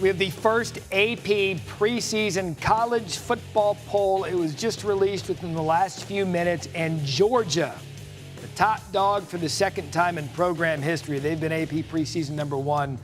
We have the first AP preseason college football poll. It was just released within the last few minutes, and Georgia, the top dog for the second time in program history. They've been AP preseason number one,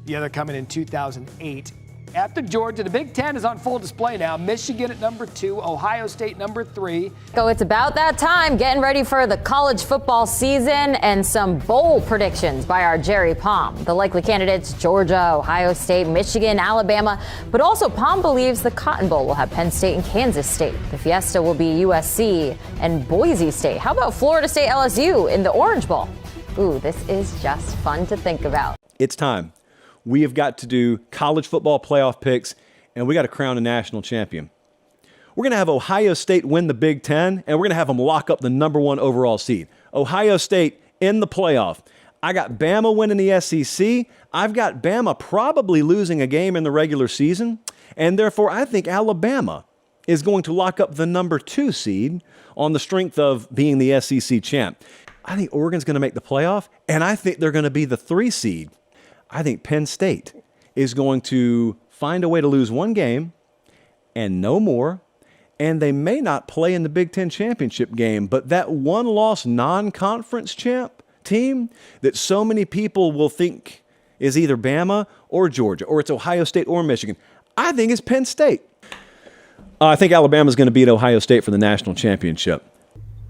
the other coming in 2008. After Georgia, the Big Ten is on full display now. Michigan at number 2, Ohio State number 3. So it's about that time, getting ready for the college football season and some bowl predictions by our Jerry Palm. The likely candidates, Georgia, Ohio State, Michigan, Alabama, but also Palm believes the Cotton Bowl will have Penn State and Kansas State. The Fiesta will be USC and Boise State. How about Florida State LSU in the Orange Bowl? Ooh, this is just fun to think about. It's time. We have got to do college football playoff picks, and we got to crown a national champion. We're going to have Ohio State win the Big Ten, and we're going to have them lock up the number 1 overall seed. Ohio State in the playoff. I got Bama winning the SEC. I've got Bama probably losing a game in the regular season, and therefore I think Alabama is going to lock up the number 2 seed on the strength of being the SEC champ. I think Oregon's going to make the playoff, and I think they're going to be the 3 seed. I think Penn State is going to find a way to lose one game and no more, and they may not play in the Big Ten championship game, but that one-loss non-conference champ team that so many people will think is either Bama or Georgia, or it's Ohio State or Michigan, I think it's Penn State. I think Alabama's going to beat Ohio State for the national championship.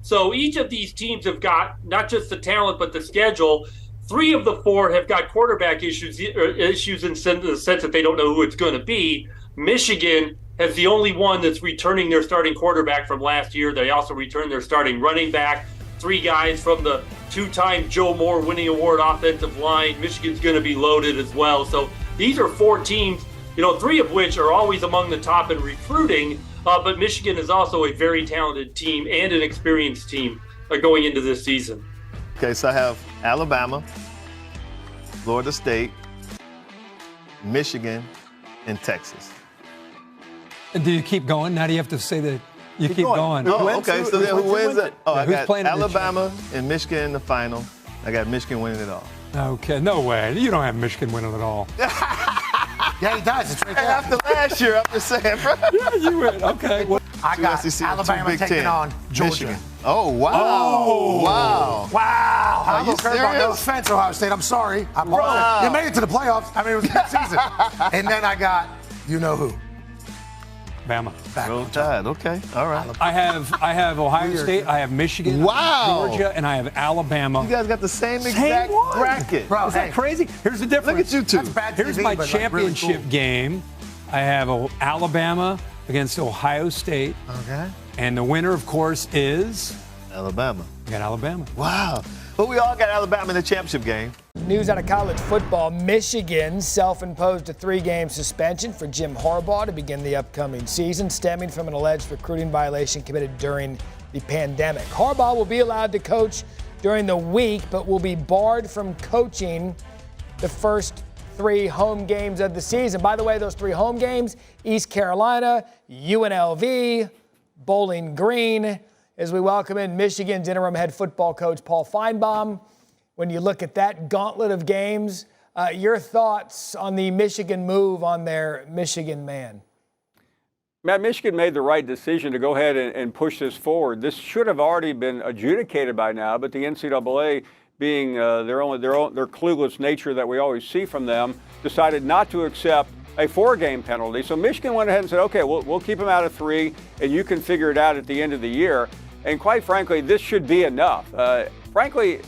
So each of these teams have got not just the talent, but the schedule. 3 of the 4 have got quarterback issues in the sense that they don't know who it's going to be. Michigan has the only one that's returning their starting quarterback from last year. They also returned their starting running back. 3 guys from the 2-time Joe Moore winning award offensive line. Michigan's going to be loaded as well. So these are 4 teams, 3 of which are always among the top in recruiting. But Michigan is also a very talented team and an experienced team going into this season. Okay, so I have Alabama, Florida State, Michigan, and Texas. And do you keep going? Now do you have to say that you keep going? Oh, okay, so then who wins it? Oh, I got playing Alabama and Michigan in the final. I got Michigan winning it all. Okay, no way. You don't have Michigan winning it all. Yeah, he does. It's right there. After last year, I'm just saying, bro. Yeah, you win. Okay. I got Alabama taking on Georgia. Michigan. Oh, wow. Oh. Wow. Wow. Are you serious? No offense, Ohio State. I'm sorry. You made it to the playoffs. I mean, it was a good season. And then I got, you know who? Bama. Roll Tide. Okay. All right. I have Ohio State. I have Michigan. Wow. Georgia, and I have Alabama. You guys got the same exact bracket. Bro, is that crazy? Here's the difference. Look at you two. That's bad Here's TV, my but championship really cool. game. I have Alabama against Ohio State. Okay. And the winner, of course, is Alabama. I got Alabama. Wow. Well, we all got Alabama in the championship game. News out of college football. Michigan self-imposed a 3-game suspension for Jim Harbaugh to begin the upcoming season, stemming from an alleged recruiting violation committed during the pandemic. Harbaugh will be allowed to coach during the week, but will be barred from coaching the first 3 home games of the season. By the way, those 3 home games, East Carolina, UNLV, Bowling Green, as we welcome in Michigan's interim head football coach, Paul Feinbaum. When you look at that gauntlet of games, your thoughts on the Michigan move on their Michigan man? Matt, Michigan made the right decision to go ahead and push this forward. This should have already been adjudicated by now, but the NCAA, being their clueless nature that we always see from them, decided not to accept a 4-game penalty. So Michigan went ahead and said, okay, we'll keep them out of 3, and you can figure it out at the end of the year. And quite frankly, this should be enough. Frankly,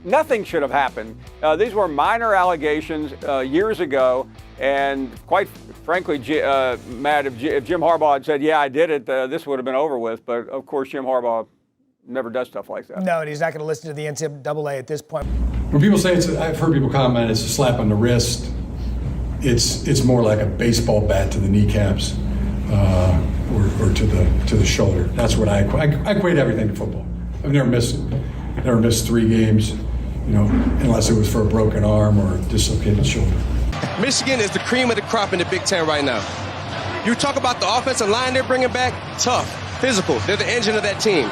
nothing should have happened. These were minor allegations years ago, and quite frankly, Matt, if Jim Harbaugh had said, yeah, I did it, this would have been over with. But of course, Jim Harbaugh never does stuff like that. No, and he's not going to listen to the NCAA at this point. When people say I've heard people comment it's a slap on the wrist. It's more like a baseball bat to the kneecaps or to the shoulder. That's what I equate everything to football. I've never missed 3 games, unless it was for a broken arm or a dislocated shoulder. Michigan is the cream of the crop in the Big Ten right now. You talk about the offensive line they're bringing back, tough, physical. They're the engine of that team.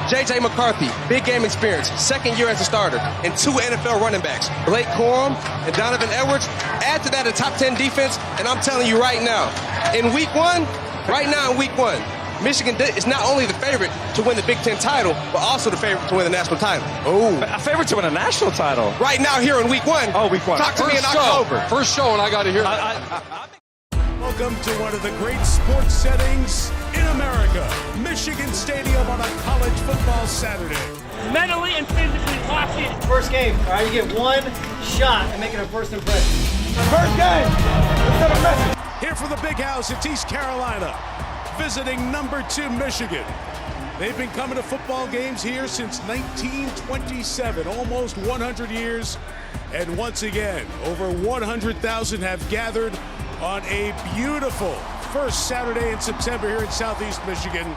J.J. McCarthy, big game experience, second year as a starter, and 2 NFL running backs, Blake Corum and Donovan Edwards. Add to that a top 10 defense, and I'm telling you right now, in week one, Michigan is not only the favorite to win the Big Ten title, but also the favorite to win the national title. Oh, a favorite to win a national title? Right now here in week one. Oh, week one. Talk to me in October. First show, and I got to hear Welcome to one of the great sports settings in America, Michigan Stadium on a college football Saturday. Mentally and physically taxing. First game, all right, you get one shot at making a first impression. First game, let's have a message. Here from the big house, it's East Carolina, visiting number 2 Michigan. They've been coming to football games here since 1927, almost 100 years. And once again, over 100,000 have gathered on a beautiful first Saturday in September here in Southeast Michigan. The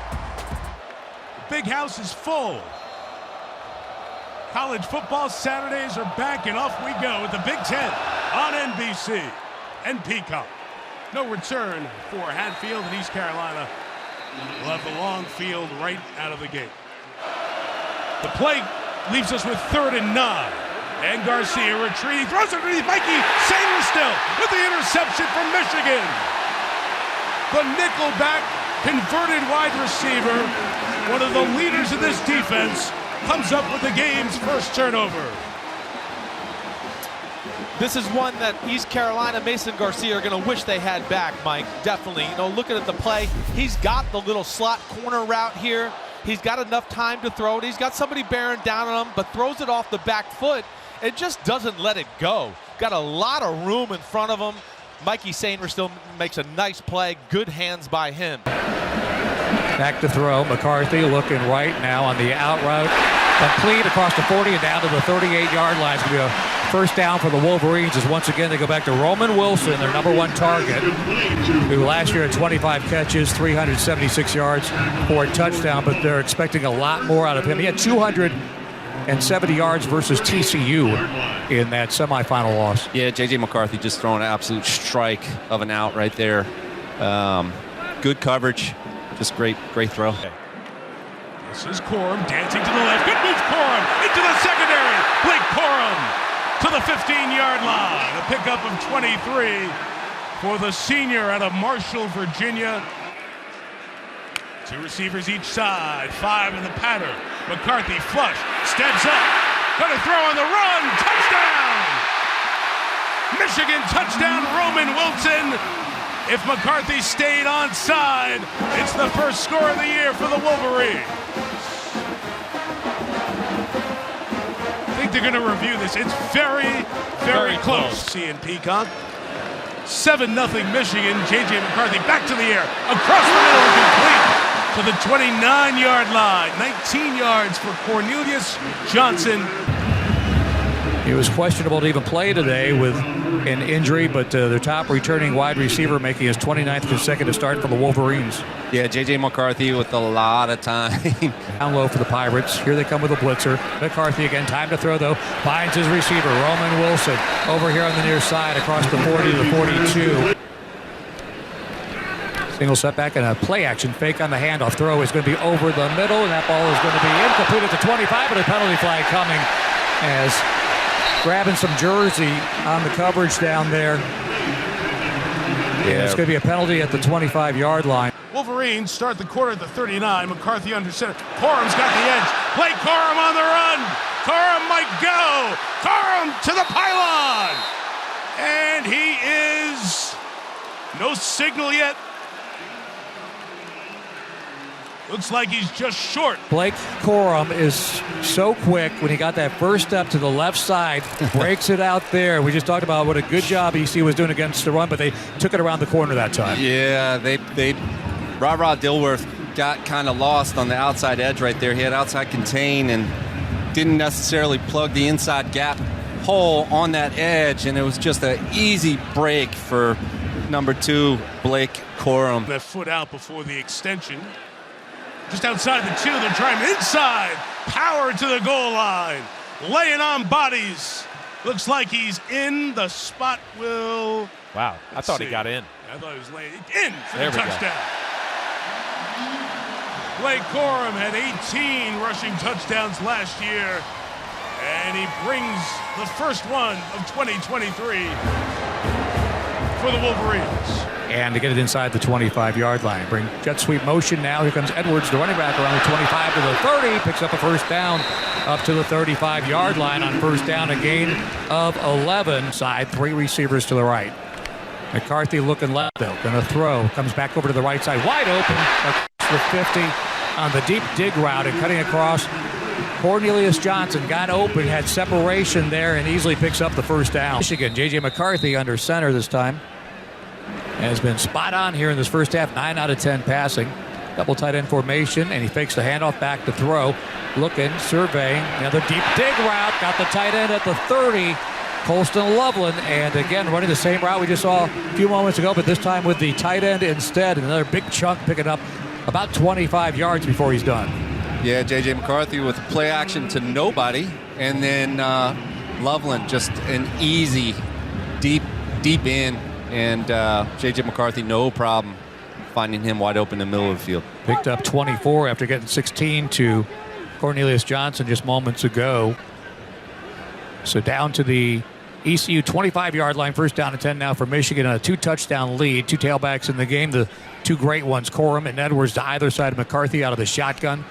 big house is full. College football Saturdays are back, and off we go with the Big Ten on NBC and Peacock. No return for Hatfield and East Carolina. We'll have the long field right out of the gate. The play leaves us with 3rd and 9. And Garcia retreating, throws it underneath Mikey Sainristil with the interception from Michigan. The nickelback converted wide receiver, one of the leaders of this defense, comes up with the game's first turnover. This is one that East Carolina, Mason Garcia, are going to wish they had back, Mike. Definitely. You know, looking at the play, he's got the little slot corner route here. He's got enough time to throw it. He's got somebody bearing down on him, but throws it off the back foot. It just doesn't let it go. Got a lot of room in front of him. Mikey Sainristil makes a nice play. Good hands by him. Back to throw. McCarthy looking right now on the out route. Complete across the 40 and down to the 38-yard line. It's going to be a first down for the Wolverines as once again they go back to Roman Wilson, their number 1 target, who last year had 25 catches, 376 yards for a touchdown, but they're expecting a lot more out of him. He had 270 yards versus TCU in that semifinal loss. Yeah, J.J. McCarthy just throwing an absolute strike of an out right there. Good coverage, just great throw. This is Corum dancing to the left. Good move, Corum into the secondary. Blake Corum to the 15-yard line. A pickup of 23 for the senior out of Marshall, Virginia. 2 receivers each side, 5 in the pattern. McCarthy flush, steps up, gonna throw on the run, touchdown! Michigan touchdown, Roman Wilson. If McCarthy stayed onside, it's the first score of the year for the Wolverines. I think they're gonna review this. It's very, very close. Seeing Peacock. 7-0 Michigan. J.J. McCarthy back to the air, across the middle, complete to the 29-yard line. 19 yards for Cornelius Johnson. He was questionable to even play today with an injury, but their top returning wide receiver making his 29th consecutive start for the Wolverines. Yeah, J.J. McCarthy with a lot of time. Down low for the Pirates. Here they come with a blitzer. McCarthy again, time to throw though. Finds his receiver, Roman Wilson, over here on the near side across the 40 to the 42. Single setback and a play action fake on the handoff. Throw is going to be over the middle, and that ball is going to be incomplete at the 25, but a penalty flag coming as grabbing some jersey on the coverage down there. Yeah, it's going to be a penalty at the 25-yard line. Wolverines start the quarter at the 39. McCarthy under center. Corum's got the edge. Blake Corum on the run. Corum might go. Corum to the pylon. And he is no signal yet. Looks like he's just short. Blake Corum is so quick when he got that first step to the left side, breaks it out there. We just talked about what a good job EC was doing against the run, but they took it around the corner that time. Yeah, Rod Dilworth got kind of lost on the outside edge right there. He had outside contain and didn't necessarily plug the inside gap hole on that edge, and it was just an easy break for number 2, Blake Corum. That foot out before the extension. Just outside the 2, they're trying inside. Power to the goal line. Laying on bodies. Looks like he's in. The spot will... Wow, I thought he got in. I thought he was laying in for there the touchdown. Blake Corum had 18 rushing touchdowns last year, and he brings the first one of 2023 for the Wolverines. And to get it inside the 25-yard line. Bring jet sweep motion now. Here comes Edwards, the running back, around the 25 to the 30. Picks up a first down up to the 35-yard line on first down. A gain of 11. Side, 3 receivers to the right. McCarthy looking left, though. Going to throw. Comes back over to the right side. Wide open across the 50 on the deep dig route and cutting across. Cornelius Johnson got open, had separation there, and easily picks up the first down. Michigan, J.J. McCarthy under center this time. Has been spot on here in this first half, 9 out of 10 passing. Double tight end formation, and he fakes the handoff back to throw. Looking, surveying, another deep dig route. Got the tight end at the 30, Colston Loveland, and again running the same route we just saw a few moments ago, but this time with the tight end instead. Another big chunk picking up about 25 yards before he's done. Yeah, J.J. McCarthy with play action to nobody, and then Loveland just an easy, deep in. And J.J. McCarthy, no problem finding him wide open in the middle of the field. Picked up 24 after getting 16 to Cornelius Johnson just moments ago. So down to the ECU 25-yard line, first down and 10 now for Michigan, and a 2-touchdown lead. 2 tailbacks in the game, the 2 great ones, Corum and Edwards to either side of McCarthy out of the shotgun.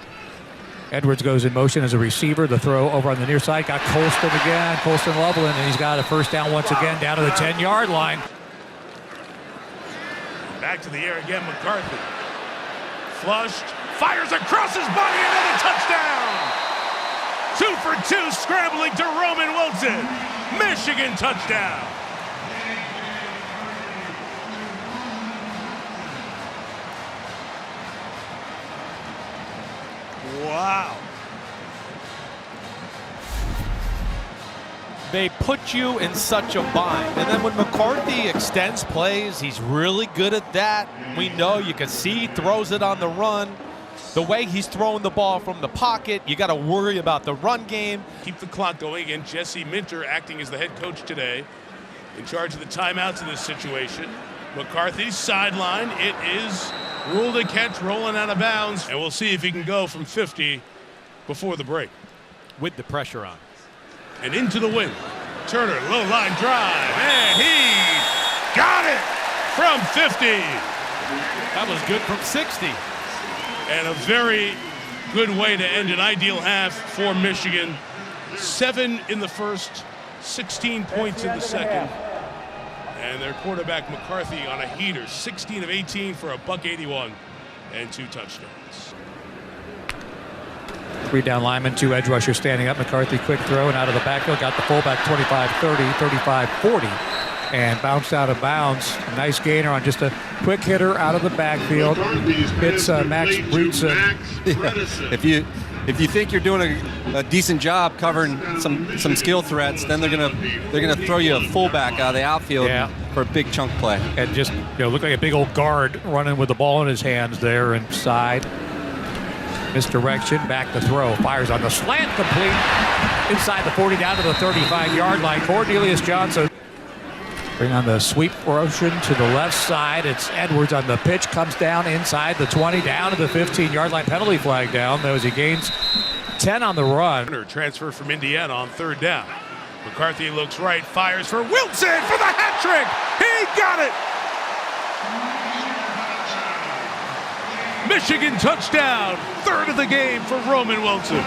Edwards goes in motion as a receiver. The throw over on the near side. Got Colston again, Colston Loveland, and he's got a first down once again down to the 10-yard line. Back to the air again, McCarthy. Flushed, fires across his body, another touchdown! 2 for 2, scrambling to Roman Wilson. Michigan touchdown. Wow. They put you in such a bind. And then when McCarthy extends plays, he's really good at that. We know, you can see he throws it on the run. The way he's throwing the ball from the pocket, you got to worry about the run game. Keep the clock going, and Jesse Minter acting as the head coach today, in charge of the timeouts in this situation. McCarthy's sideline, it is ruled a catch, rolling out of bounds, and we'll see if he can go from 50 before the break. With the pressure on. And into the wind. Turner, low line drive, and he got it from 50. That was good from 60. And a very good way to end an ideal half for Michigan. 7 in the first, 16 points in the second. And their quarterback McCarthy on a heater, 16 of 18 for a $181 and 2 touchdowns. 3 down linemen, 2 edge rushers standing up. McCarthy quick throw and out of the backfield. Got the fullback 25-30, 35-40. And bounced out of bounds. A nice gainer on just a quick hitter out of the backfield. Hits Max Breedson. Yeah. If you think you're doing a decent job covering some skill threats, then they're gonna throw you a fullback out of the outfield for a big chunk play. And just look like a big old guard running with the ball in his hands there inside. Misdirection, back to throw. Fires on the slant, complete. Inside the 40, down to the 35-yard line. Cornelius Johnson. Bring on the sweep motion to the left side. It's Edwards on the pitch. Comes down inside the 20, down to the 15-yard line. Penalty flag down. As he gains 10 on the run. Transfer from Indiana on 3rd down. McCarthy looks right, fires for Wilson for the hat trick. He got it. Michigan touchdown. 3rd of the game for Roman Wilson.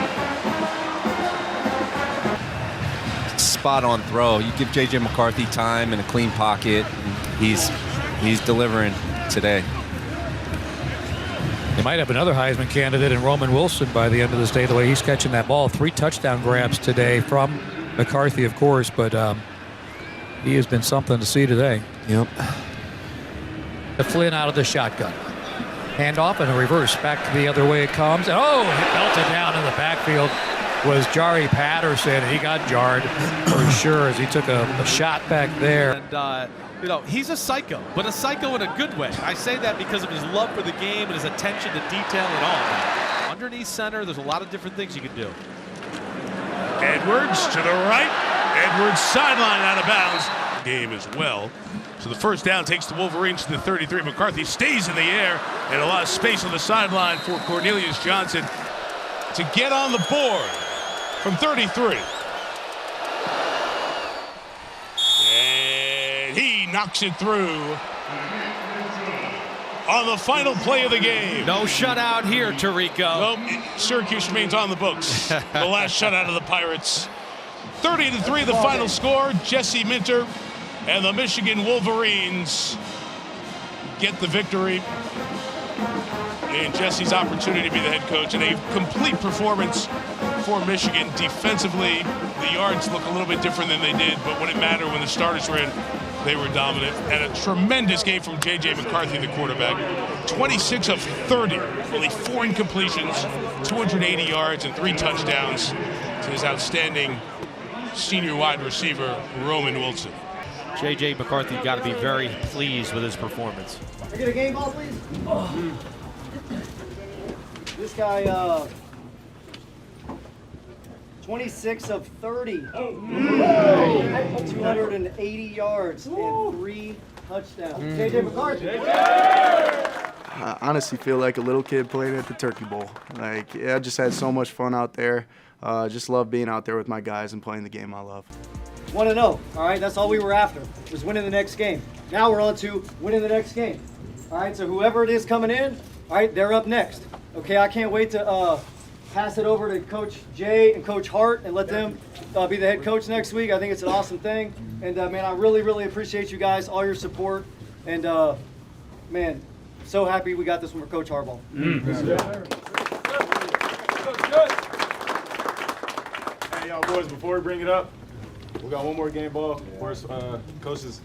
Spot on throw. You give J.J. McCarthy time and a clean pocket, and he's delivering today. They might have another Heisman candidate in Roman Wilson by the end of this day, the way he's catching that ball. 3 touchdown grabs today from McCarthy, of course, but he has been something to see today. Yep. The Flynn out of the shotgun. Handoff and a reverse. Back the other way it comes. And he belted down in the backfield. Was Jari Patterson. He got jarred for sure as he took a shot back there. And, he's a psycho, but a psycho in a good way. I say that because of his love for the game and his attention to detail and all. Underneath center, there's a lot of different things you can do. Edwards to the right. Edwards sideline out of bounds. game as well. So the first down takes the Wolverines to the 33. McCarthy stays in the air, and a lot of space on the sideline for Cornelius Johnson to get on the board from 33. And he knocks it through on the final play of the game. No shutout here, Tirico. Nope. Syracuse remains on the books. The last shutout of the Pirates. 30-3 the final score. Jesse Minter and the Michigan Wolverines get the victory. And Jesse's opportunity to be the head coach, and a complete performance for Michigan. Defensively, the yards look a little bit different than they did, but when it mattered, when the starters were in, they were dominant. And a tremendous game from J.J. McCarthy, the quarterback. 26 of 30, only 4 incompletions, 280 yards, and 3 touchdowns to his outstanding senior wide receiver, Roman Wilson. J.J. McCarthy got to be very pleased with his performance. Can I get a game ball, please? Oh. This guy, 26 of 30. 280 yards and 3 touchdowns. J.J. McCarthy. I honestly feel like a little kid playing at the Turkey Bowl. Like, I just had so much fun out there. Just love being out there with my guys and playing the game I love. 1-0, all right? That's all we were after, was winning the next game. Now we're on to winning the next game. All right, so whoever it is coming in, all right, they're up next. Okay, I can't wait to pass it over to Coach Jay and Coach Hart and let them be the head coach next week. I think it's an awesome thing. And, man, I really, really appreciate you guys, all your support. And, man, so happy we got this one for Coach Harbaugh. Hey, y'all boys, before we bring it up, we got one more game ball. First, coaches.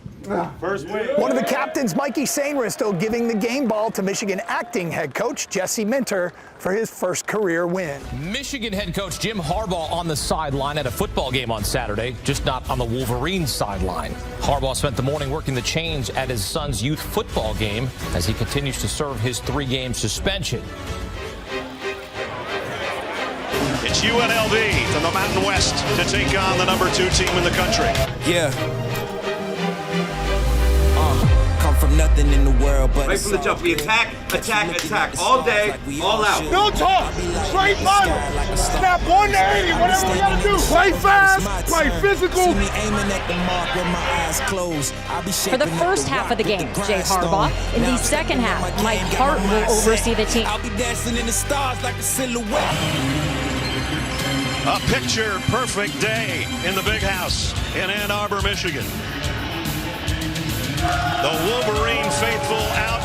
First win. One of the captains, Mikey Sainristo, giving the game ball to Michigan acting head coach Jesse Minter for his first career win. Michigan head coach Jim Harbaugh on the sideline at a football game on Saturday, just not on the Wolverines sideline. Harbaugh spent the morning working the chains at his son's youth football game as he continues to serve his 3-game suspension. It's UNLV from the Mountain West to take on the number 2 team in the country. Yeah. Come from nothing in the world, but right from the jump, we attack, all day, all out. No talk, straight Bible. Snap 180, whatever we gotta do. Play fast, play physical. For the first half of the game, Jay Harbaugh. In the second half, Mike Hart will oversee the team. I'll be dancing in the stars like a silhouette. A picture-perfect day in the Big House in Ann Arbor, Michigan. The Wolverine faithful out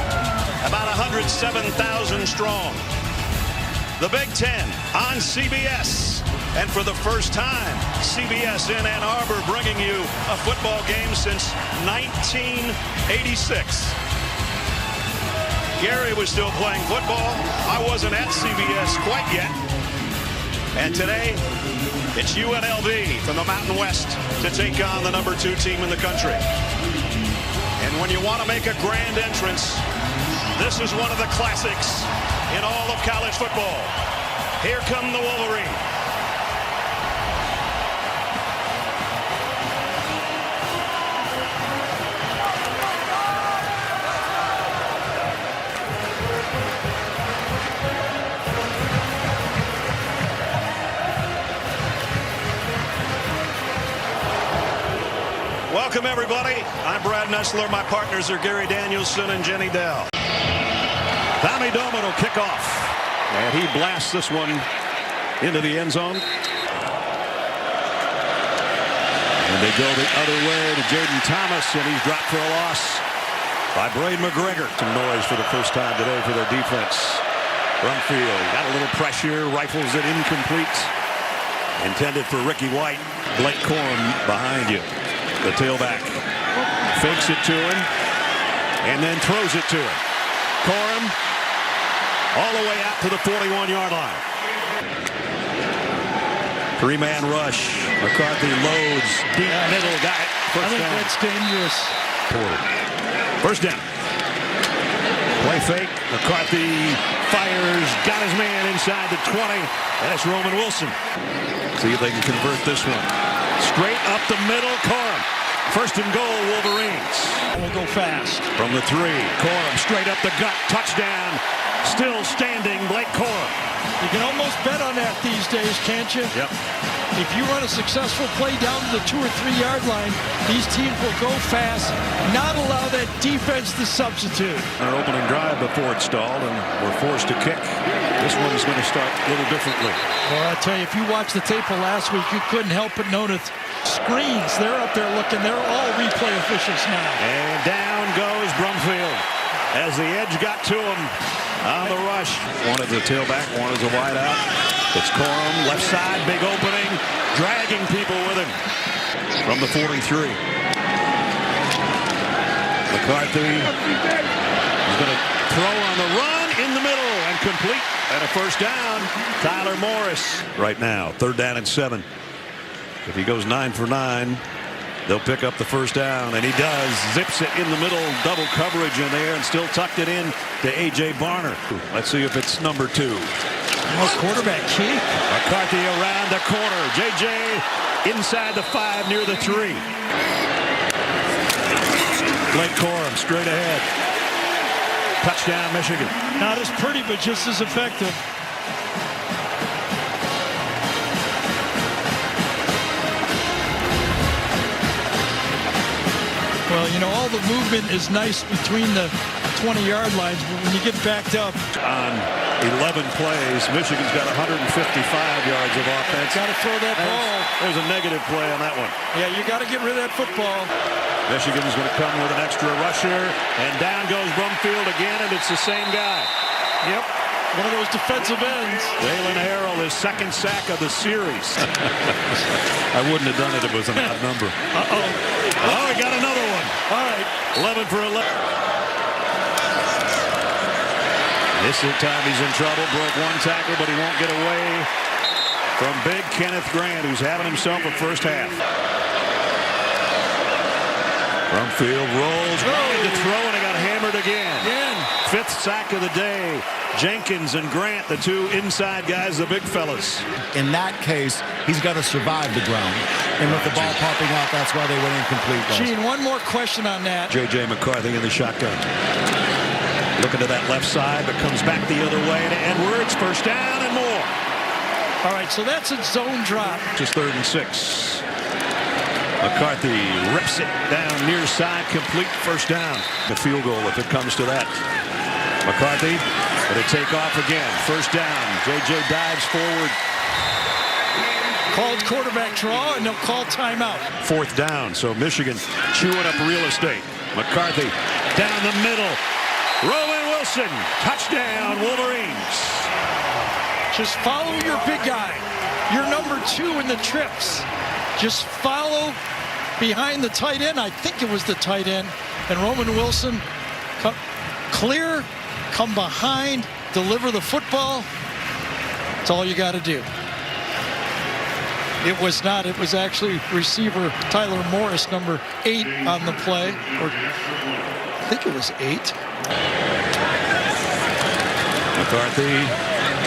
about 107,000 strong. The Big Ten on CBS. And for the first time, CBS in Ann Arbor bringing you a football game since 1986. Gary was still playing football. I wasn't at CBS quite yet. And today, it's UNLV from the Mountain West to take on the number 2 team in the country. And when you want to make a grand entrance, this is one of the classics in all of college football. Here come the Wolverines. Welcome, everybody. I'm Brad Nessler. My partners are Gary Danielson and Jenny Dell. Tommy Doman will kick off. And he blasts this one into the end zone. And they go the other way to Jaden Thomas, and he's dropped for a loss by Braden McGregor. Some noise for the first time today for their defense. Brumfield got a little pressure, rifles it incomplete. Intended for Ricky White. Blake Corum behind you. The tailback fakes it to him and then throws it to him. Corum all the way out to the 41-yard line. 3-man rush. McCarthy loads deep middle. Got it. First down. That's dangerous. First down. Play fake. McCarthy fires. Got his man inside the 20. That's Roman Wilson. See if they can convert this one. Straight up the middle. Corum First and goal, Wolverines. We'll go fast. From the 3, Corum straight up the gut, touchdown. Still standing, Blake Corum. You can almost bet on that these days, can't you? Yep. If you run a successful play down to the 2 or 3 yard line, these teams will go fast, not allow that defense to substitute. Our opening drive before it stalled, and we're forced to kick. This one's going to start a little differently. Well, I tell you, if you watched the tape of last week, you couldn't help but notice screens. They're up there looking. They're all replay officials now. And down goes Brumfield as the edge got to him on the rush. One is a tailback, one is a wide out. It's Corum, left side, big opening, dragging people with him from the 43. McCarthy is going to throw on the run in the middle and complete, and a first down. Tyler Morris right now, 3rd down and 7. If he goes 9 for 9, they'll pick up the first down, and he does. Zips it in the middle, double coverage in there, and still tucked it in to A.J. Barner. Let's see if it's number 2. Oh, quarterback keep. McCarthy around the corner. J.J. inside the 5 near the 3. Blake Corum straight ahead. Touchdown, Michigan. Not as pretty, but just as effective. Well, you know, all the movement is nice between the 20-yard lines, but when you get backed up. On 11 plays, Michigan's got 155 yards of offense. Got to throw that ball. There's a negative play on that one. Yeah, you got to get rid of that football. Michigan's going to come with an extra rusher, and down goes Brumfield again, and it's the same guy. Yep, one of those defensive ends. Dalen Harrell, his 2nd sack of the series. I wouldn't have done it if it was an odd number. Uh-oh. Oh, he got another one. All right. 11 for 11. This time he's in trouble. Broke one tackle, but he won't get away from big Kenneth Grant, who's having himself a first half. Brumfield rolls right to throw, and he got hammered again. 5th sack of the day. Jenkins and Grant, the 2 inside guys, the big fellas. In that case, he's got to survive the ground. And with the ball popping out, that's why they went incomplete. Gene, one more question on that. J.J. McCarthy in the shotgun. Looking to that left side, but comes back the other way to Edwards. First down and more. All right, so that's a zone drop. Just 3rd and 6. McCarthy rips it down near side, complete, first down. The field goal if it comes to that. McCarthy going to take off again. First down. J.J. dives forward. Called quarterback draw, and they'll call timeout. 4th down, so Michigan chewing up real estate. McCarthy down the middle. Roman Wilson, touchdown, Wolverines. Just follow your big guy. Your number 2 in the trips. Just follow behind the tight end. I think it was the tight end. And Roman Wilson, clear, come behind, deliver the football. That's all you got to do. It was not. It was actually receiver Tyler Morris, number 8 on the play. Or I think it was 8. McCarthy,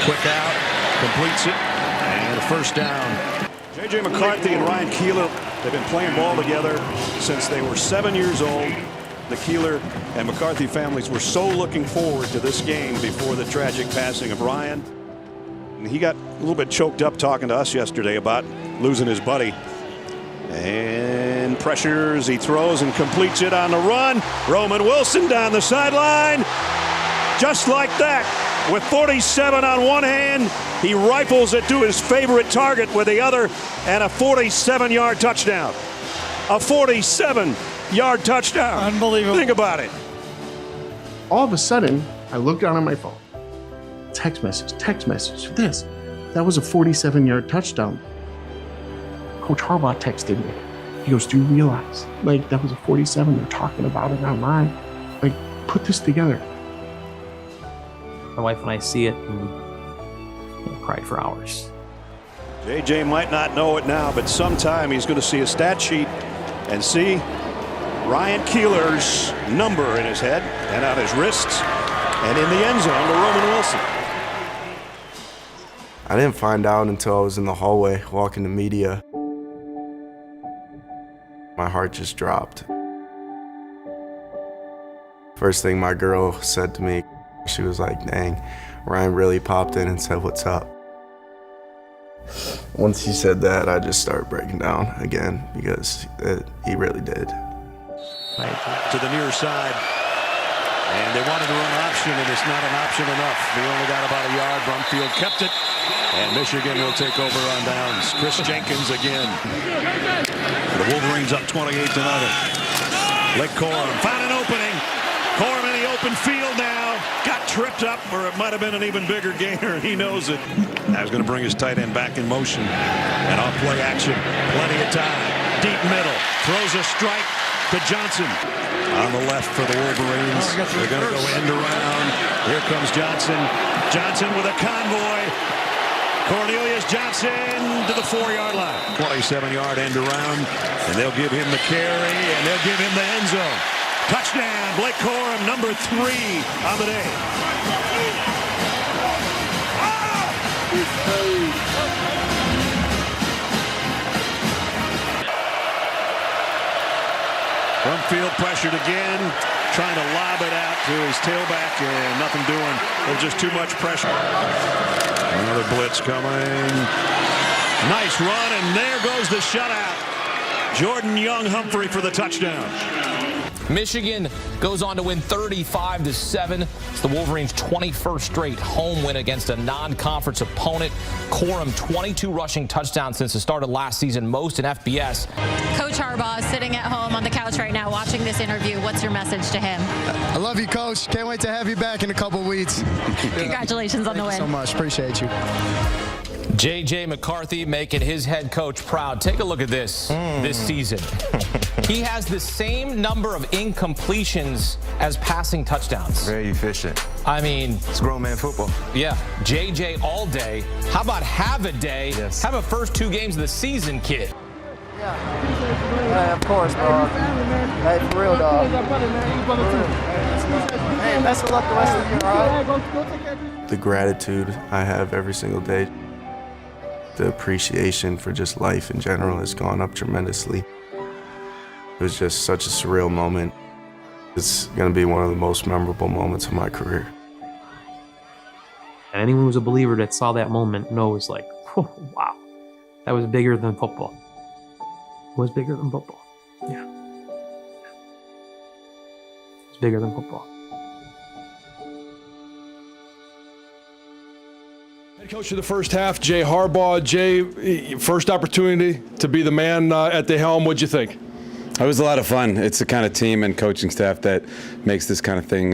quick out, completes it, and a first down. J.J. McCarthy and Ryan Keeler have been playing ball together since they were 7 years old. The Keeler and McCarthy families were so looking forward to this game before the tragic passing of Ryan. And he got a little bit choked up talking to us yesterday about losing his buddy. And pressures, he throws and completes it on the run. Roman Wilson down the sideline. Just like that, with 47 on one hand, he rifles it to his favorite target with the other, and a 47-yard touchdown. A 47-yard touchdown. Unbelievable. Think about it. All of a sudden, I look down on my phone. Text message, this. That was a 47-yard touchdown. Coach Harbaugh texted me. He goes, do you realize, like, that was a 47? They're talking about it online. Like, put this together. My wife and I see it and cry for hours. JJ might not know it now, but sometime he's going to see a stat sheet and see Ryan Keeler's number in his head and on his wrists and in the end zone to Roman Wilson. I didn't find out until I was in the hallway walking to media. My heart just dropped. First thing my girl said to me, she was like, dang, Ryan really popped in and said, what's up? Once he said that, I just started breaking down again because he really did. To the near side. And they wanted to run option, and it's not an option enough. They only got about a yard. Brumfield kept it. And Michigan will take over on downs. Chris Jenkins again. The Wolverines up 28-0. Blake Corum found an opening. Corum in the open field now. Got tripped up, or it might have been an even bigger gainer, and he knows it. Now he's going to bring his tight end back in motion. And off play action. Plenty of time. Deep middle. Throws a strike to Johnson. On the left for the Wolverines. They're going to go end around. Here comes Johnson. Johnson with a convoy. Cornelius Johnson to the 4-yard line. 27-yard end around. And they'll give him the carry, and they'll give him the end zone. Touchdown, Blake Corum, number 3 on the day. Brumfield pressured again, trying to lob it out to his tailback, and nothing doing. There's just too much pressure. Another blitz coming. Nice run, and there goes the shutout. Jordan Young-Humphrey for the touchdown. Michigan goes on to win 35-7. It's the Wolverines' 21st straight home win against a non-conference opponent. Corum, 22 rushing touchdowns since the start of last season, most in FBS. Coach Harbaugh is sitting at home on the couch right now watching this interview. What's your message to him? I love you, Coach. Can't wait to have you back in a couple weeks. Congratulations on the win. Thank you so much. Appreciate you. J.J. McCarthy making his head coach proud. Take a look at this season. He has the same number of incompletions as passing touchdowns. Very efficient. I mean, it's grown man football. Yeah, J.J. all day. How about have a day? Yes. Have a first 2 games of the season, kid. Yeah, of course, dog. Hey, for real, dog. Hey, best of luck the rest of the year, all right? The gratitude I have every single day, the appreciation for just life in general has gone up tremendously. It was just such a surreal moment. It's going to be one of the most memorable moments of my career. And anyone who's a believer that saw that moment knows, like, oh, wow, that was bigger than football. It was bigger than football. Yeah. It's bigger than football. Head coach of the first half, Jay Harbaugh. Jay, first opportunity to be the man at the helm. What'd you think? It was a lot of fun. It's the kind of team and coaching staff that makes this kind of thing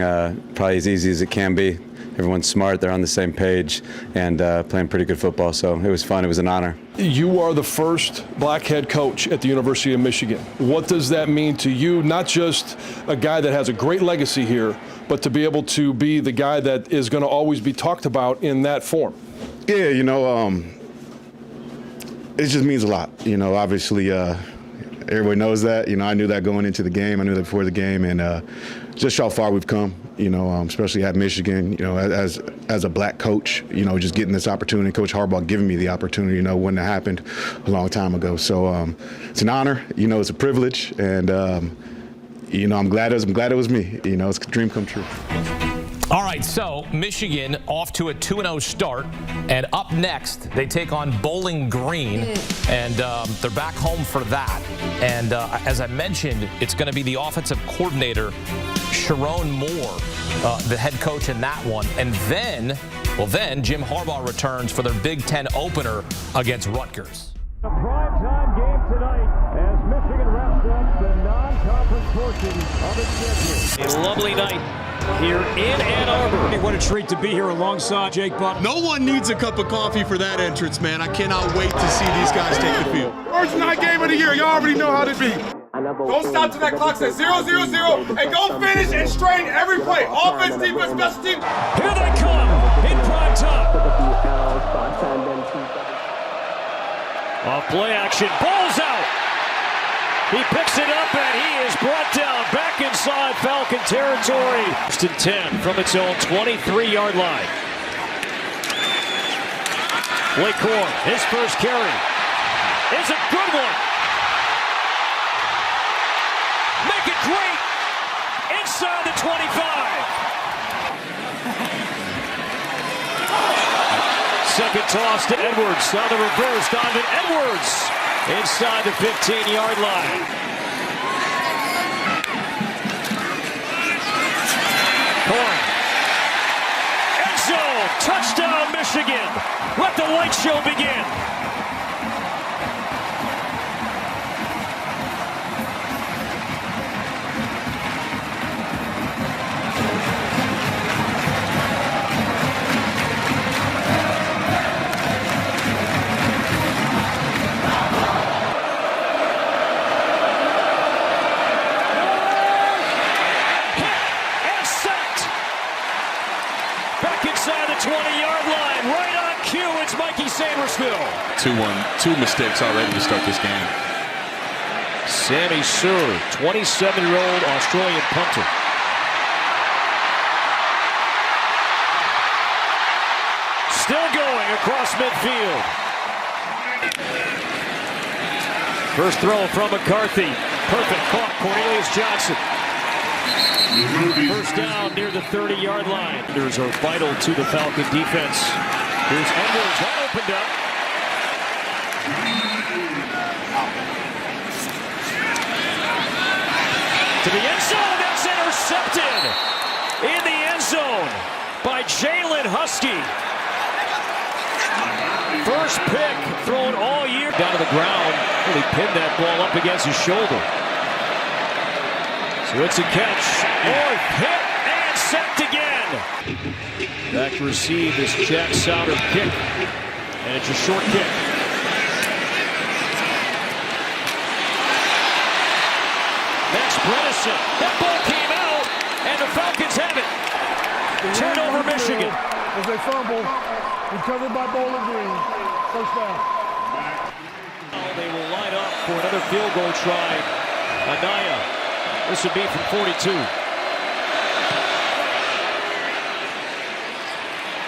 probably as easy as it can be. Everyone's smart, they're on the same page, and playing pretty good football, so it was fun, it was an honor. You are the first black head coach at the University of Michigan. What does that mean to you? Not just a guy that has a great legacy here, but to be able to be the guy that is going to always be talked about in that form. Yeah, you know, it just means a lot. You know, obviously, everybody knows that. You know, I knew that going into the game. I knew that before the game, and just how far we've come. You know, especially at Michigan. You know, as a black coach. You know, just getting this opportunity. Coach Harbaugh giving me the opportunity. You know, wouldn't have happened a long time ago. So it's an honor. You know, it's a privilege, and you know, I'm glad it was me. You know, it's a dream come true. All right, so Michigan off to a 2-0 start, and up next they take on Bowling Green, and they're back home for that. And as I mentioned, it's going to be the offensive coordinator, Sharon Moore, the head coach in that one. And then Jim Harbaugh returns for their Big Ten opener against Rutgers. A primetime game tonight as Michigan wraps up the non-conference portion of its schedule. A lovely night here in Ann Arbor. What a treat to be here alongside Jake Butler. No one needs a cup of coffee for that entrance, man. I cannot wait to see these guys take the field. First night game of the year. You already know how to be. Don't stop till that clock says 0-0-0 and go finish and strain every play. Offense, defense, special team. Here they come in prime time. Off play action, ball's out. He picks it up and he is brought down back inside Falcon territory. First and 10 from its own 23-yard line. Blake Corum, his first carry is a good one. great. Inside the 25. Second toss to Edwards. On the reverse, Donovan Edwards. Inside the 15-yard line. Corn. End zone. Touchdown, Michigan. Let the light show begin. Inside the 20-yard line, right on cue, it's Mikey Samersville. 2-1, 2 mistakes already to start this game. Sammy Surr, 27-year-old Australian punter. Still going across midfield. First throw from McCarthy. Perfect caught, Cornelius Johnson. First down near the 30-yard line. Defenders are vital to the Falcon defense. Here's Edwards, that opened up. To the end zone, that's intercepted. In the end zone by Jalen Husky. First pick thrown all year. Down to the ground, really pinned that ball up against his shoulder. So it's a catch. North hit and sacked again. Back to receive this Jack Souter kick. And it's a short kick. Max Bredesen. That ball came out, and the Falcons have it. Turnover, Michigan. As they fumble, recovered by Bowling Green. First down. They will line up for another field goal try. Anaya. This would be from 42.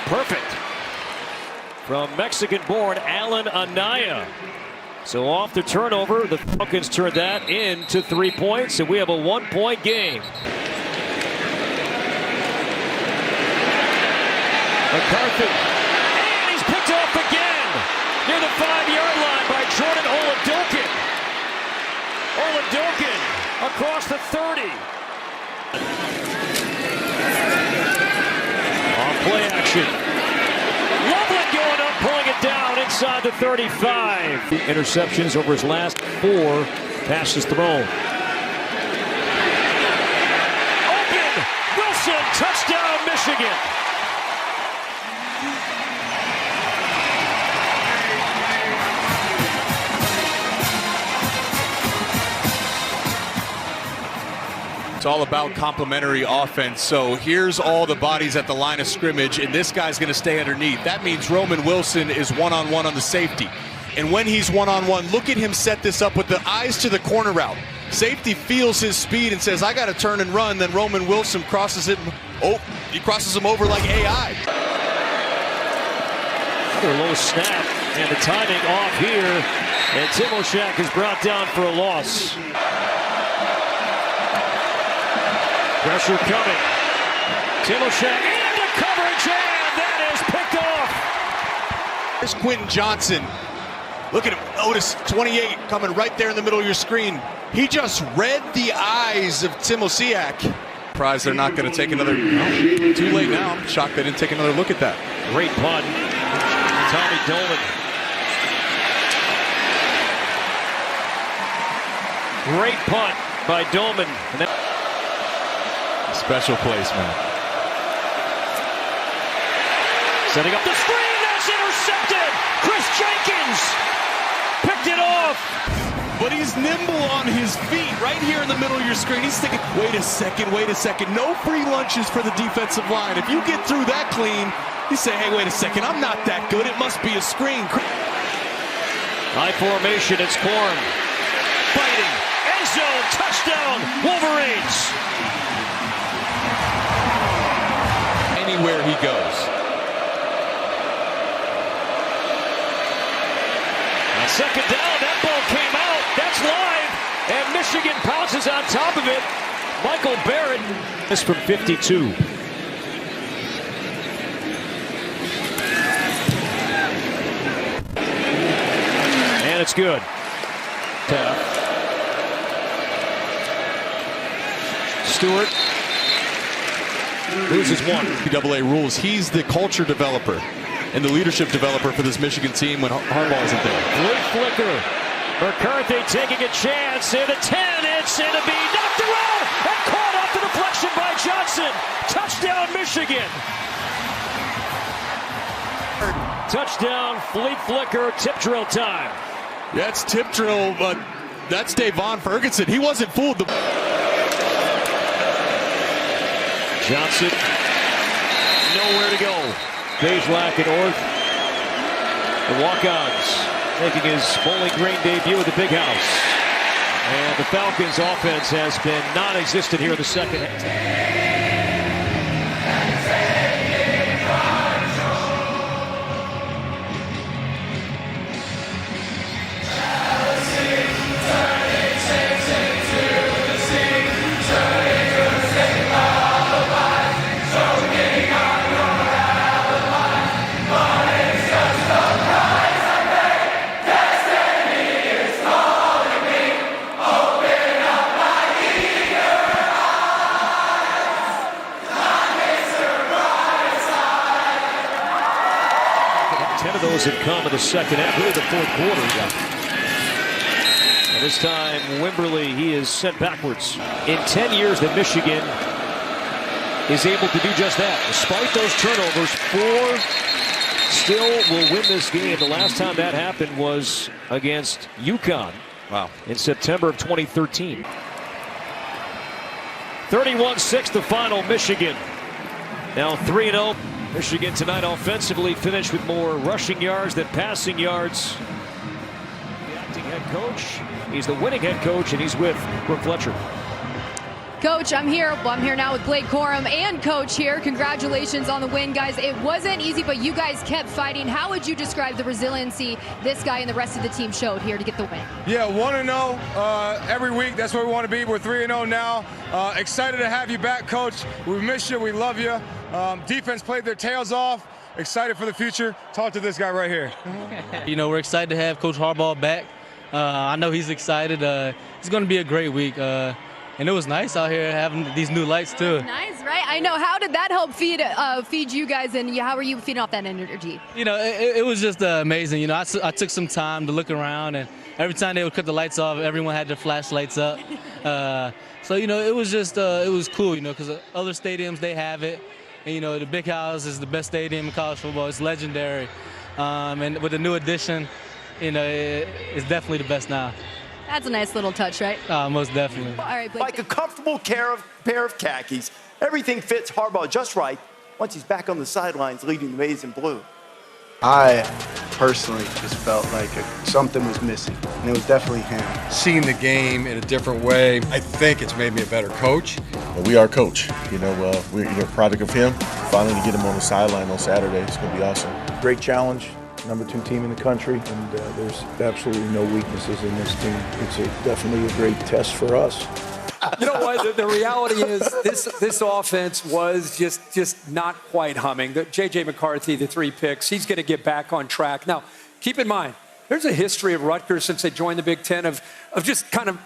Perfect. From Mexican-born Alan Anaya. So off the turnover, the Falcons turned that into 3 points, and we have a 1-point game. McCarthy. And he's picked off again near the 5-yard line by Jordan Oladokun. Oladokun across the 30. On play action. Loveland going up, pulling it down inside the 35. Interceptions over his last 4 passes thrown. Open! Wilson, touchdown, Michigan. It's all about complementary offense. So here's all the bodies at the line of scrimmage, and this guy's going to stay underneath. That means Roman Wilson is one-on-one on the safety. And when he's one-on-one, look at him set this up with the eyes to the corner route. Safety feels his speed and says, I got to turn and run. Then Roman Wilson crosses it. Oh, he crosses him over like AI. Another low snap, and the timing off here. And Timoshak is brought down for a loss. Pressure coming. Timoshak into coverage, and that is picked off. There's Quentin Johnson. Look at him. Notice 28 coming right there in the middle of your screen. He just read the eyes of Timoshak. Surprised they're not going to take another. No, too late now. I'm shocked they didn't take another look at that. Great punt. Tommy Dolan. Great punt by Doman. Special placement. Setting up the screen. That's intercepted. Chris Jenkins picked it off. But he's nimble on his feet right here in the middle of your screen. He's thinking, wait a second. No free lunches for the defensive line. If you get through that clean, you say, hey, wait a second. I'm not that good. It must be a screen. High formation. It's Corn. Fighting. End zone. Touchdown. Wolverines. Anywhere he goes. On second down, that ball came out. That's live. And Michigan pounces on top of it. Michael Barrett is from 52. And it's good. Stewart loses one. NCAA rules. He's the culture developer and the leadership developer for this Michigan team when Harbaugh isn't there. Flea flicker. McCarthy taking a chance. And a 10. It's going to be knocked around and caught off the deflection by Johnson. Touchdown, Michigan. Touchdown, flea flicker, tip drill time. That's tip drill, but that's Davon Ferguson. He wasn't fooled. Johnson, nowhere to go. Bazelak and Orth, the walk-ons, making his Bowling Green debut at the Big House. And the Falcons' offense has been non-existent here in the second half. 10 of those have come in the second half, really the fourth quarter. And this time, Wimberly, he is sent backwards. In 10 years that Michigan is able to do just that. Despite those turnovers, 4 still will win this game. The last time that happened was against UConn. Wow. In September of 2013. 31-6 the final. Michigan now 3-0. Michigan tonight offensively finished with more rushing yards than passing yards. The acting head coach, he's the winning head coach, and he's with Brooke Fletcher. Coach, I'm here. Well, I'm here now with Blake Corum and Coach here. Congratulations on the win, guys. It wasn't easy, but you guys kept fighting. How would you describe the resiliency this guy and the rest of the team showed here to get the win? Yeah, 1-0 every week. That's where we want to be. We're 3-0 now. Excited to have you back, Coach. We miss you. We love you. Defense played their tails off. Excited for the future. Talk to this guy right here. You know, we're excited to have Coach Harbaugh back. I know he's excited. It's going to be a great week. And it was nice out here having these new lights too. Nice, right? I know. How did that help feed you guys, and how are you feeding off that energy? You know, it was just amazing. You know, I took some time to look around, and every time they would cut the lights off, everyone had their flashlights up. So, you know, it was just, it was cool, you know, because other stadiums, they have it. And, you know, the Big House is the best stadium in college football. It's legendary. And with the new addition, you know, it's definitely the best now. That's a nice little touch, right? Most definitely. All right, Blake. Like a comfortable pair of khakis, everything fits Harbaugh just right once he's back on the sidelines leading the Maize and Blue. I personally just felt like something was missing, and it was definitely him. Seeing the game in a different way, I think it's made me a better coach. We are coach. You know, we're a product of him. Finally, to get him on the sideline on Saturday, it's going to be awesome. Great challenge. Number 2 team in the country, and there's absolutely no weaknesses in this team. It's definitely a great test for us. You know what? The reality is this offense was just not quite humming. J.J. McCarthy, the 3 picks, he's going to get back on track. Now, keep in mind, there's a history of Rutgers since they joined the Big Ten of just kind of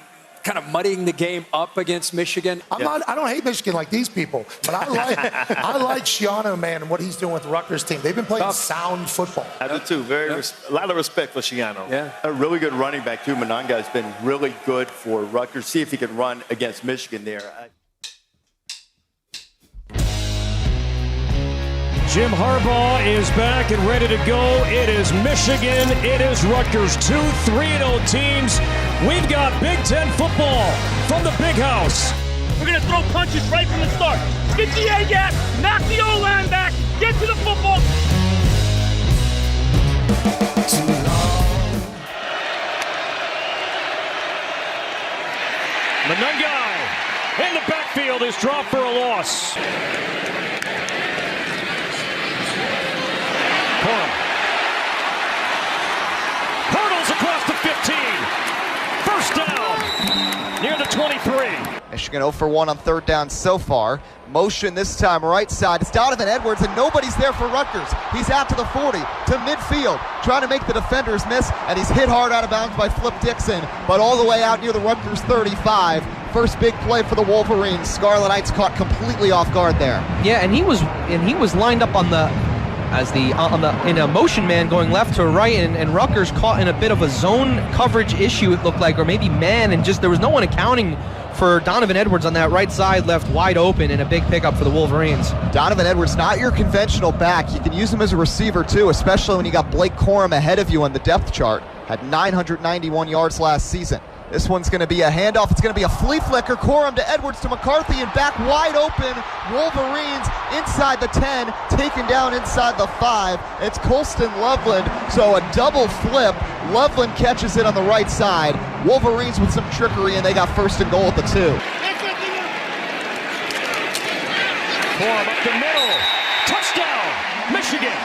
muddying the game up against Michigan. I don't hate Michigan like these people, but I like Schiano, man, and what he's doing with the Rutgers team. They've been playing sound football. I do too. A lot of respect for Schiano. Yeah. A really good running back too. Monanga's been really good for Rutgers. See if he can run against Michigan there. Jim Harbaugh is back and ready to go. It is Michigan. It is Rutgers. 2 3-0 teams. We've got Big Ten football from the Big House. We're going to throw punches right from the start. Get the A-gap, knock the O-line back, get to the football. Monangai in the backfield is dropped for a loss. Hurdles across the 15. First down near the 23. As Michigan 0 for 1 on third down so far. Motion this time right side. It's Donovan Edwards, and nobody's there for Rutgers. He's out to the 40, to midfield, trying to make the defenders miss, and he's hit hard out of bounds by Flip Dixon, but all the way out near the Rutgers 35. First big play for the Wolverines. Scarlet Knights caught completely off guard there. Yeah, and he was lined up in a motion man going left to right, and Rutgers caught in a bit of a zone coverage issue, it looked like, or maybe man, and just there was no one accounting for Donovan Edwards on that right side, left wide open, and a big pickup for the Wolverines. Donovan Edwards, not your conventional back. You can use him as a receiver too, especially when you got Blake Corum ahead of you on the depth chart. Had 991 yards last season. This one's going to be a handoff. It's going to be a flea flicker. Corum to Edwards to McCarthy, and back wide open. Wolverines inside the 10, taken down inside the 5. It's Colston Loveland, so a double flip. Loveland catches it on the right side. Wolverines with some trickery, and they got first and goal at the 2. Corum up the middle. Touchdown, Michigan.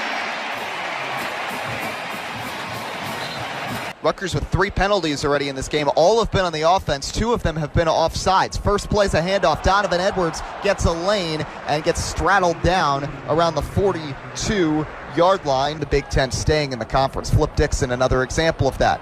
Rutgers with 3 penalties already in this game. All have been on the offense. 2 of them have been offsides. First play's a handoff. Donovan Edwards gets a lane and gets straddled down around the 42-yard line. The Big Ten staying in the conference. Flip Dixon, another example of that.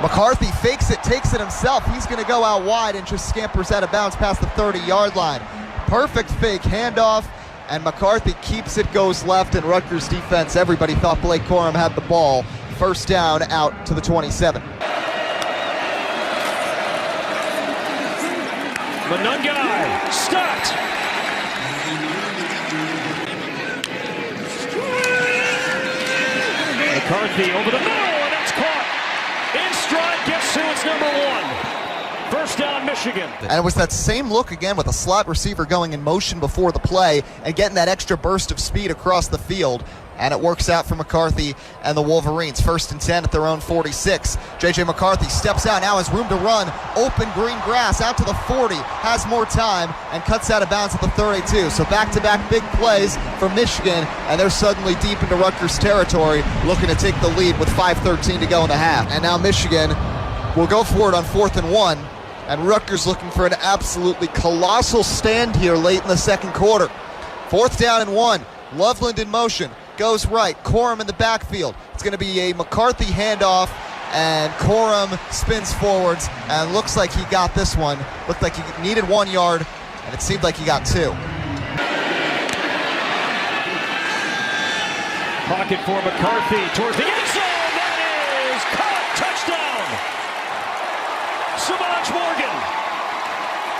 McCarthy fakes it, takes it himself. He's going to go out wide and just scampers out of bounds past the 30-yard line. Perfect fake handoff, and McCarthy keeps it, goes left, and Rutgers defense, everybody thought Blake Corum had the ball. First down out to the 27. Manungai, stopped. McCarthy over the middle, and that's caught. In stride, gets to its number 1. First down, Michigan. And it was that same look again with a slot receiver going in motion before the play and getting that extra burst of speed across the field. And it works out for McCarthy and the Wolverines. First and 10 at their own 46. J.J. McCarthy steps out, now has room to run. Open green grass out to the 40. Has more time and cuts out of bounds at the 32. So back-to-back big plays for Michigan. And they're suddenly deep into Rutgers territory, looking to take the lead with 5:13 to go in the half. And now Michigan will go for it on 4th and 1. And Rutgers looking for an absolutely colossal stand here late in the second quarter. 4th down and 1. Loveland in motion. Goes right. Corum in the backfield. It's going to be a McCarthy handoff, and Corum spins forwards and looks like he got this one. Looked like he needed 1 yard, and it seemed like he got 2. Pocket for McCarthy towards the end zone. That is caught. Touchdown. Samaj Morgan.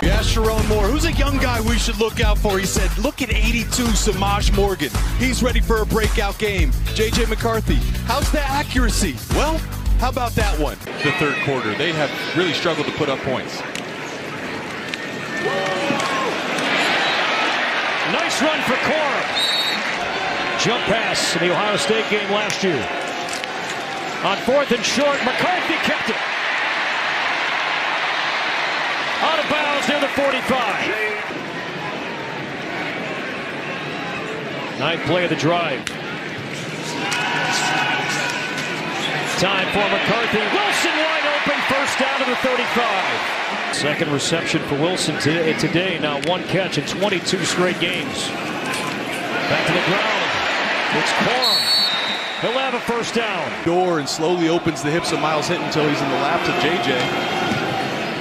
We asked Sharon Moore, who's a young guy we should look out for? He said, look at 82 Samaj Morgan. He's ready for a breakout game. J.J. McCarthy, how's the accuracy? Well, how about that one? The third quarter, they have really struggled to put up points. Nice run for Corum. Jump pass in the Ohio State game last year. On 4th and short, McCarthy kept it. Out of bounds near the 45. 9th play of the drive. Time for McCarthy. Wilson wide open. First down to the 35. Second reception for Wilson today. Now 1 catch in 22 straight games. Back to the ground. It's Corum. He'll have a first down. Door and slowly opens the hips of Miles Hinton until he's in the laps of J.J.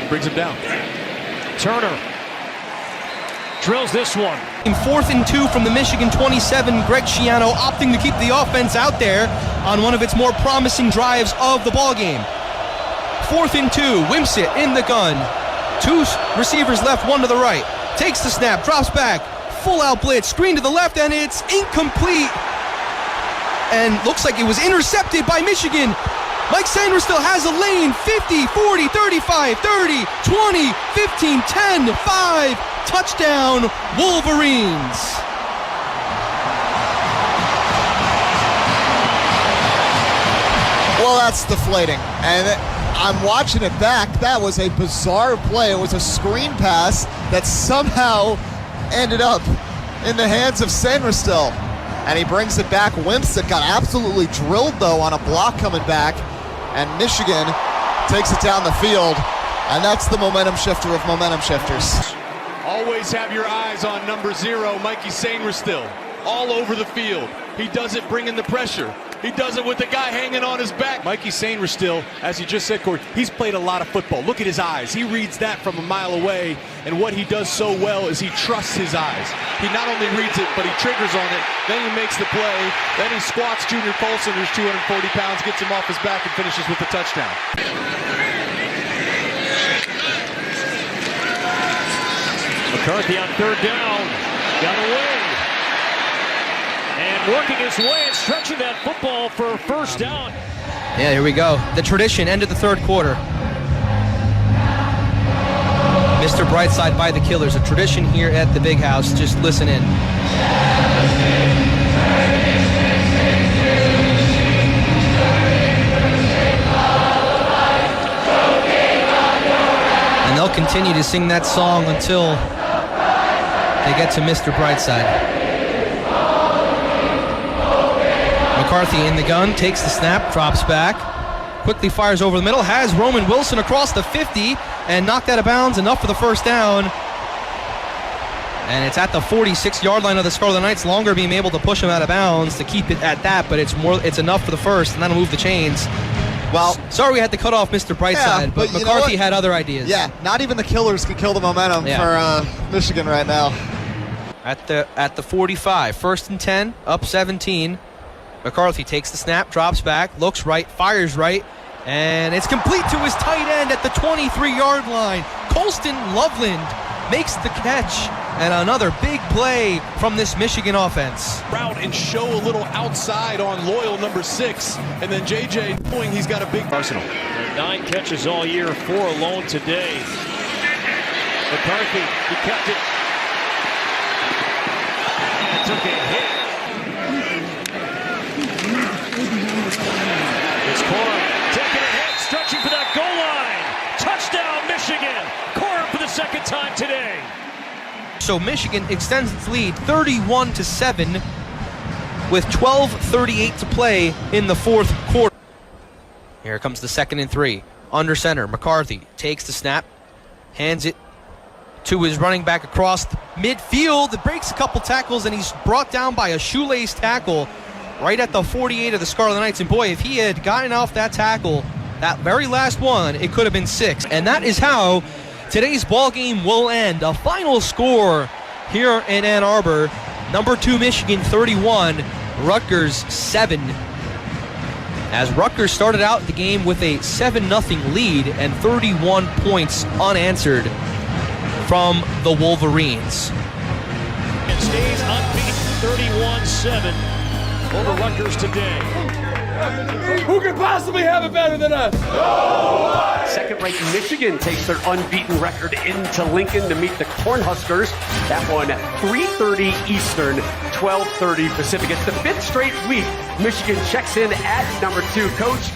Brings him down. Turner drills this one. In 4th and 2 from the Michigan 27, Greg Schiano opting to keep the offense out there on one of its more promising drives of the ballgame. 4th and 2, Wimsett in the gun. 2 receivers left, 1 to the right. Takes the snap, drops back, full out blitz, screen to the left, and it's incomplete. And looks like it was intercepted by Michigan. Mike Sanders still has a lane. 50, 40, 35, 30, 20, 15, 10, 5. Touchdown, Wolverines. Well, that's deflating. And I'm watching it back. That was a bizarre play. It was a screen pass that somehow ended up in the hands of Sandristel. And he brings it back. Wimsett got absolutely drilled, though, on a block coming back. And Michigan takes it down the field. And that's the momentum shifter of momentum shifters. Always have your eyes on number 0, Mikey Sainristil, all over the field. He does it bringing the pressure. He does it with the guy hanging on his back. Mikey Sainristil, as you just said, Corey, he's played a lot of football. Look at his eyes. He reads that from a mile away, and what he does so well is he trusts his eyes. He not only reads it, but he triggers on it. Then he makes the play. Then he squats Junior Colson, who's 240 pounds, gets him off his back, and finishes with the touchdown. McCarthy on 3rd down. Got away. And working his way and stretching that football for 1st down. Yeah, here we go. The tradition ended the 3rd quarter. Mr. Brightside by the Killers, a tradition here at the Big House. Just listen in. And they'll continue to sing that song until they get to Mr. Brightside. McCarthy in the gun, takes the snap, drops back, quickly fires over the middle, has Roman Wilson across the 50 and knocked out of bounds, enough for the 1st down. And it's at the 46-yard line of the Scarlet Knights, longer being able to push him out of bounds to keep it at that, but it's enough for the 1st, and that'll move the chains. Well, sorry we had to cut off Mr. Brightside, but McCarthy had other ideas. Yeah, not even the Killers can kill the momentum for Michigan right now. At the 45, 1st and 10, up 17. McCarthy takes the snap, drops back, looks right, fires right, and it's complete to his tight end at the 23-yard line. Colston Loveland makes the catch, and another big play from this Michigan offense. Route and show a little outside on loyal number 6, and then JJ knowing he's got a big arsenal. 9 catches all year, 4 alone today. McCarthy, he kept it. And took a hit. It's Corum taking a hit, stretching for that goal line. Touchdown, Michigan. Corum for the 2nd time today. So Michigan extends its lead 31-7 with 12:38 to play in the 4th quarter. Here comes the 2nd and 3. Under center, McCarthy takes the snap, hands it to his running back across midfield. It breaks a couple tackles, and he's brought down by a shoelace tackle right at the 48 of the Scarlet Knights. And boy, if he had gotten off that tackle, that very last one, it could have been 6. And that is how today's ball game will end. A final score here in Ann Arbor: number 2 Michigan 31, Rutgers 7. As Rutgers started out the game with a 7-0 lead and 31 points unanswered from the Wolverines. It stays unbeaten 31-7 over Rutgers today. Who could possibly have it better than us? Second-ranked Michigan takes their unbeaten record into Lincoln to meet the Cornhuskers. That one 3:30 Eastern, 12:30 Pacific. It's the 5th straight week Michigan checks in at number 2. Coach,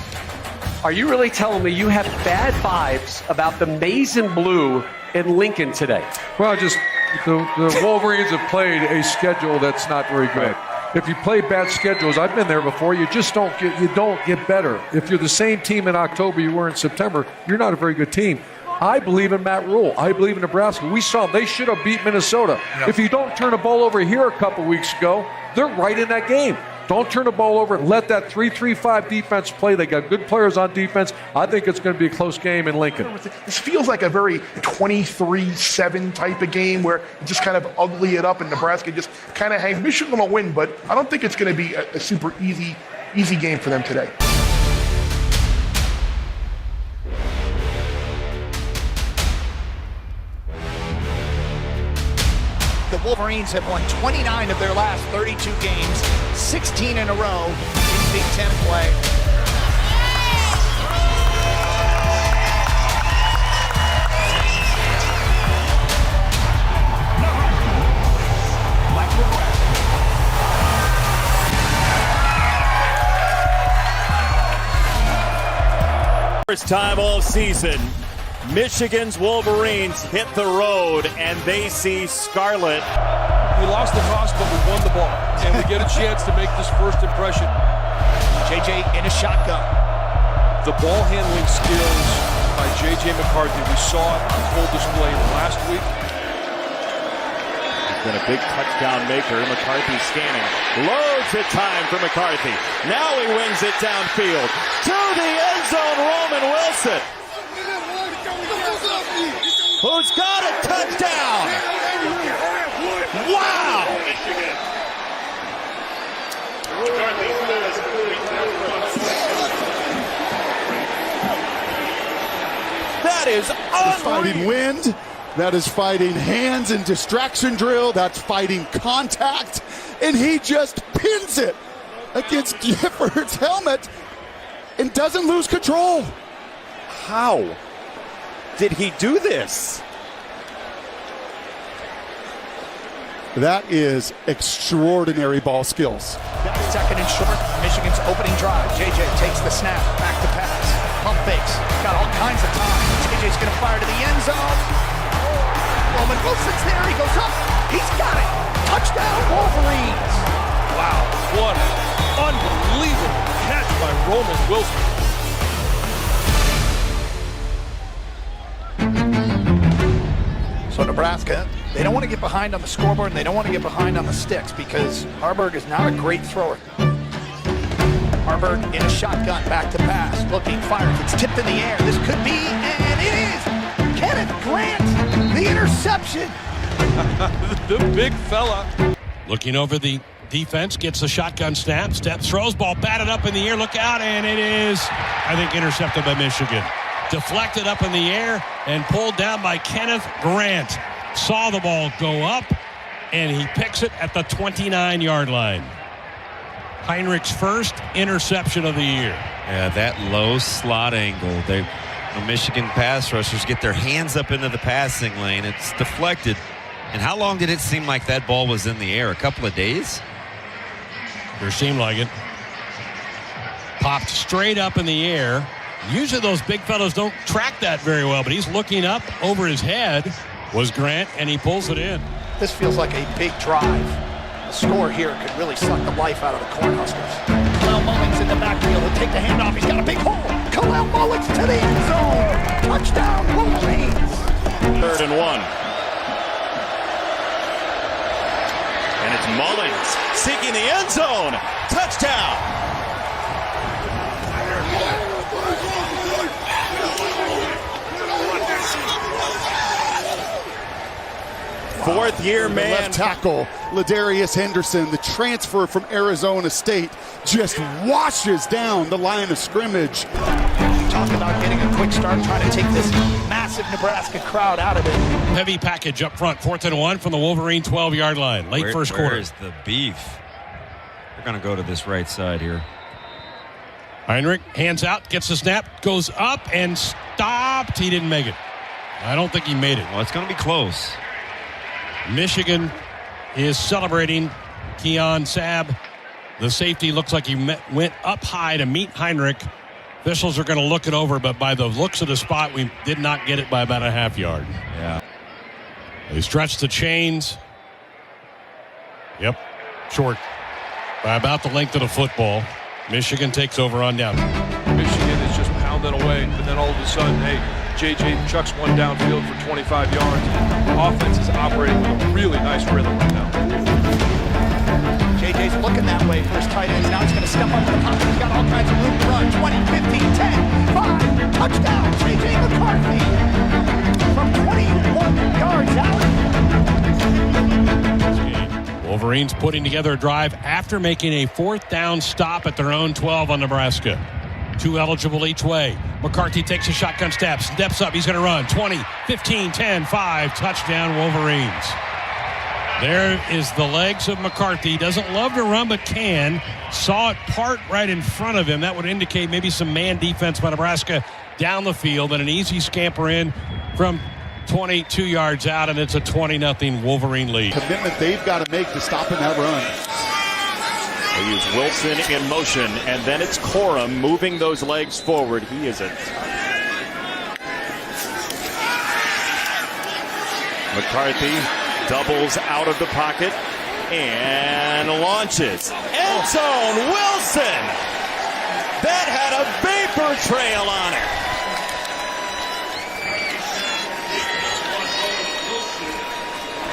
are you really telling me you have bad vibes about the maize and blue in Lincoln today? Well, just the Wolverines have played a schedule that's not very good. If you play bad schedules, I've been there before, you don't get better. If you're the same team in October you were in September, you're not a very good team. I believe in Matt Rule. I believe in Nebraska. We saw them. They should have beat Minnesota. Yep. If you don't turn the ball over here a couple weeks ago, they're right in that game. Don't turn the ball over. Let that 3-3-5 defense play. They got good players on defense. I think it's going to be a close game in Lincoln. This feels like a very 23-7 type of game where you just kind of ugly it up, and Nebraska just kind of hangs. Michigan will win, but I don't think it's going to be a super easy game for them today. The Wolverines have won 29 of their last 32 games, 16 in a row in Big Ten play. First time all season, Michigan's Wolverines hit the road and they see scarlet. We lost the toss, but we won the ball, and we get a chance to make this first impression. JJ in a shotgun. The ball handling skills by JJ McCarthy, we saw it on full display last week. been a big touchdown maker. McCarthy scanning. Loads of time for McCarthy. Now he wings it downfield. To the end zone, Roman Wilson. Who's got a touchdown? Wow! That is That's fighting wind. That is fighting hands and distraction drill. That's fighting contact. And he just pins it against Gifford's helmet and doesn't lose control. How did he do this? That is extraordinary ball skills. Second and short, Michigan's opening drive. JJ takes the snap, back to pass. Pump fakes, got all kinds of time. JJ's gonna fire to the end zone. Roman Wilson's there, he goes up. He's got it. Touchdown, Wolverines. Wow, what an unbelievable catch by Roman Wilson. So Nebraska, they don't want to get behind on the scoreboard and they don't want to get behind on the sticks because Harburg is not a great thrower. Harburg in a shotgun, back to pass, looking, fires, it's tipped in the air. This could be, and it is! Kenneth Grant, the interception! The big fella. Looking over the defense, gets the shotgun snap, steps, throws, ball batted up in the air, look out, and it is, I think, intercepted by Michigan. Deflected up in the air and pulled down by Kenneth Grant. Saw the ball go up, and he picks it at the 29-yard line. Heinrich's first interception of the year. Yeah, that low slot angle. The Michigan pass rushers get their hands up into the passing lane. It's deflected. And how long did it seem like that ball was in the air? A couple of days? Sure seemed like it. Popped straight up in the air. Usually those big fellows don't track that very well, but he's looking up over his head was Grant, and he pulls it in. This feels like a big drive. The score here could really suck the life out of the Cornhuskers. Kalel Mullings in the backfield. He'll take the handoff. He's got a big hole. Kalel Mullings to the end zone. Touchdown, Wolverines. 3rd and 1. And it's Mullins seeking the end zone. Touchdown. Fourth-year man. Left tackle, Ladarius Henderson, the transfer from Arizona State, just washes down the line of scrimmage. Talk about getting a quick start, trying to take this massive Nebraska crowd out of it. Heavy package up front, 4th and 1 from the Wolverine 12-yard line. Late first quarter. Where's the beef? They're going to go to this right side here. Heinrich hands out, gets the snap, goes up and stopped. He didn't make it. I don't think he made it. Well, it's going to be close. Michigan is celebrating. Keon Sabb, the safety, looks like he went up high to meet Heinrich. Officials are going to look it over, but by the looks of the spot, we did not get it by about a half yard. Yeah. They stretch the chains. Yep, short. By about the length of the football. Michigan takes over on down. Michigan is just pounding away, and then all of a sudden, hey, JJ chucks one downfield for 25 yards. The offense is operating with a really nice rhythm right now. JJ's looking that way for his tight ends. Now he's going to step up in the pocket. He's got all kinds of room to run. 20, 15, 10, 5. Touchdown, JJ McCarthy. From 21 yards out. Wolverines putting together a drive after making a 4th down stop at their own 12 on Nebraska. 2 eligible each way. McCarthy takes a shotgun step, steps up. He's going to run. 20, 15, 10, 5. Touchdown, Wolverines. There is the legs of McCarthy. Doesn't love to run, but can. Saw it part right in front of him. That would indicate maybe some man defense by Nebraska down the field, and an easy scamper in from 22 yards out, and it's a 20-0 Wolverine lead. Commitment they've got to make to stopping that run. They use Wilson in motion, and then it's Corum moving those legs forward. He is a McCarthy doubles out of the pocket and launches. End zone, Wilson! That had a vapor trail on it.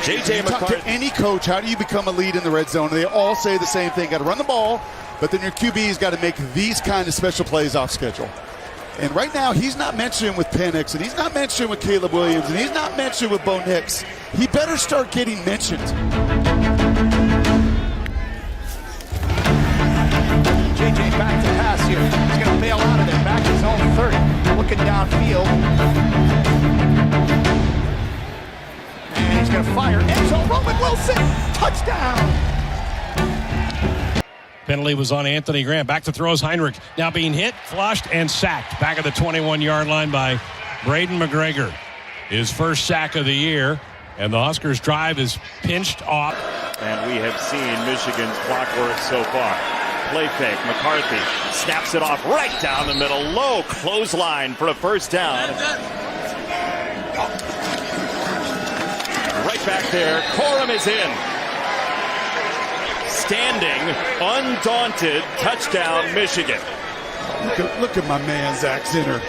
J.J. You talk McCarthy. to any coach, how do you become a lead in the red zone? And they all say the same thing. Got to run the ball, but then your QB's got to make these kind of special plays off schedule. And right now, he's not mentioned with Penn, and he's not mentioned with Caleb Williams, and he's not mentioned with Bo Nix. He better start getting mentioned. J.J. back to pass here. He's going to bail out of there. Back to his own 30. Looking downfield. And he's going to fire. End zone. Roman Wilson. Touchdown. Penalty was on Anthony Graham. Back to throws Heinrich. Now being hit, flushed, and sacked. Back at the 21-yard line by Braden McGregor. His first sack of the year. And the Huskers' drive is pinched off. And we have seen Michigan's clockwork so far. Play fake. McCarthy snaps it off right down the middle. Low clothesline for a first down. Right back there. Corum is in. Standing, undaunted, touchdown, Michigan. Look at my man, Zach Zinner.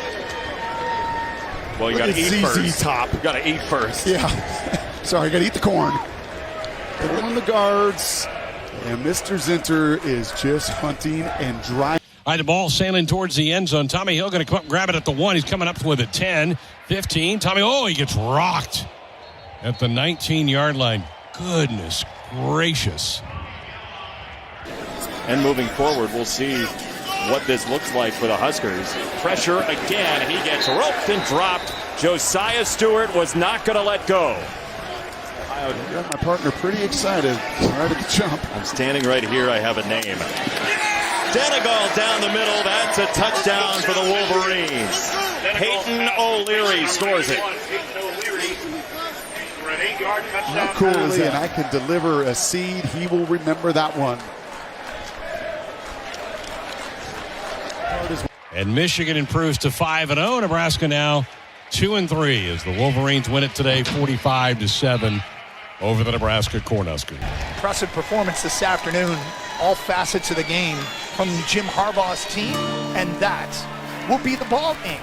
Well, you got to eat first. Top. You got to eat first. Yeah. Sorry, got to eat the corn. They're on the guards, and Mr. Zinter is just hunting and driving. All right, the ball sailing towards the end zone. Tommy Hill going to come up and grab it at the 1. He's coming up with a 10, 15. He gets rocked at the 19-yard line. Goodness gracious. And moving forward, we'll see what this looks like for the Huskers. Pressure again. He gets roped and dropped. Josiah Stewart was not going to let go. I got my partner pretty excited right at the jump. I'm standing right here. I have a name. Denegal down the middle. That's a touchdown for the Wolverines. Peyton O'Leary scores it. How cool is that? And I can deliver a seed. He will remember that one. And Michigan improves to 5-0. Nebraska now 2-3 as the Wolverines win it today 45-7 over the Nebraska Cornhuskers. Impressive performance this afternoon. All facets of the game from Jim Harbaugh's team, and that will be the ball game.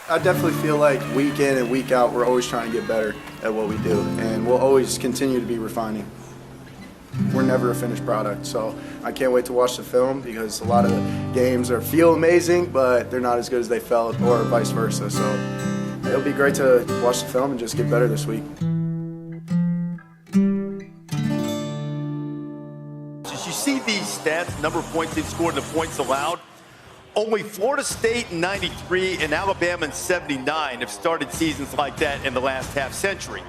I definitely feel like week in and week out, we're always trying to get better at what we do, and we'll always continue to be refining. We're never a finished product, so I can't wait to watch the film because a lot of the games feel amazing, but they're not as good as they felt, or vice versa. So it'll be great to watch the film and just get better this week. As you see these stats, number of points they've scored and the points allowed, only Florida State in 93 and Alabama in 79 have started seasons like that in the last half century.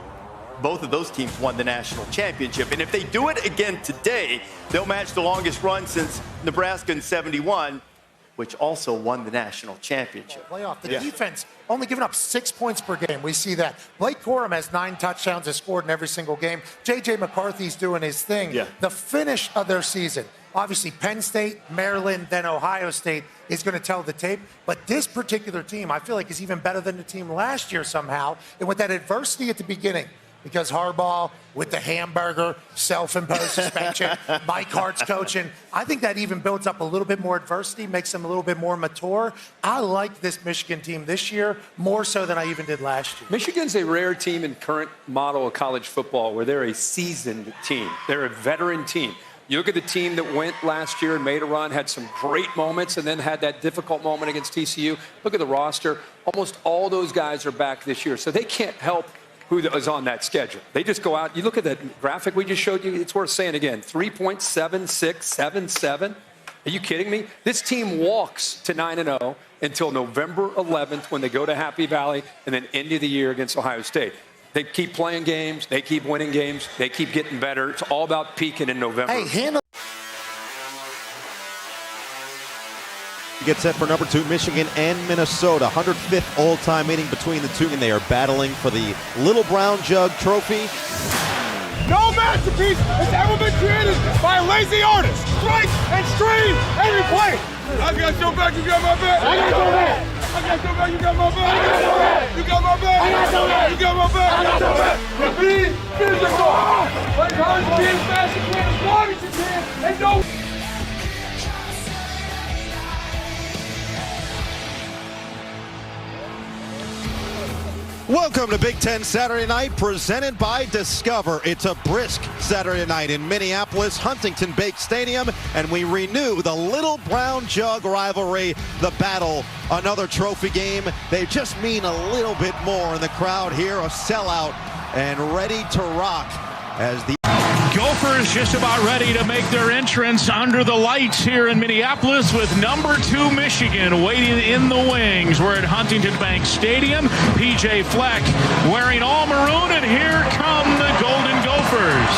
Both of those teams won the national championship. And if they do it again today, they'll match the longest run since Nebraska in 71, which also won the national championship. Playoff. The defense only giving up 6 points per game. We see that. Blake Corum has 9 touchdowns, has scored in every single game. J.J. McCarthy's doing his thing. The finish of their season. Obviously, Penn State, Maryland, then Ohio State is going to tell the tape. But this particular team, I feel like, is even better than the team last year somehow. And with that adversity at the beginning, because Harbaugh, with the hamburger, self-imposed suspension, Mike Hart's coaching, I think that even builds up a little bit more adversity, makes them a little bit more mature. I like this Michigan team this year more so than I even did last year. Michigan's a rare team in current model of college football where they're a seasoned team. They're a veteran team. You look at the team that went last year and made a run, had some great moments, and then had that difficult moment against TCU. Look at the roster. Almost all those guys are back this year, so they can't help who is on that schedule. They just go out. You look at that graphic we just showed you. It's worth saying again. 3.7677. Are you kidding me? This team walks to 9-0 until November 11th when they go to Happy Valley and then end of the year against Ohio State. They keep playing games. They keep winning games. They keep getting better. It's all about peaking in November. Hey, handle. Get set for number 2, Michigan and Minnesota. 105th all-time meeting between the two, and they are battling for the Little Brown Jug Trophy. No masterpiece has ever been created by a lazy artist. Strike and stream every play. I got your back, you got my back. I got your back. I got your back, you got my back. I got your back. You got my back. I got your back. You got my back. I got your back. Be physical. Like hard to be as fast as you can, as long as you can, and don't. Welcome to Big Ten Saturday Night, presented by Discover. It's a brisk Saturday night in Minneapolis, Huntington Bank Stadium, and we renew the Little Brown Jug rivalry, the battle. Another trophy game. They just mean a little bit more, and the crowd here, a sellout and ready to rock as the Gophers just about ready to make their entrance under the lights here in Minneapolis with number 2 Michigan waiting in the wings. We're at Huntington Bank Stadium. PJ Fleck wearing all maroon, and here come the Golden Gophers.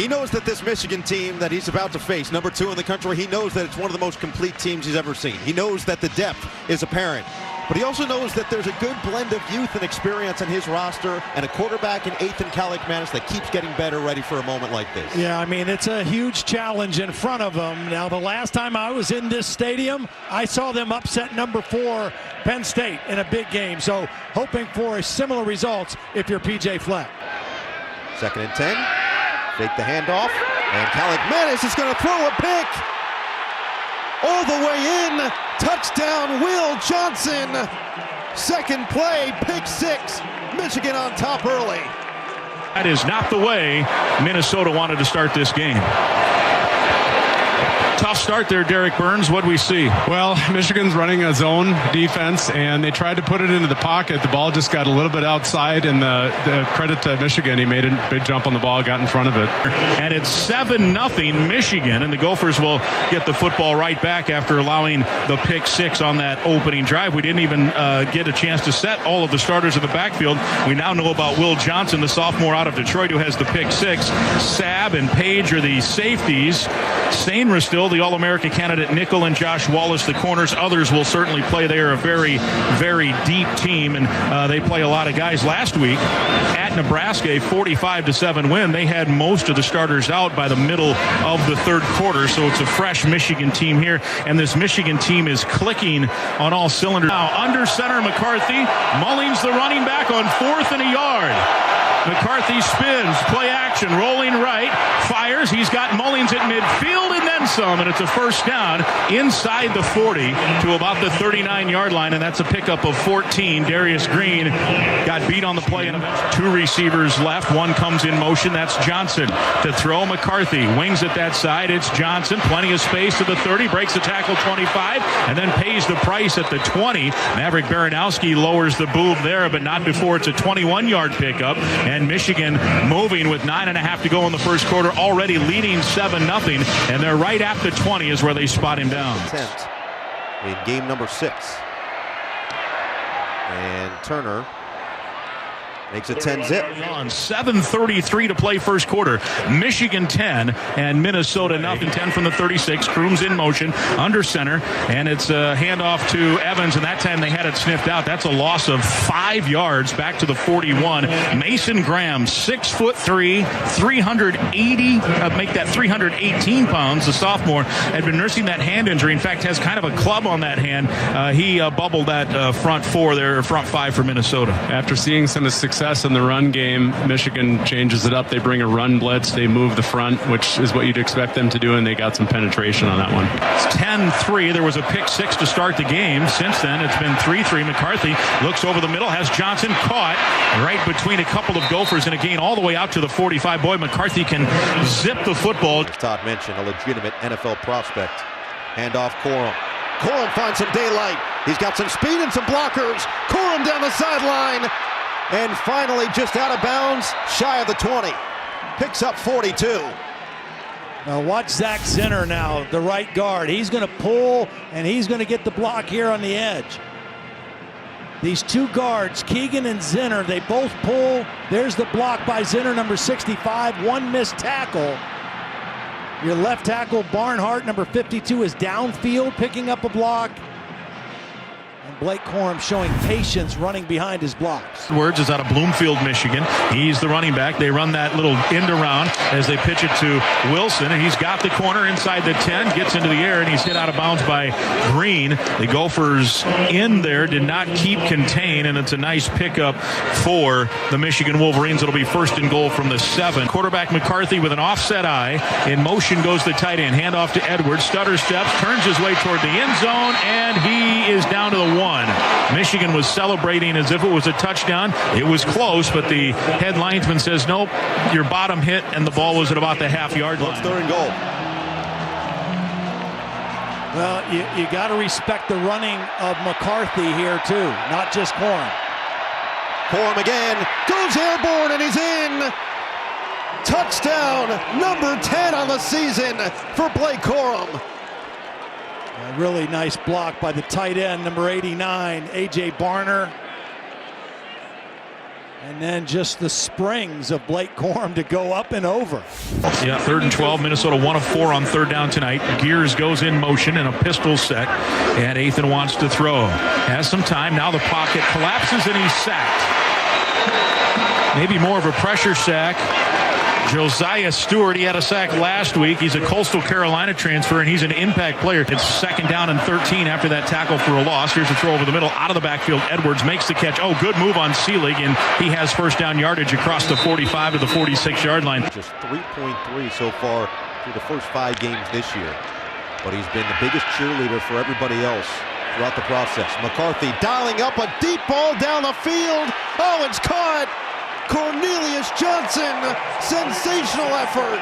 He knows that this Michigan team that he's about to face, number 2 in the country, he knows that it's one of the most complete teams he's ever seen. He knows that the depth is apparent. But he also knows that there's a good blend of youth and experience on his roster and a quarterback in Ethan Kaliakmanis that keeps getting better, ready for a moment like this. Yeah, I mean, it's a huge challenge in front of them. Now, the last time I was in this stadium, I saw them upset number 4 Penn State in a big game. So hoping for a similar results if you're PJ Fleck. 2nd and 10. Fake the handoff. And Kaliakmanis is going to throw a pick. All the way in, touchdown, Will Johnson. Second play, pick 6. Michigan on top early. That is not the way Minnesota wanted to start this game. Tough start there, Derek Burns. What do we see? Well, Michigan's running a zone defense, and they tried to put it into the pocket. The ball just got a little bit outside, and the credit to Michigan, he made a big jump on the ball, got in front of it. And it's 7-0 Michigan, and the Gophers will get the football right back after allowing the pick 6 on that opening drive. We didn't even get a chance to set all of the starters in the backfield. We now know about Will Johnson, the sophomore out of Detroit, who has the pick 6. Sabb and Page are the safeties. Sainra still the All-America candidate, nickel, and Josh Wallace the corners. Others will certainly play. They are a very, very deep team, and they play a lot of guys. Last week at Nebraska, a 45-7 win. They had most of the starters out by the middle of the third quarter, so it's a fresh Michigan team here, and this Michigan team is clicking on all cylinders. Now under center McCarthy, Mullings the running back on 4th and a yard. McCarthy spins, play action, rolling right, fires. He's got Mullings at midfield and then some, and it's a first down inside the 40 to about the 39-yard line, and that's a pickup of 14. Darius Green got beat on the play, and 2 receivers left. One comes in motion. That's Johnson to throw. McCarthy wings at that side. It's Johnson. Plenty of space to the 30. Breaks the tackle 25, and then pays the price at the 20. Maverick Baranowski lowers the boob there, but not before it's a 21-yard pickup. And Michigan moving with 9.5 to go in the first quarter, already leading 7-0, and they're right at the 20 is where they spot him down. Attempt in game number 6. And Turner makes it 10-zip. On 7:33 to play first quarter. Michigan 10 and Minnesota nothing. 10 from the 36. Crooms in motion under center, and it's a handoff to Evans, and that time they had it sniffed out. That's a loss of 5 yards back to the 41. Mason Graham, 6'3", 380, make that 318 pounds. The sophomore had been nursing that hand injury. In fact, has kind of a club on that hand. He bubbled that front 4 there, front 5 for Minnesota. After seeing some of the success in the run game, Michigan changes it up. They bring a run blitz. They move the front, which is what you'd expect them to do, and they got some penetration on that one. It's 10-3. There was a pick 6 to start the game. Since then, it's been 3-3. McCarthy looks over the middle, has Johnson caught right between a couple of Gophers in a gain all the way out to the 45. Boy, McCarthy can zip the football. Todd mentioned a legitimate NFL prospect. Handoff Corum. Corum finds some daylight. He's got some speed and some blockers. Corum down the sideline. And finally, just out of bounds, shy of the 20. Picks up 42. Now watch Zach Zinner now, the right guard. He's going to pull, and he's going to get the block here on the edge. These 2 guards, Keegan and Zinner, they both pull. There's the block by Zinner, number 65. 1 missed tackle. Your left tackle, Barnhart, number 52, is downfield picking up a block. And Blake Corum showing patience running behind his blocks. Edwards is out of Bloomfield, Michigan. He's the running back. They run that little end around as they pitch it to Wilson, and he's got the corner inside the 10, gets into the air, and he's hit out of bounds by Green. The Gophers in there did not keep contain, and it's a nice pickup for the Michigan Wolverines. It'll be first and goal from the 7. Quarterback McCarthy with an offset eye. In motion goes the tight end. Handoff to Edwards. Stutter steps, turns his way toward the end zone, and he is down to the 1. Michigan was celebrating as if it was a touchdown. It was close, but the head linesman says, nope, your bottom hit, and the ball was at about the half-yard line. Third and goal. Well, you got to respect the running of McCarthy here, too, not just Corum. Corum again, goes airborne, and he's in. Touchdown, number 10 on the season for Blake Corum. A really nice block by the tight end, number 89, A.J. Barner. And then just the springs of Blake Corum to go up and over. Yeah, 3rd and 12. Minnesota 1 of 4 on 3rd down tonight. Gears goes in motion in a pistol set. And Ethan wants to throw. Has some time. Now the pocket collapses and he's sacked. Maybe more of a pressure sack. Josiah Stewart, he had a sack last week. He's a Coastal Carolina transfer, and he's an impact player. It's 2nd down and 13 after that tackle for a loss. Here's a throw over the middle, out of the backfield. Edwards makes the catch. Oh, good move on Seelig, and he has first down yardage across the 45 to the 46-yard line. Just 3.3 so far through the first 5 games this year. But he's been the biggest cheerleader for everybody else throughout the process. McCarthy dialing up a deep ball down the field. Oh, it's caught. Cornelius Johnson, sensational effort.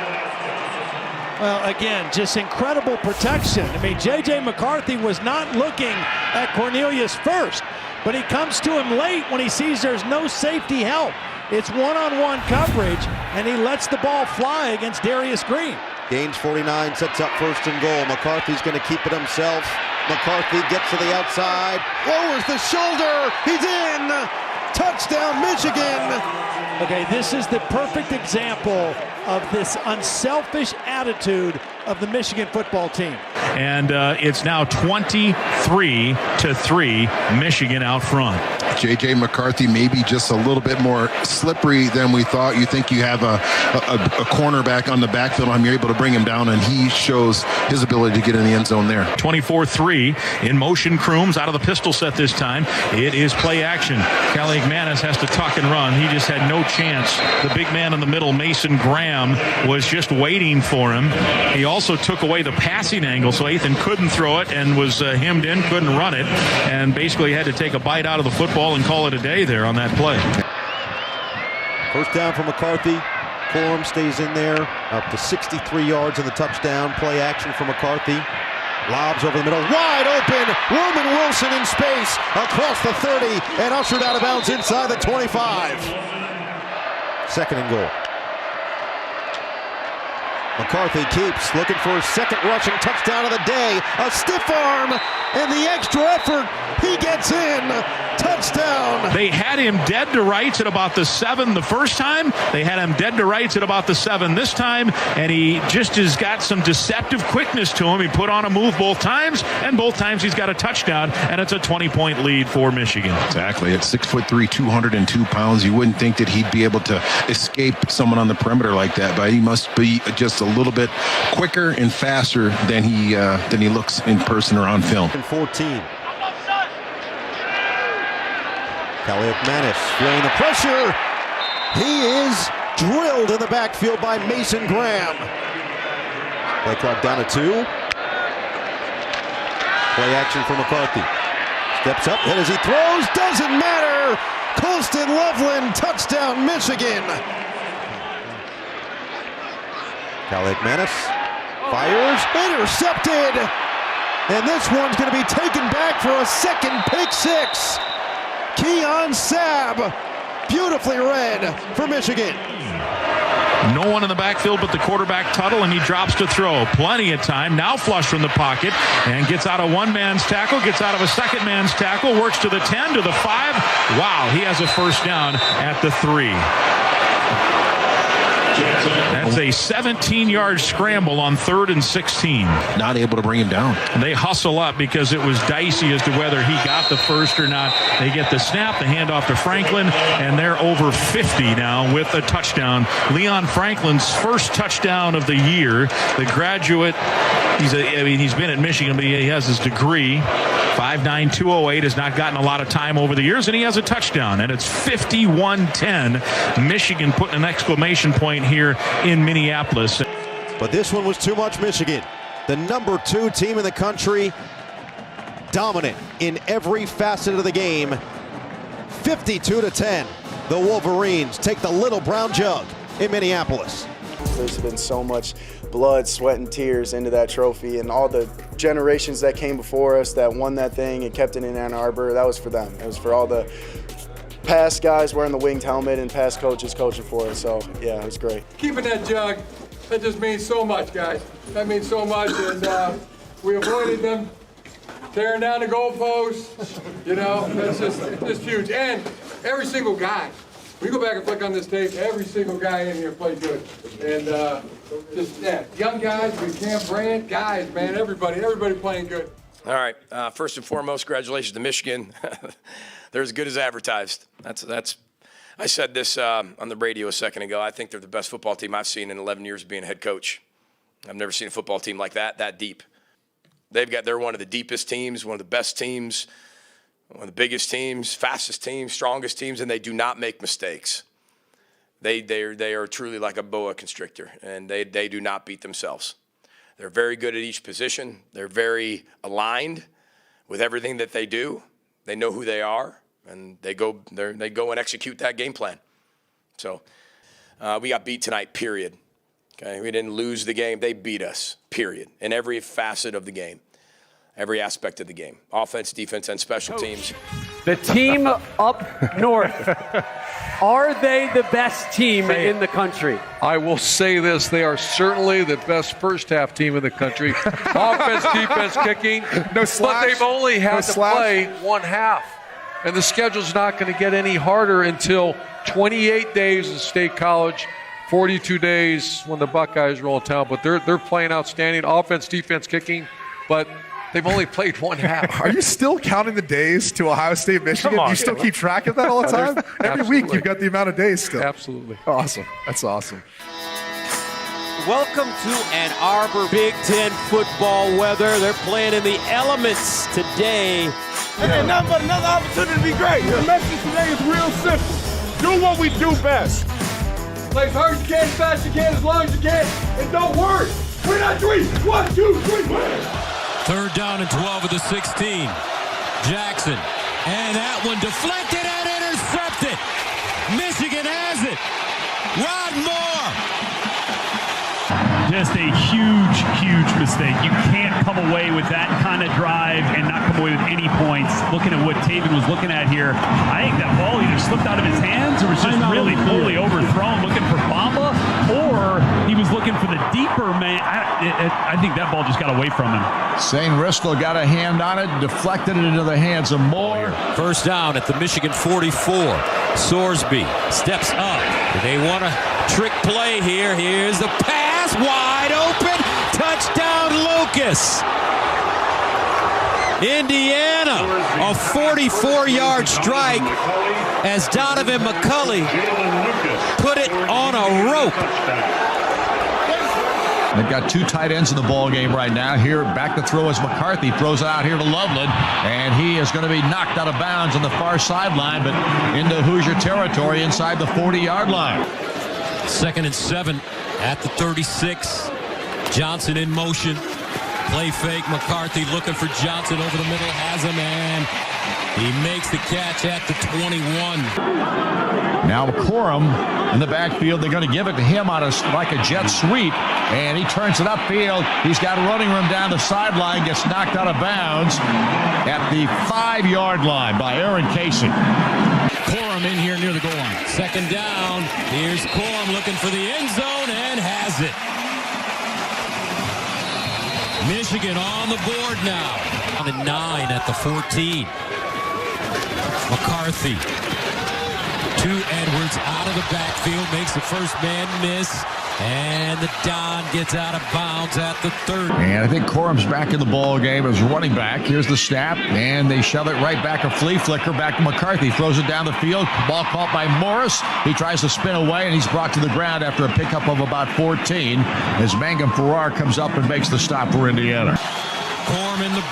Well, again, just incredible protection. I mean, J.J. McCarthy was not looking at Cornelius first, but he comes to him late when he sees there's no safety help. It's one-on-one coverage, and he lets the ball fly against Darius Green. Gains 49, sets up first and goal. McCarthy's going to keep it himself. McCarthy gets to the outside, lowers the shoulder, he's in! Touchdown, Michigan! Okay, this is the perfect example of this unselfish attitude of the Michigan football team. And it's now 23-3, Michigan out front. J.J. McCarthy maybe just a little bit more slippery than we thought. You think you have a cornerback on the backfield on him, you're able to bring him down, and he shows his ability to get in the end zone there. 24-3, in motion, Crooms out of the pistol set this time. It is play action. Callie McManus has to tuck and run. He just had no chance. The big man in the middle, Mason Graham, was just waiting for him. He also took away the passing angle, so Ethan couldn't throw it and was hemmed in, couldn't run it, and basically had to take a bite out of the football and call it a day there on that play. First down for McCarthy. Corum stays in there, up to 63 yards in the touchdown. Play action for McCarthy. Lobs over the middle, wide open. Roman Wilson in space across the 30 and ushered out of bounds inside the 25. 2nd and goal. McCarthy keeps looking for his 2nd rushing touchdown of the day. A stiff arm and the extra effort. He gets in. Touchdown. They had him dead to rights at about the 7 the first time. They had him dead to rights at about the 7 this time. And he just has got some deceptive quickness to him. He put on a move both times, and both times he's got a touchdown. And it's a 20-point lead for Michigan. Exactly. At 6'3", 202 pounds, you wouldn't think that he'd be able to escape someone on the perimeter like that. But he must be just a little bit quicker and faster than he looks in person or on film. 14. Callie McManus feeling the pressure. He is drilled in the backfield by Mason Graham. Play clock down to 2. Play action for McCarthy. Steps up, and as he throws, doesn't matter. Colston Loveland, touchdown Michigan. Callie McManus fires, intercepted. And this one's going to be taken back for a 2nd pick 6. Keon Sabb, beautifully read for Michigan. No one in the backfield but the quarterback Tuttle, and he drops to throw. Plenty of time. Now flush from the pocket and gets out of one man's tackle, gets out of a second man's tackle, works to the 10, to the 5. Wow, he has a first down at the 3. That's a 17-yard scramble on 3rd and 16. Not able to bring him down. They hustle up because it was dicey as to whether he got the first or not. They get the snap, the handoff to Franklin, and they're over 50 now with a touchdown. Leon Franklin's first touchdown of the year. The graduate, he's been at Michigan, but he has his degree. 5'9", 208, has not gotten a lot of time over the years, and he has a touchdown, and it's 51-10. Michigan putting an exclamation point here in Minneapolis. But this one was too much Michigan. The number 2 team in the country, dominant in every facet of the game. 52-10. The Wolverines take the Little Brown Jug in Minneapolis. There's been so much blood, sweat, and tears into that trophy, and all the generations that came before us that won that thing and kept it in Ann Arbor, that was for them. It was for all the past guys wearing the winged helmet and past coaches coaching for us. So, yeah, it was great. Keeping that jug, that just means so much, guys. That means so much, and we avoided them tearing down the goalposts. You know, that's just huge. And every single guy. We go back and flick on this tape, every single guy in here played good. And young guys, we Cam Brandt, guys, man, everybody playing good. All right, first and foremost, congratulations to Michigan. They're as good as advertised. I said this on the radio a second ago. I think they're the best football team I've seen in 11 years being a head coach. I've never seen a football team like that deep. They're one of the deepest teams, one of the best teams, one of the biggest teams, fastest teams, strongest teams, and they do not make mistakes. They are truly like a boa constrictor, and they do not beat themselves. They're very good at each position. They're very aligned with everything that they do. They know who they are, and they go and execute that game plan. So we got beat tonight, period. Okay, we didn't lose the game. They beat us, period, in every facet of the game. Every aspect of the game. Offense, defense, and special teams. The team up north, are they the best team in the country? I will say this, they are certainly the best first half team in the country. Offense, defense, kicking. No slash. But they've only had to play one half. And the schedule's not going to get any harder until 28 days in State College, 42 days when the Buckeyes roll town. But they're playing outstanding. Offense, defense, kicking. But they've only played one half. Are you still counting the days to Ohio State, Michigan? You still keep track of that all the time? Every week you've got the amount of days still. Absolutely. Awesome. That's awesome. Welcome to Ann Arbor. Big Ten football weather. They're playing in the elements today. Hey, nothing but another opportunity to be great. The message today is real simple. Do what we do best. Play as hard as you can, as fast as you can, as long as you can, and don't worry. We're not three. 1, 2, 3. 3rd down and 12 of the 16. Jackson. And that one deflected and intercepted. Michigan has it. Rod Moore. Just a huge, huge mistake. You can't come away with that kind of drive and not come away with any points. Looking at what Taven was looking at here, I think that ball either slipped out of his hands or was just really fully overthrown, looking for Bamba, or he was looking for the deeper man. I think that ball just got away from him. St. Ristel got a hand on it, deflected it into the hands of Moore. 1st down at the Michigan 44. Sorsby steps up. Do they want a trick play here? Here's the pass, wide open. Touchdown, Lucas. Indiana, a 44-yard strike as Donovan McCulley put it on a rope. They've got 2 tight ends in the ball game right now. Here, back to throw as McCarthy throws it out here to Loveland, and he is going to be knocked out of bounds on the far sideline, but into Hoosier territory inside the 40-yard line. 2nd and 7 at the 36. Johnson in motion. Play fake. McCarthy looking for Johnson over the middle. Has him, and he makes the catch at the 21. Now Corum in the backfield. They're going to give it to him on like a jet sweep, and he turns it upfield. He's got running room down the sideline, gets knocked out of bounds at the 5-yard line by Aaron Casey. Corum in here near the goal line. 2nd down. Here's Corum looking for the end zone and has it. Michigan on the board now. On the 9 at the 14. McCarthy to Edwards out of the backfield, makes the first man miss, and the Don gets out of bounds at the 30. And I think Corum's back in the ball game as running back. Here's the snap, and they shove it right back, a flea flicker back to McCarthy. Throws it down the field, ball caught by Morris. He tries to spin away, and he's brought to the ground after a pickup of about 14 as Mangum Farrar comes up and makes the stop for Indiana. Corum in the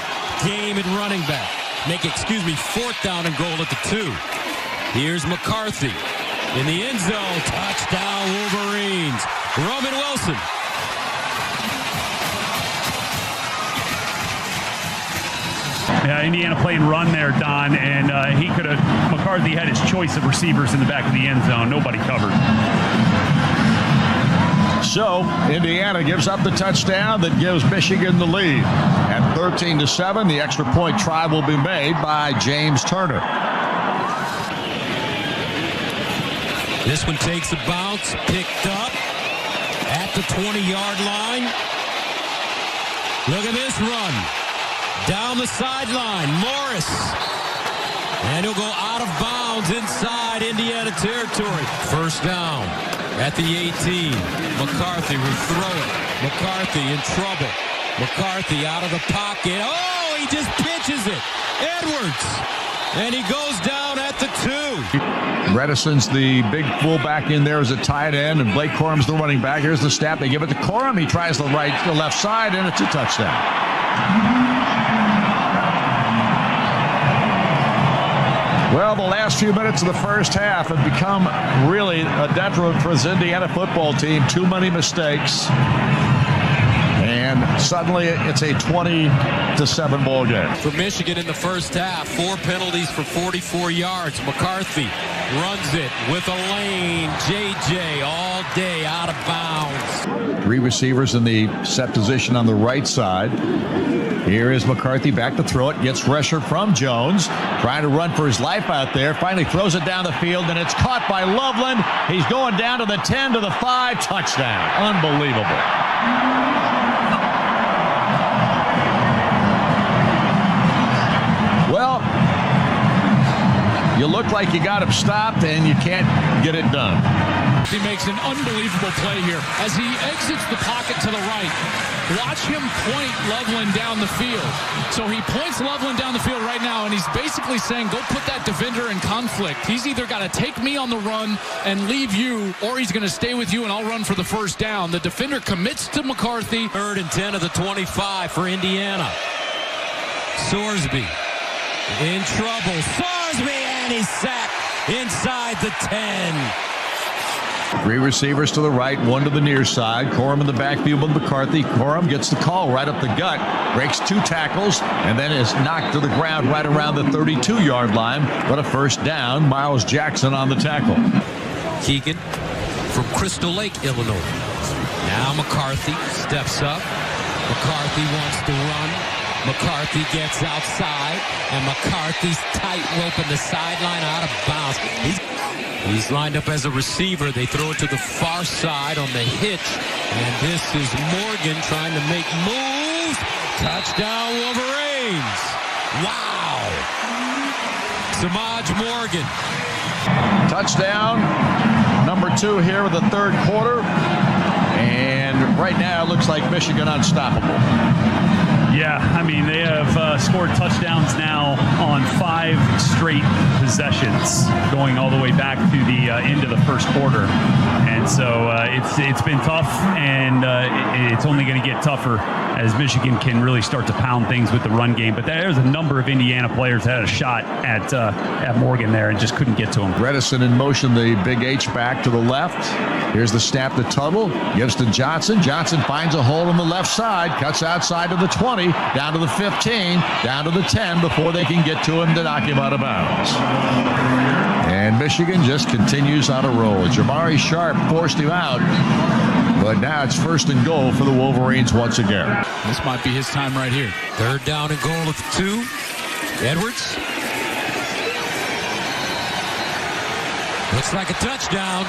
game at running back. Fourth down and goal at the 2. Here's McCarthy in the end zone. Touchdown, Wolverines. Roman Wilson. Yeah, Indiana playing run there, Don, and McCarthy had his choice of receivers in the back of the end zone. Nobody covered. So Indiana gives up the touchdown that gives Michigan the lead. At 13-7, the extra point try will be made by James Turner. This one takes a bounce, picked up at the 20-yard line. Look at this run. Down the sideline, Morris. And he'll go out of bounds inside Indiana territory. First down at the 18. McCarthy will throw it. McCarthy in trouble. McCarthy out of the pocket. Oh, he just pitches it. Edwards. And he goes down at the 2. Bredeson's the big fullback in there as a tight end, and Blake Corum's the running back. Here's the snap. They give it to Corum. He tries the left side, and it's a touchdown. Well, the last few minutes of the first half have become really a detriment for this Indiana football team. Too many mistakes. And suddenly it's a 20-7 ball game. For Michigan in the first half, 4 penalties for 44 yards. McCarthy runs it with a lane. JJ all day out of bounds. 3 receivers in the set position on the right side. Here is McCarthy back to throw it. Gets pressure from Jones. Trying to run for his life out there. Finally throws it down the field, and it's caught by Loveland. He's going down to the 10, to the 5. Touchdown. Unbelievable. Well, you look like you got him stopped, and you can't get it done. He makes an unbelievable play here. As he exits the pocket to the right, watch him point Loveland down the field. So he points Loveland down the field right now, and he's basically saying, go put that defender in conflict. He's either got to take me on the run and leave you, or he's going to stay with you, and I'll run for the first down. The defender commits to McCarthy. 3rd and 10 of the 25 for Indiana. Sorsby in trouble. Sorsby, and he's sacked inside the 10. 3 receivers to the right, 1 to the near side. Corum in the backfield with McCarthy. Corum gets the call right up the gut, breaks 2 tackles, and then is knocked to the ground right around the 32-yard line. But a first down. Miles Jackson on the tackle. Keegan from Crystal Lake, Illinois. Now McCarthy steps up. McCarthy wants to run. McCarthy gets outside, and McCarthy's tight rope in the sideline out of bounds. He's lined up as a receiver. They throw it to the far side on the hitch, and this is Morgan trying to make moves. Touchdown, Wolverines. Wow. Samaj Morgan. Touchdown, number 2 here with the 3rd quarter. And right now it looks like Michigan unstoppable. Yeah, I mean, they have scored touchdowns now on 5 straight possessions, going all the way back to the end of the first quarter. And so it's been tough, and it's only going to get tougher as Michigan can really start to pound things with the run game. But there's a number of Indiana players that had a shot at Morgan there and just couldn't get to him. Bredesen in motion, the big H back to the left. Here's the snap to Tuttle. Gives to Johnson. Johnson finds a hole on the left side. Cuts outside to the 20. Down to the 15. Down to the 10 before they can get to him to knock him out of bounds. And Michigan just continues on a roll. Jamari Sharp forced him out. But now it's 1st and goal for the Wolverines once again. This might be his time right here. 3rd down and goal at the 2. Edwards. Looks like a touchdown.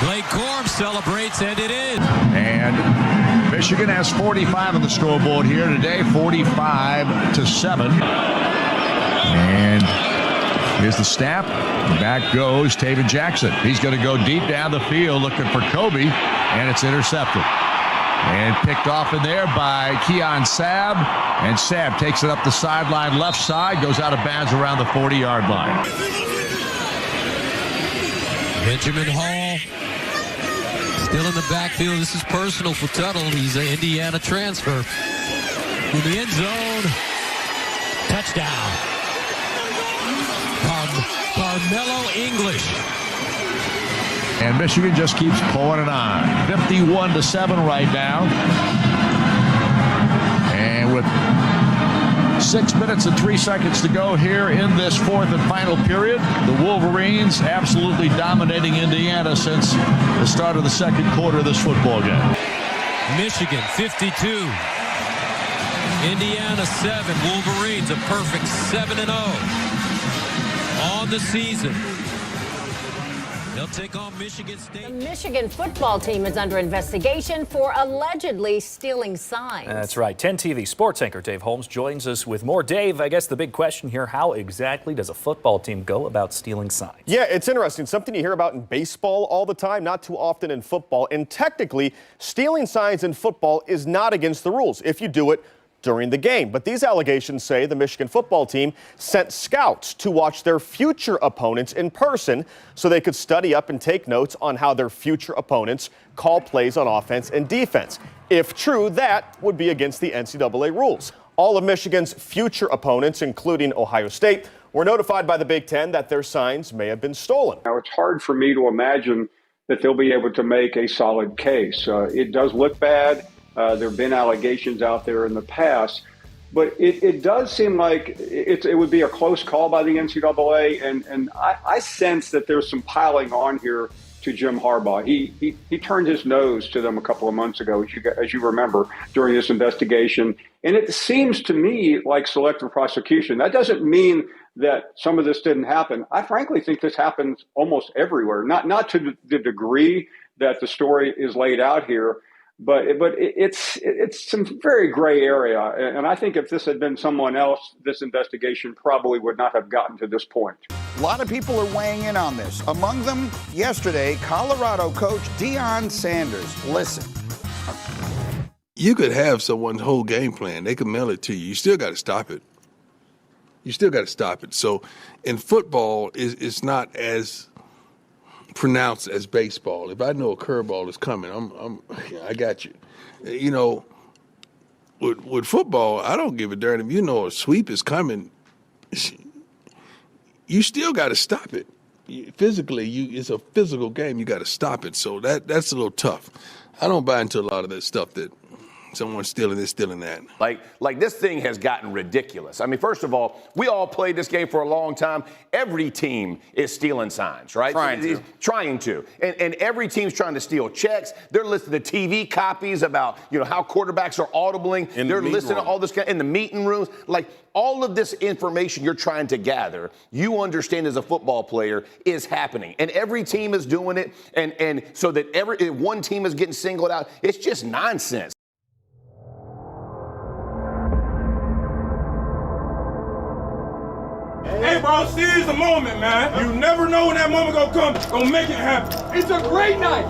Blake Corum celebrates, and it is. And Michigan has 45 on the scoreboard here today, 45-7. And Here's the snap. Back goes Taven Jackson. He's going to go deep down the field looking for Kobe, and it's intercepted. And picked off in there by Keon Sabb. And Sabb takes it up the sideline left side, goes out of bounds around the 40-yard line. Benjamin Hall still in the backfield. This is personal for Tuttle. He's an Indiana transfer. In the end zone. Touchdown. Carmelo English. And Michigan just keeps pulling it on. 51-7 right now. And with 6 minutes and 3 seconds to go here in this fourth and final period, the Wolverines absolutely dominating Indiana since the start of the second quarter of this football game. Michigan 52. Indiana 7. Wolverines a perfect 7-0 on the season. They'll take on Michigan State. The Michigan football team is under investigation for allegedly stealing signs. That's right. 10 TV sports anchor Dave Holmes joins us with more. Dave, I guess the big question here, how exactly does a football team go about stealing signs? Yeah, it's interesting. Something you hear about in baseball all the time, not too often in football. And technically, stealing signs in football is not against the rules if you do it during the game. But these allegations say the Michigan football team sent scouts to watch their future opponents in person so they could study up and take notes on how their future opponents call plays on offense and defense. If true, that would be against the NCAA rules. All of Michigan's future opponents, including Ohio State, were notified by the Big Ten that their signs may have been stolen. Now, it's hard for me to imagine that they'll be able to make a solid case. It does look bad. There have been allegations out there in the past, but it does seem like it would be a close call by the NCAA, and I sense that there's some piling on here to Jim Harbaugh. He turned his nose to them a couple of months ago, as you remember, during this investigation, and it seems to me like selective prosecution. That doesn't mean that some of this didn't happen. I frankly think this happens almost everywhere, not to the degree that the story is laid out here. But it's some very gray area, and I think if this had been someone else, this investigation probably would not have gotten to this point. A lot of people are weighing in on this. Among them, yesterday, Colorado coach Deion Sanders. Listen. You could have someone's whole game plan. They could mail it to you. You still got to stop it. So in football, it's not as pronounced as baseball. If I know a curveball is coming, I got you. You know, with football, I don't give a darn if you know a sweep is coming. You still got to stop it. Physically, it's a physical game. You got to stop it. So that's a little tough. I don't buy into a lot of that stuff that someone's stealing this, stealing that. Like this thing has gotten ridiculous. I mean, first of all, we all played this game for a long time. Every team is stealing signs, right? Trying to. And every team's trying to steal checks. They're listening to TV copies about, how quarterbacks are audibling. They're listening to all this in the meeting rooms. Like, all of this information you're trying to gather, you understand as a football player, is happening. And every team is doing it. And so that one team is getting singled out. It's just nonsense. Hey, bro, seize the moment, man. You never know when that moment gonna come. Gonna make it happen. It's a great night.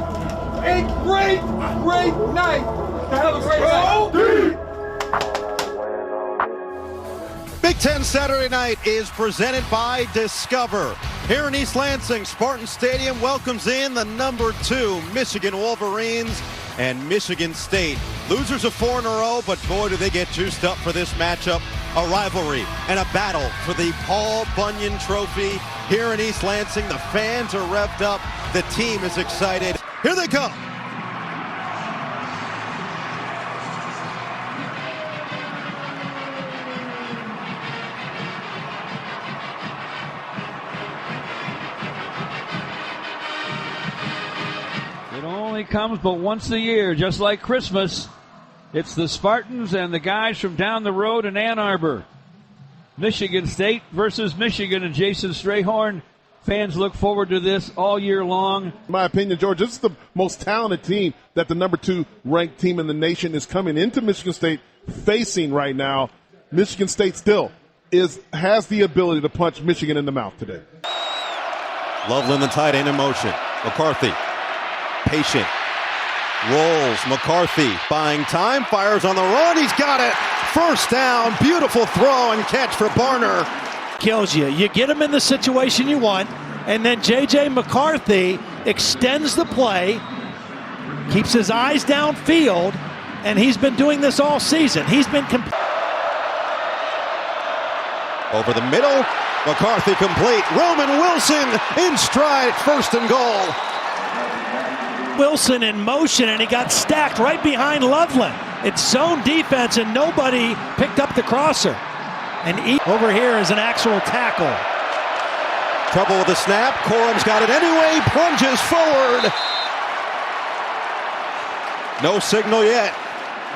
A great night. To have a great night. Big Ten Saturday Night is presented by Discover. Here in East Lansing, Spartan Stadium welcomes in the number 2 Michigan Wolverines and Michigan State. Losers of 4 in a row, but boy, do they get juiced up for this matchup. A rivalry and a battle for the Paul Bunyan Trophy here in East Lansing. The fans are revved up. The team is excited. Here they come. It only comes but once a year, just like Christmas. It's the Spartans and the guys from down the road in Ann Arbor. Michigan State versus Michigan and Jason Strayhorn. Fans look forward to this all year long. In my opinion, George, this is the most talented team that the number 2 ranked team in the nation is coming into Michigan State facing right now. Michigan State still has the ability to punch Michigan in the mouth today. Loveland, the tight end, in motion. McCarthy, patient, rolls. McCarthy buying time, fires on the run. He's got it. First down. Beautiful throw and catch for Barner. Kills you. You get him in the situation you want, and then J.J. McCarthy extends the play, keeps his eyes downfield, and he's been doing this all season. He's been over the middle. McCarthy complete. Roman Wilson in stride. First and goal. Wilson in motion, and he got stacked right behind Loveland. It's zone defense, and nobody picked up the crosser. And over here is an actual tackle. Trouble with the snap. Corum's got it anyway. Plunges forward. No signal yet.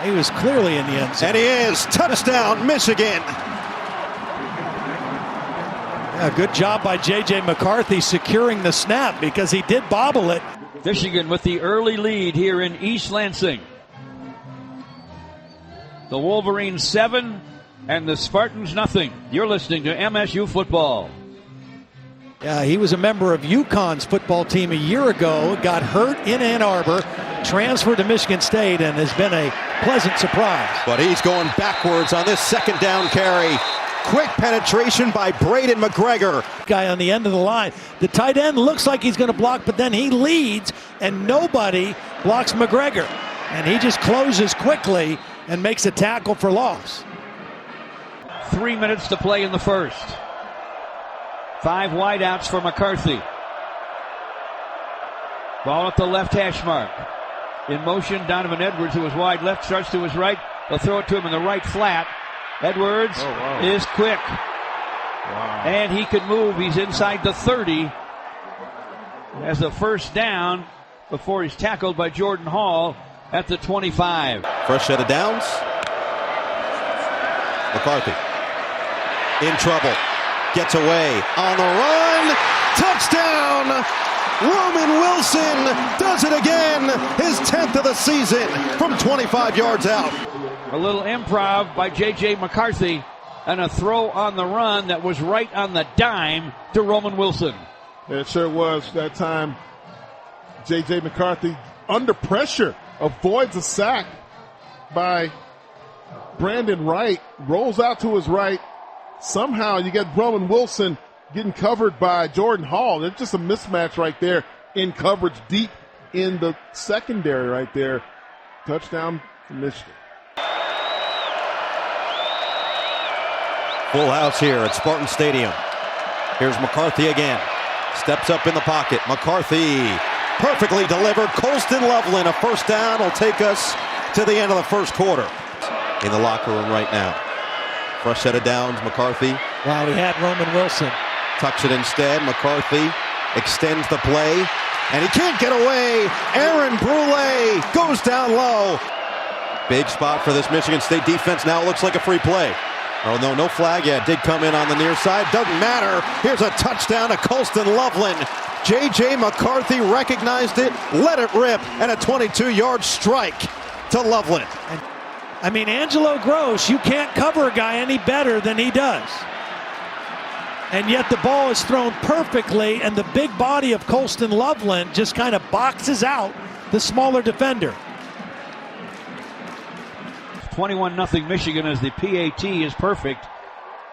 He was clearly in the end zone. And he is. Touchdown, Michigan. Yeah, good job by J.J. McCarthy securing the snap because he did bobble it. Michigan with the early lead here in East Lansing. The Wolverines 7 and the Spartans nothing. You're listening to MSU Football. Yeah, he was a member of UConn's football team a year ago, got hurt in Ann Arbor, transferred to Michigan State, and has been a pleasant surprise. But he's going backwards on this second down carry. Quick penetration by Braden McGregor. Guy on the end of the line. The tight end looks like he's going to block, but then he leads, and nobody blocks McGregor. And he just closes quickly and makes a tackle for loss. 3 minutes to play in the first. 5 wideouts for McCarthy. Ball at the left hash mark. In motion, Donovan Edwards, who is wide left, starts to his right. They'll throw it to him in the right flat. Edwards is quick. Wow. And he can move. He's inside the 30. Has a first down before he's tackled by Jordan Hall at the 25. First set of downs. McCarthy in trouble. Gets away on the run. Touchdown! Roman Wilson does it again. His 10th of the season from 25 yards out. A little improv by J.J. McCarthy and a throw on the run that was right on the dime to Roman Wilson. It sure was that time. J.J. McCarthy under pressure avoids a sack by Brandon Wright, rolls out to his right. Somehow you get Roman Wilson getting covered by Jordan Hall. There's just a mismatch right there in coverage deep in the secondary right there. Touchdown for Michigan. Full house here at Spartan Stadium. Here's McCarthy again. Steps up in the pocket. McCarthy perfectly delivered. Colston Loveland, a first down, will take us to the end of the first quarter. In the locker room right now. Fresh set of downs, McCarthy. Wow, he had Roman Wilson. Tucks it instead. McCarthy extends the play, and he can't get away. Aaron Brule goes down low. Big spot for this Michigan State defense. Now it looks like a free play. Oh, no flag. Yeah, it did come in on the near side. Doesn't matter. Here's a touchdown to Colston Loveland. J.J. McCarthy recognized it, let it rip, and a 22-yard strike to Loveland. I mean, Angelo Gross, you can't cover a guy any better than he does. And yet the ball is thrown perfectly, and the big body of Colston Loveland just kind of boxes out the smaller defender. 21-0 Michigan as the PAT is perfect.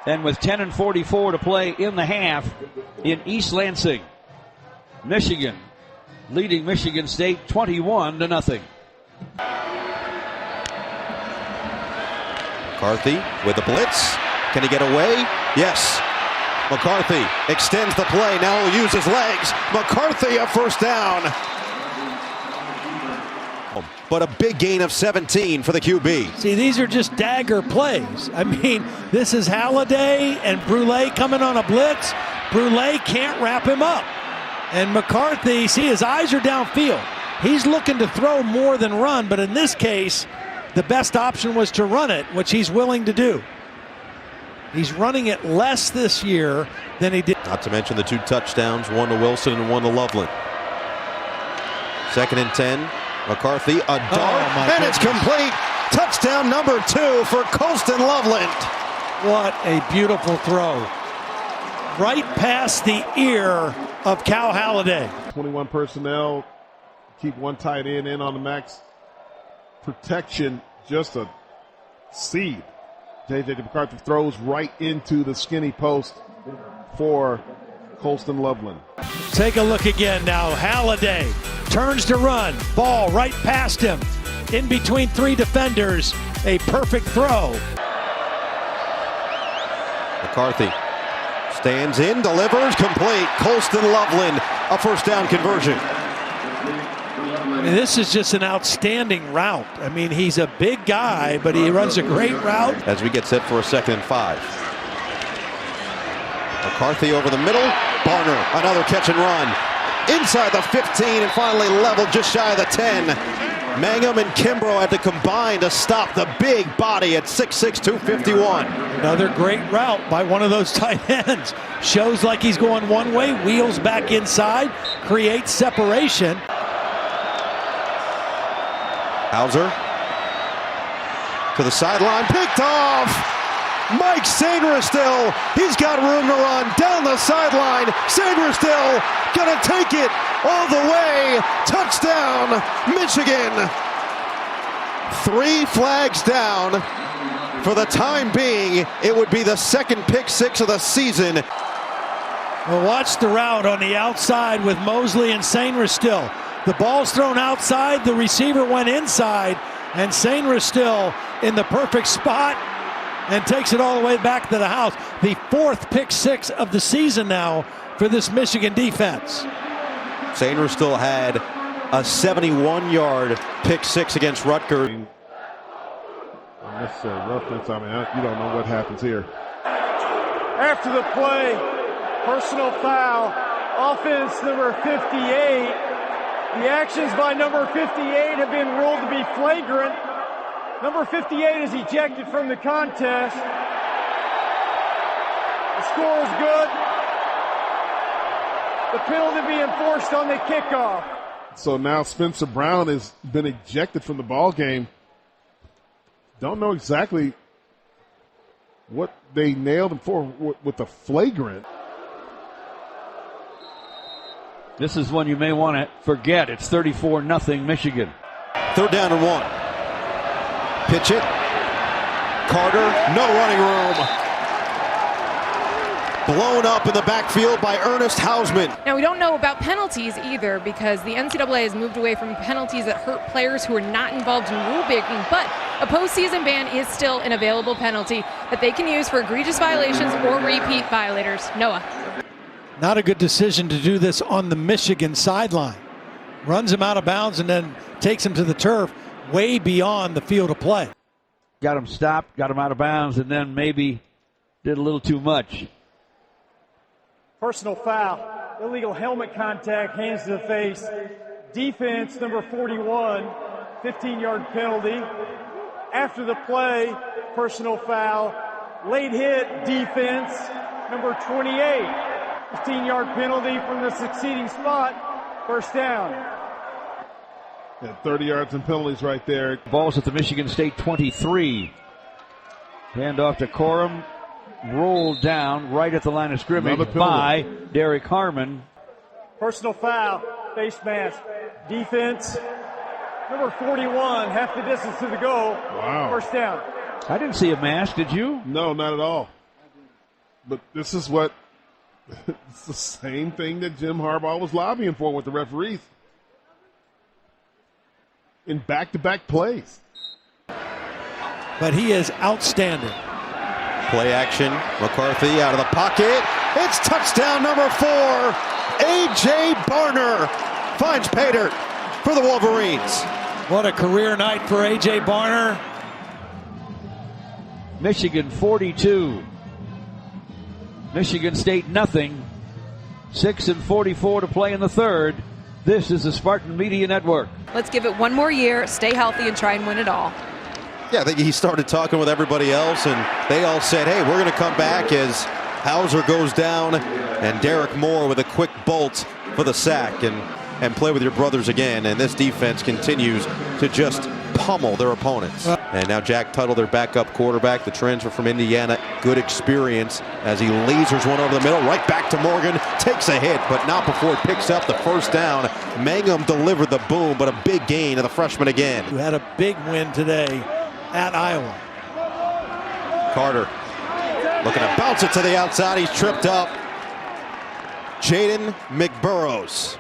And with 10:44 to play in the half in East Lansing. Michigan leading Michigan State 21-0. McCarthy with the blitz. Can he get away? Yes. McCarthy extends the play. Now he'll use his legs. McCarthy a first down. But a big gain of 17 for the QB. See, these are just dagger plays. I mean, this is Halliday and Brule coming on a blitz. Brule can't wrap him up. And McCarthy, see, his eyes are downfield. He's looking to throw more than run, but in this case, the best option was to run it, which he's willing to do. He's running it less this year than he did. Not to mention the 2 touchdowns, one to Wilson and one to Loveland. 2nd and 10. McCarthy, a dart, and it's complete. Touchdown number 2 for Colston Loveland. What a beautiful throw. Right past the ear of Cal Halliday. 21 personnel, keep one tight end in on the max protection, just a seed. J.J. McCarthy throws right into the skinny post for Colston Loveland. Take a look again now. Halliday turns to run. Ball right past him. In between three defenders. A perfect throw. McCarthy stands in, delivers, complete. Colston Loveland, a first down conversion. I mean, this is just an outstanding route. I mean, he's a big guy, but he runs a great route. As we get set for a 2nd and 5. McCarthy over the middle. Barner, another catch and run. Inside the 15 and finally leveled just shy of the 10. Mangum and Kimbrough had to combine to stop the big body at 6'6", 251. Another great route by one of those tight ends. Shows like he's going one way, wheels back inside, creates separation. Hauser to the sideline, picked off. Mike Sainristil, he's got room to run down the sideline. Sainristil gonna take it all the way. Touchdown, Michigan. 3 flags down. For the time being, it would be the 2nd pick 6 of the season. Well, watch the route on the outside with Mosley and Sainristil. The ball's thrown outside, the receiver went inside, and Sainristil in the perfect spot and takes it all the way back to the house. The 4th pick 6 of the season now for this Michigan defense. Sainristil had a 71-yard pick 6 against Rutgers. Unnecessary roughness. I mean, you don't know what happens here. After the play, personal foul, offense number 58. The actions by number 58 have been ruled to be flagrant. Number 58 is ejected from the contest. The score is good. The penalty being enforced on the kickoff. So now Spencer Brown has been ejected from the ball game. Don't know exactly what they nailed him for with the flagrant. This is one you may want to forget. It's 34-0 Michigan. 3rd down and 1. Pitch it. Carter, no running room. Blown up in the backfield by Ernest Hausman. Now, we don't know about penalties either because the NCAA has moved away from penalties that hurt players who are not involved in rule breaking, but a postseason ban is still an available penalty that they can use for egregious violations or repeat violators. Noah. Not a good decision to do this on the Michigan sideline. Runs him out of bounds and then takes him to the turf way beyond the field of play. Got him stopped, got him out of bounds, and then maybe did a little too much. Personal foul, illegal helmet contact, hands to the face. Defense number 41, 15-yard penalty. After the play, personal foul, late hit, defense number 28. 15-yard penalty from the succeeding spot, first down. Yeah, 30 yards and penalties right there. Ball's at the Michigan State 23. Hand off to Corum. Rolled down right at the line of scrimmage by Derek Harmon. Personal foul, face mask. Defense, number 41, half the distance to the goal. Wow. First down. I didn't see a mask, did you? No, not at all. But this is what, it's the same thing that Jim Harbaugh was lobbying for with the referees. In back-to-back plays. But he is outstanding. Play action, McCarthy out of the pocket. It's touchdown number 4. A.J. Barner finds pay dirt for the Wolverines. What a career night for A.J. Barner. Michigan 42. Michigan State nothing. 6:44 to play in the third. This is the Spartan Media Network. Let's give it one more year, stay healthy, and try and win it all. Yeah, I think he started talking with everybody else, and they all said, hey, we're going to come back as Hauser goes down, and Derek Moore with a quick bolt for the sack, and play with your brothers again. And this defense continues to just pummel their opponents. And now Jack Tuttle, their backup quarterback, the transfer from Indiana, good experience as he lasers one over the middle, right back to Morgan, takes a hit, but not before it picks up the first down. Mangum delivered the boom, but a big gain of the freshman again. Who had a big win today at Iowa. Carter looking to bounce it to the outside. He's tripped up. Jaden McBurrows.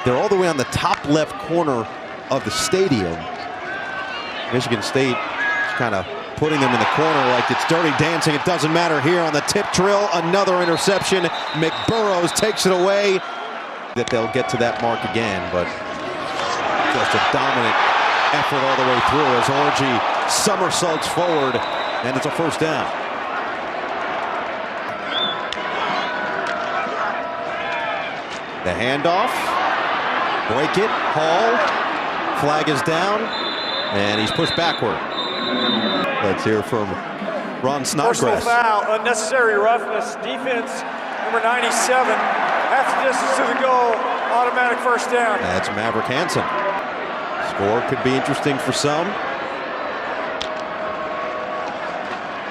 They're all the way on the top left corner of the stadium. Michigan State is kind of putting them in the corner like it's dirty dancing. It doesn't matter here on the tip drill. Another interception. McBurrows takes it away. That they'll get to that mark again, but just a dominant effort all the way through as Orji somersaults forward, and it's a first down. The handoff, break it, Hall, flag is down, and he's pushed backward. Let's hear from Ron Snodgrass. Personal foul, unnecessary roughness, defense number 97, half the distance to the goal, automatic first down. That's Maverick Hansen. Score could be interesting for some.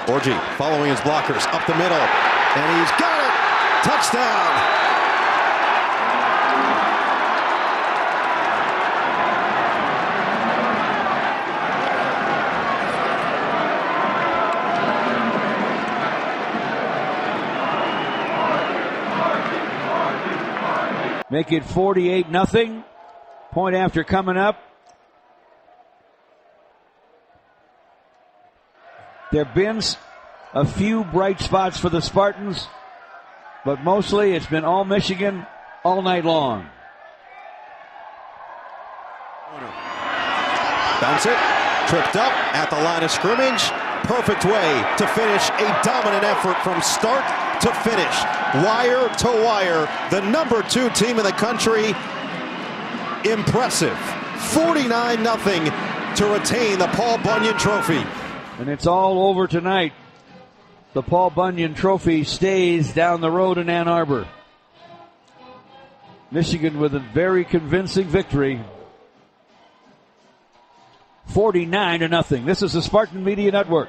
Orji following his blockers up the middle, and he's got it! Touchdown! Make it 48-0. Point after coming up. There have been a few bright spots for the Spartans, but mostly it's been all Michigan all night long. Bounce it, tripped up at the line of scrimmage. Perfect way to finish a dominant effort from start to finish. Wire to wire, the number 2 team in the country. Impressive. 49-0 to retain the Paul Bunyan Trophy. And it's all over tonight. The Paul Bunyan Trophy stays down the road in Ann Arbor. Michigan with a very convincing victory. 49-0. This is the Spartan Media Network.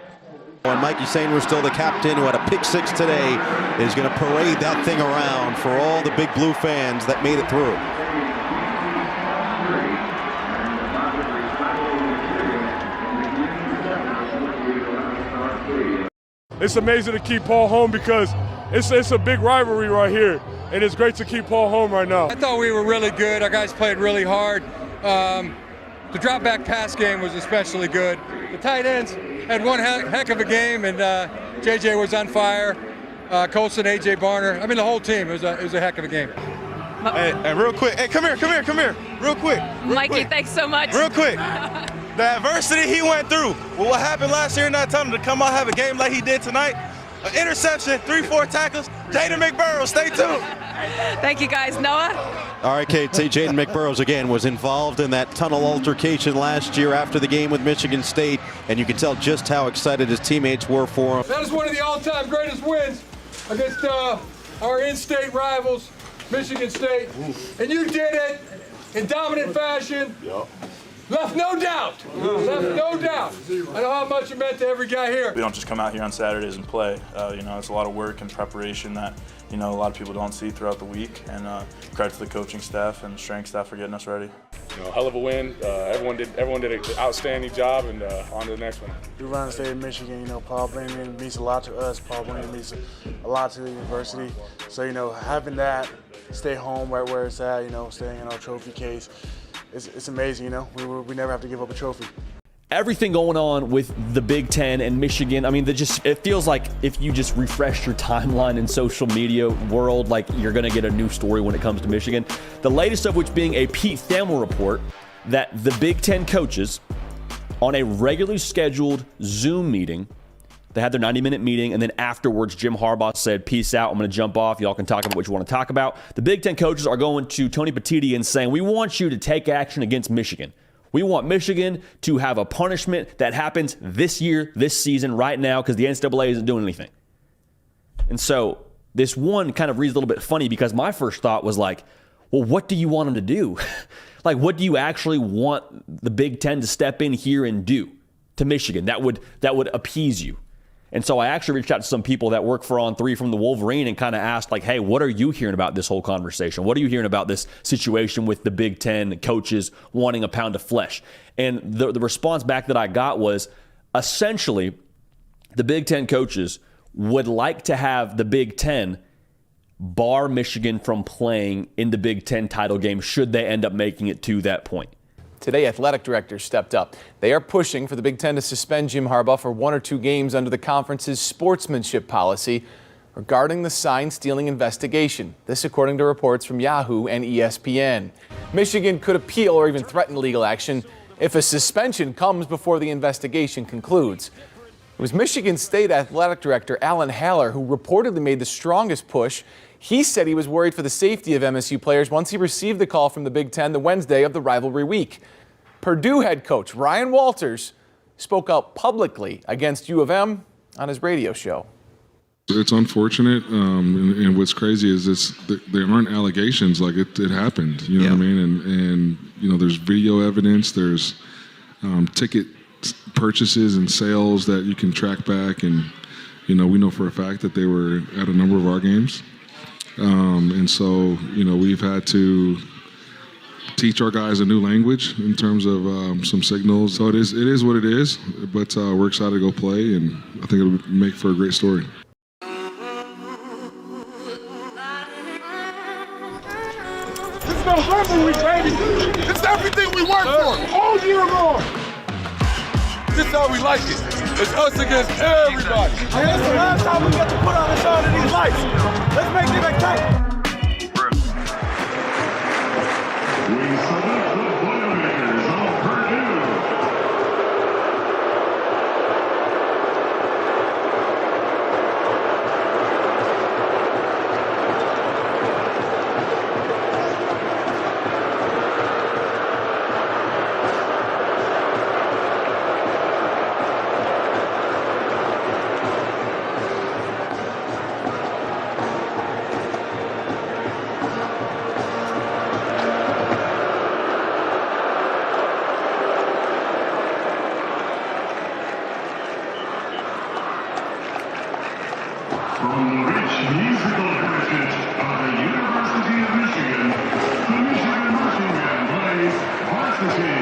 And Mikey Sainer, still the captain, who had a pick 6 today, is going to parade that thing around for all the Big Blue fans that made it through. It's amazing to keep Paul home because it's a big rivalry right here, and it's great to keep Paul home right now. I thought we were really good. Our guys played really hard. The drop back pass game was especially good. The tight ends had one heck of a game, and JJ was on fire. Colson, AJ Barner. I mean, the whole team. It was a heck of a game. Hey, real quick. Hey, come here. Real quick. Mikey, thanks so much. Real quick. The adversity he went through. Well, what happened last year, not telling him to come out have a game like he did tonight. An interception, 3-4 tackles. Jaden McBurrows, stay tuned. Thank you, guys. Noah? All right, Kate, say Jaden McBurrows again was involved in that tunnel altercation last year after the game with Michigan State, and you can tell just how excited his teammates were for him. That is one of the all-time greatest wins against our in-state rivals, Michigan State. And you did it in dominant fashion. Yep. Left no doubt. Left no doubt. I know how much it meant to every guy here. We don't just come out here on Saturdays and play. It's a lot of work and preparation that, a lot of people don't see throughout the week. And credit to the coaching staff and strength staff for getting us ready. Hell of a win. Everyone did an outstanding job, and on to the next one. We run the state of Michigan. Paul Bunyan means a lot to us. Paul Bunyan means a lot to the university. So, having that, stay home right where it's at, staying in our trophy case. It's amazing, we never have to give up a trophy. Everything going on with the Big Ten and Michigan, it feels like if you just refresh your timeline in social media world, like you're going to get a new story when it comes to Michigan. The latest of which being a Pete Thamel report that the Big Ten coaches on a regularly scheduled Zoom meeting, they had their 90-minute meeting, and then afterwards, Jim Harbaugh said, peace out, I'm going to jump off. Y'all can talk about what you want to talk about. The Big Ten coaches are going to Tony Petitti and saying, we want you to take action against Michigan. We want Michigan to have a punishment that happens this year, this season, right now, because the NCAA isn't doing anything. And so this one kind of reads a little bit funny because my first thought was like, well, what do you want them to do? Like, what do you actually want the Big Ten to step in here and do to Michigan that would appease you? And so I actually reached out to some people that work for On 3 from the Wolverine and kind of asked, like, hey, what are you hearing about this whole conversation? What are you hearing about this situation with the Big Ten coaches wanting a pound of flesh? And the response back that I got was, essentially, the Big Ten coaches would like to have the Big Ten bar Michigan from playing in the Big Ten title game should they end up making it to that point. Today, athletic directors stepped up. They are pushing for the Big Ten to suspend Jim Harbaugh for 1 or 2 games under the conference's sportsmanship policy regarding the sign-stealing investigation. This according to reports from Yahoo and ESPN. Michigan could appeal or even threaten legal action if a suspension comes before the investigation concludes. It was Michigan State athletic director Alan Haller who reportedly made the strongest push. He said he was worried for the safety of MSU players once he received the call from the Big Ten the Wednesday of the rivalry week. Purdue head coach Ryan Walters spoke out publicly against U of M on his radio show. It's unfortunate, and what's crazy is there aren't allegations. Like it happened, you know what I mean? And you know, there's video evidence, there's ticket purchases and sales that you can track back, and you know, we know for a fact that they were at a number of our games. And so, you know, we've had to teach our guys a new language in terms of some signals. So it is what it is, but we're excited to go play, and I think it'll make for a great story. This is the rivalry, baby. This is everything we work for all year long. This is how we like it. It's us against everybody. Hey, that's the last time we get to put on a show to these lights. Let's make it spectacular. We salute the Boilermakers of Purdue. From the rich musical heritage of the University of Michigan, the Michigan Marching Band plays Varsity.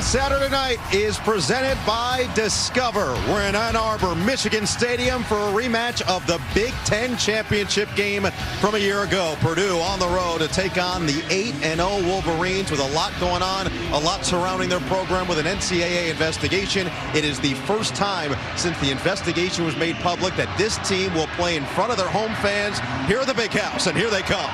Saturday night is presented by Discover. We're in Ann Arbor, Michigan Stadium for a rematch of the Big Ten championship game from a year ago. Purdue on the road to take on the 8-0 Wolverines with a lot going on, a lot surrounding their program with an NCAA investigation. It is the first time since the investigation was made public that this team will play in front of their home fans here at the Big House, and here they come.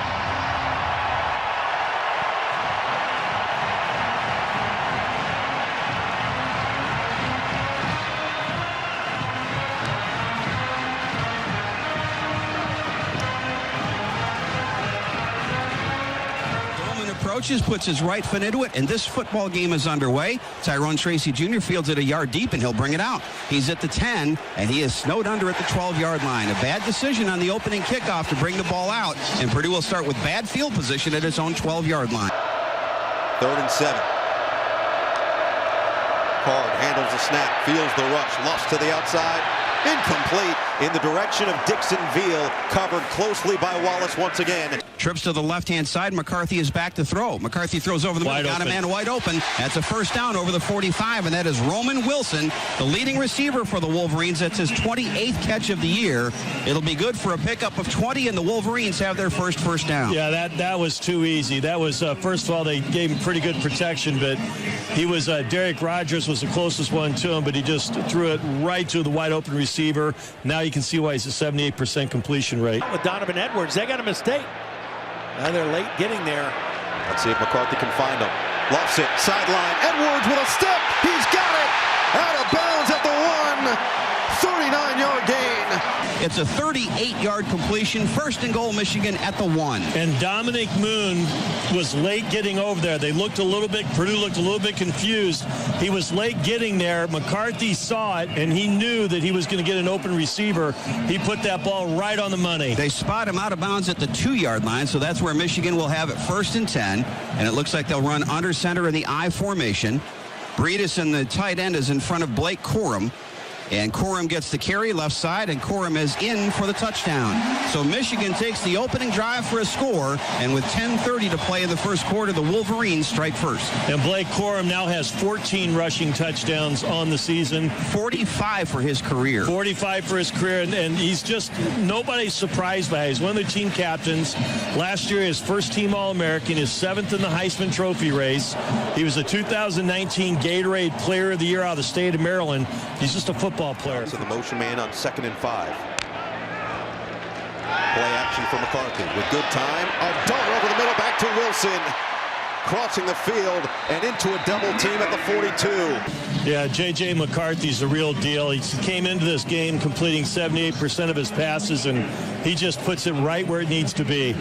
Puts his right foot into it, and this football game is underway. Tyrone Tracy Jr. fields it a yard deep, and he'll bring it out. He's at the 10, and he is snowed under at the 12-yard line. A bad decision on the opening kickoff to bring the ball out, and Purdue will start with bad field position at its own 12-yard line. 3rd and 7. Card handles the snap, feels the rush, lost to the outside. Incomplete in the direction of Dixon Veal, covered closely by Wallace once again. Trips to the left-hand side. McCarthy is back to throw. McCarthy throws over the middle, got a man wide open. That's a first down over the 45, and that is Roman Wilson, the leading receiver for the Wolverines. That's his 28th catch of the year. It'll be good for a pickup of 20, and the Wolverines have their first down. Yeah, that was too easy. That was, first of all, they gave him pretty good protection, but he was, Derek Rogers was the closest one to him, but he just threw it right to the wide open receiver. Now you can see why he's a 78% completion rate. With Donovan Edwards, they got a mistake. Now they're late getting there. Let's see if McCarthy can find him. Lost it, sideline. Edwards with a step. He's got it. 6-yard gain. It's a 38-yard completion, first and goal, Michigan at the 1. And Dominic Moon was late getting over there. Purdue looked a little bit confused. He was late getting there. McCarthy saw it, and he knew that he was going to get an open receiver. He put that ball right on the money. They spot him out of bounds at the 2-yard line, so that's where Michigan will have it 1st and 10. And it looks like they'll run under center in the I formation. Breedison, the tight end, is in front of Blake Corum. And Corum gets the carry left side, and Corum is in for the touchdown. So Michigan takes the opening drive for a score, and with 10:30 to play in the first quarter, the Wolverines strike first. And Blake Corum now has 14 rushing touchdowns on the season. 45 for his career. 45 for his career, and he's just, nobody's surprised by it. He's one of the team captains. Last year, his first team All-American, his 7th in the Heisman Trophy race. He was a 2019 Gatorade Player of the Year out of the state of Maryland. He's just a football player. So the motion man on 2nd and 5. Play action for McCarthy with good time. A dart over the middle, back to Wilson. Crossing the field and into a double team at the 42. Yeah, J.J. McCarthy's a real deal. He came into this game completing 78% of his passes, and he just puts it right where it needs to be.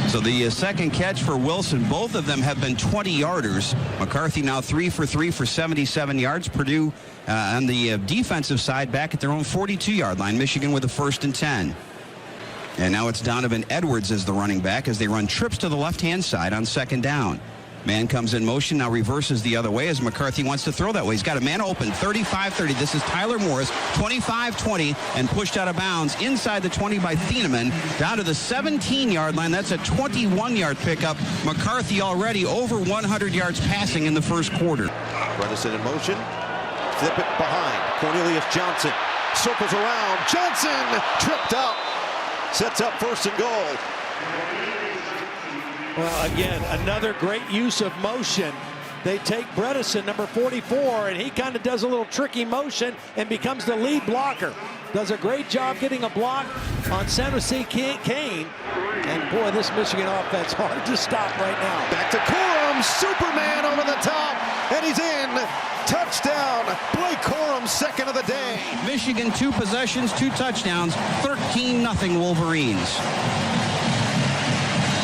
So the second catch for Wilson, both of them have been 20-yarders. McCarthy now 3 for 3 for 77 yards. Purdue on the defensive side back at their own 42-yard line. Michigan with a 1st and 10. And now it's Donovan Edwards as the running back as they run trips to the left-hand side on 2nd down. Man comes in motion, now reverses the other way as McCarthy wants to throw that way. He's got a man open, 35-30. This is Tyler Morris, 25-20, and pushed out of bounds inside the 20 by Thieneman, down to the 17-yard line. That's a 21-yard pickup. McCarthy already over 100 yards passing in the first quarter. Bredesen in motion. Flip it behind. Cornelius Johnson circles around. Johnson tripped up. Sets up 1st and goal. Well, again, another great use of motion. They take Bredesen, number 44, and he kind of does a little tricky motion and becomes the lead blocker. Does a great job getting a block on San Jose Kane. And boy, this Michigan offense hard to stop right now. Back to Corum, Superman over the top, and he's in. Touchdown, Blake Corum, 2nd of the day. Michigan 2 possessions, 2 touchdowns, 13-0 Wolverines.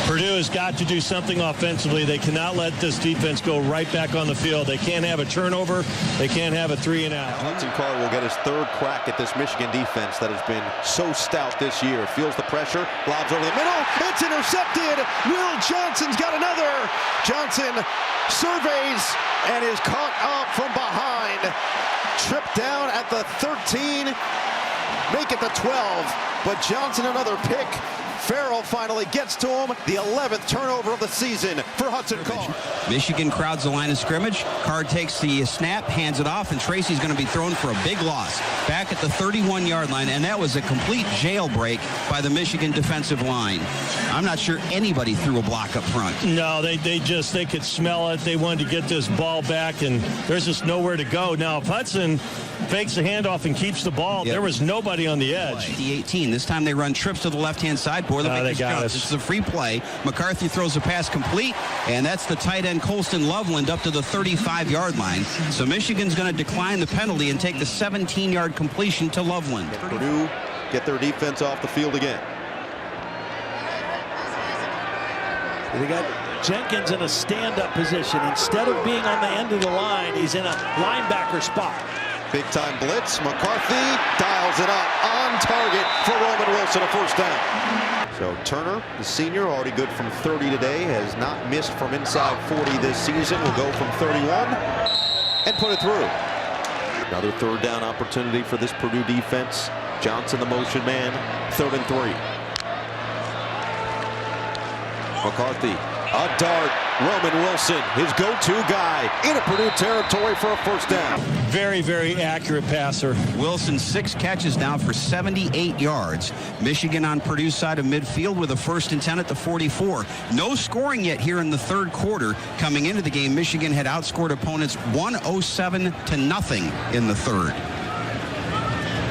Purdue has got to do something offensively. They cannot let this defense go right back on the field. They can't have a turnover. They can't have a 3-and-out. Hudson Card will get his 3rd crack at this Michigan defense that has been so stout this year. Feels the pressure, lobs over the middle. It's intercepted. Will Johnson's got another. Johnson surveys and is caught up from behind. Tripped down at the 13. Make it the 12. But Johnson another pick. Farrell finally gets to him. The 11th turnover of the season for Hudson Card. Michigan crowds the line of scrimmage. Card takes the snap, hands it off, and Tracy's going to be thrown for a big loss back at the 31-yard line, and that was a complete jailbreak by the Michigan defensive line. I'm not sure anybody threw a block up front. No, they could smell it. They wanted to get this ball back, and there's just nowhere to go. Now, if Hudson fakes the handoff and keeps the ball, there was nobody on the edge. The 18. This time they run trips to the left-hand side. They got us. This is a free play. McCarthy throws a pass complete, and that's the tight end Colston Loveland up to the 35-yard line. So Michigan's going to decline the penalty and take the 17-yard completion to Loveland. Purdue get their defense off the field again. They got Jenkins in a stand-up position. Instead of being on the end of the line, he's in a linebacker spot. Big-time blitz. McCarthy dials it up on target for Roman Wilson, a 1st down. So Turner, the senior, already good from 30 today, has not missed from inside 40 this season. Will go from 31 and put it through. Another 3rd down opportunity for this Purdue defense. Johnson, the motion man, 3rd and 3. McCarthy, a dart. Roman Wilson, his go-to guy, into Purdue territory for a 1st down. Very, very accurate passer. Wilson 6 catches now for 78 yards. Michigan on Purdue's side of midfield with a 1st and 10 at the 44. No scoring yet here in the 3rd quarter. Coming into the game, Michigan had outscored opponents 107-0 in the 3rd.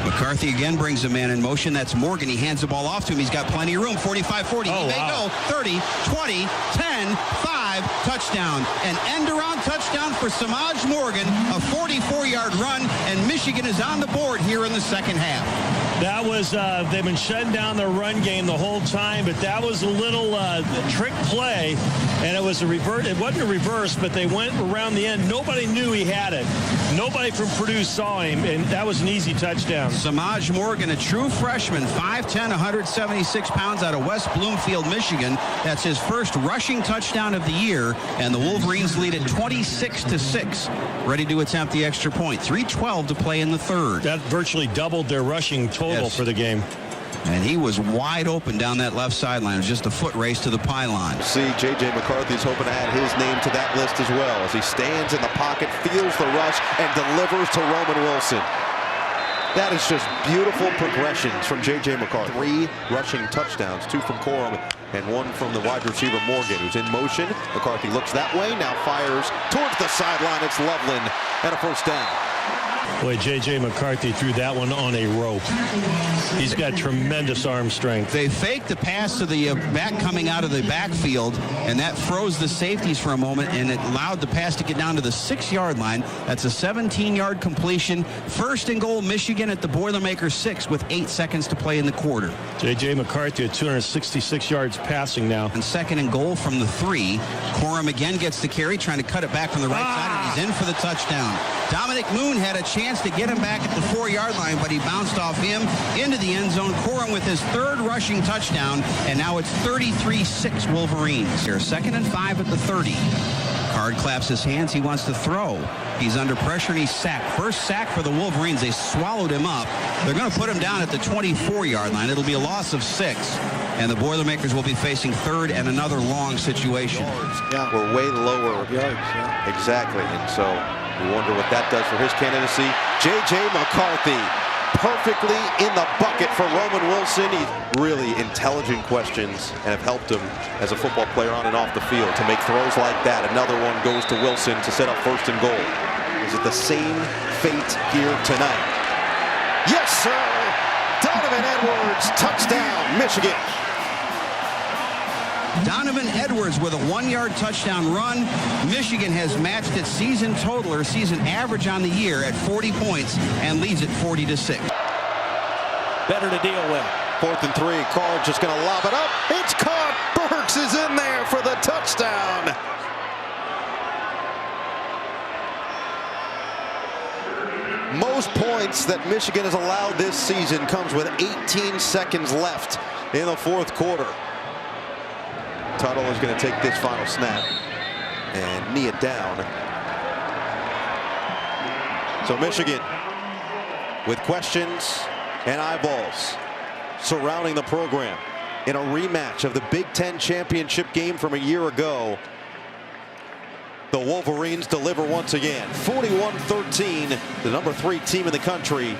McCarthy again brings a man in motion. That's Morgan. He hands the ball off to him. He's got plenty of room. 45-40. He may go. 30, 20, 10, 5. touchdown. An end-around touchdown for Samaj Morgan, a 44-yard run, and Michigan is on the board here in the second half. That was, they've been shutting down their run game the whole time, but that was a little trick play, and it was a reverse. It wasn't a reverse, but they went around the end. Nobody knew he had it. Nobody from Purdue saw him, and that was an easy touchdown. Samaj Morgan, a true freshman, 5'10", 176 pounds out of West Bloomfield, Michigan. That's his first rushing touchdown of the year, and the Wolverines lead at 26-6. Ready to attempt the extra point. 3:12 to play in the third. That virtually doubled their rushing total for the game. And he was wide open down that left sideline. It was just a foot race to the pylon. See, J.J. McCarthy's hoping to add his name to that list as well as he stands in the pocket, feels the rush, and delivers to Roman Wilson. That is just beautiful progressions from J.J. McCarthy. 3 rushing touchdowns, 2 from Corum and 1 from the wide receiver Morgan, who's in motion. McCarthy looks that way, now fires towards the sideline. It's Loveland and a first down. Boy, J.J. McCarthy threw that one on a rope. He's got tremendous arm strength. They faked the pass to the back coming out of the backfield, and that froze the safeties for a moment, and it allowed the pass to get down to the 6-yard line. That's a 17-yard completion. First and goal, Michigan at the Boilermakers 6 with 8 seconds to play in the quarter. J.J. McCarthy at 266 yards passing now. And second and goal from the 3. Corum again gets the carry, trying to cut it back from the right side, and he's in for the touchdown. Dominic Moon had a chance to get him back at the 4-yard line, but he bounced off him into the end zone. Corum with his 3rd rushing touchdown, and now it's 33-6 Wolverines. Here, 2nd and 5 at the 30. Card claps his hands. He wants to throw. He's under pressure, and he's sacked. First sack for the Wolverines. They swallowed him up. They're going to put him down at the 24-yard line. It'll be a loss of 6, and the Boilermakers will be facing 3rd and another long situation. Yeah, we're way lower. Exactly, and so we wonder what that does for his candidacy. J.J. McCarthy, perfectly in the bucket for Roman Wilson. He's really intelligent questions and have helped him as a football player on and off the field to make throws like that. Another one goes to Wilson to set up first and goal. Is it the same fate here tonight? Yes, sir! Donovan Edwards, touchdown, Michigan. Donovan Edwards with a 1-yard touchdown run. Michigan has matched its season total or season average on the year at 40 points and leads at 40-6. Better to deal with. 4th and 3. Carr just going to lob it up. It's caught. Burks is in there for the touchdown. Most points that Michigan has allowed this season comes with 18 seconds left in the 4th quarter. Tuttle is going to take this final snap and knee it down. So Michigan with questions and eyeballs surrounding the program in a rematch of the Big Ten championship game from a year ago. The Wolverines deliver once again. 41-13, the number 3 team in the country.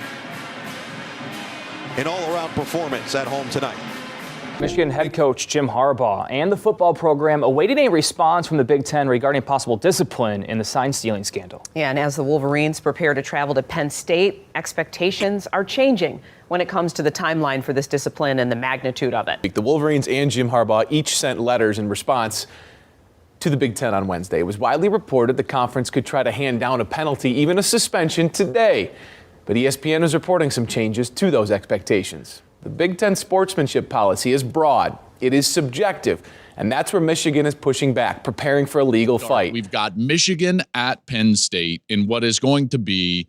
An all-around performance at home tonight. Michigan head coach Jim Harbaugh and the football program awaiting a response from the Big Ten regarding possible discipline in the sign stealing scandal. Yeah, and as the Wolverines prepare to travel to Penn State, expectations are changing when it comes to the timeline for this discipline and the magnitude of it. The Wolverines and Jim Harbaugh each sent letters in response to the Big Ten on Wednesday. It was widely reported the conference could try to hand down a penalty, even a suspension, today. But ESPN is reporting some changes to those expectations. The Big Ten sportsmanship policy is broad. It is subjective. And that's where Michigan is pushing back, preparing for a legal fight. We've got Michigan at Penn State in what is going to be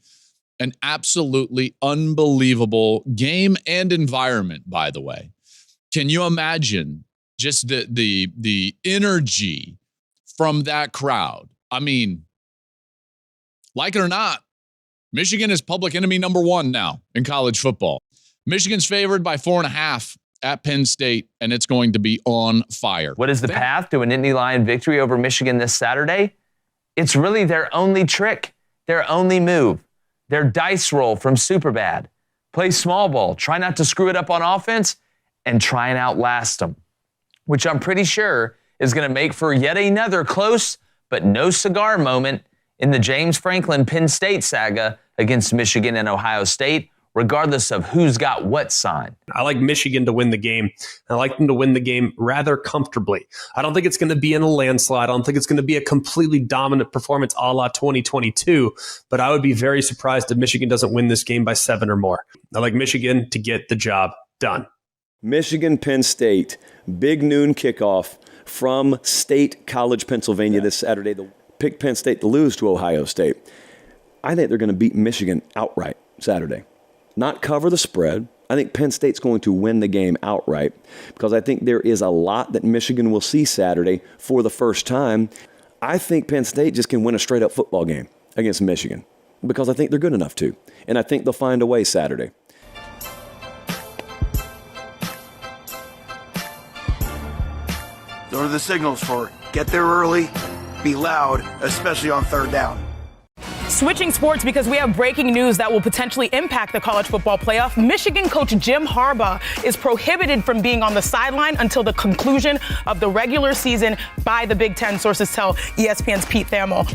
an absolutely unbelievable game and environment, by the way. Can you imagine just the energy from that crowd? I mean, like it or not, Michigan is public enemy number 1 now in college football. Michigan's favored by 4.5 at Penn State, and it's going to be on fire. What is the path to an Indy Lion victory over Michigan this Saturday? It's really their only trick, their only move, their dice roll from Superbad. Play small ball, try not to screw it up on offense, and try and outlast them, which I'm pretty sure is going to make for yet another close but no cigar moment in the James Franklin Penn State saga against Michigan and Ohio State, regardless of who's got what sign. I like Michigan to win the game. I like them to win the game rather comfortably. I don't think it's going to be in a landslide. I don't think it's going to be a completely dominant performance a la 2022, but I would be very surprised if Michigan doesn't win this game by 7 or more. I like Michigan to get the job done. Michigan, Penn State, big noon kickoff from State College, Pennsylvania this Saturday. Pick Penn State to lose to Ohio State. I think they're going to beat Michigan outright Saturday. Not cover the spread. I think Penn State's going to win the game outright because I think there is a lot that Michigan will see Saturday for the first time. I think Penn State just can win a straight-up football game against Michigan because I think they're good enough to, and I think they'll find a way Saturday. Those are the signals for get there early, be loud, especially on third down. Switching sports because we have breaking news that will potentially impact the college football playoff. Michigan coach Jim Harbaugh is prohibited from being on the sideline until the conclusion of the regular season by the Big Ten, sources tell ESPN's Pete Thamel.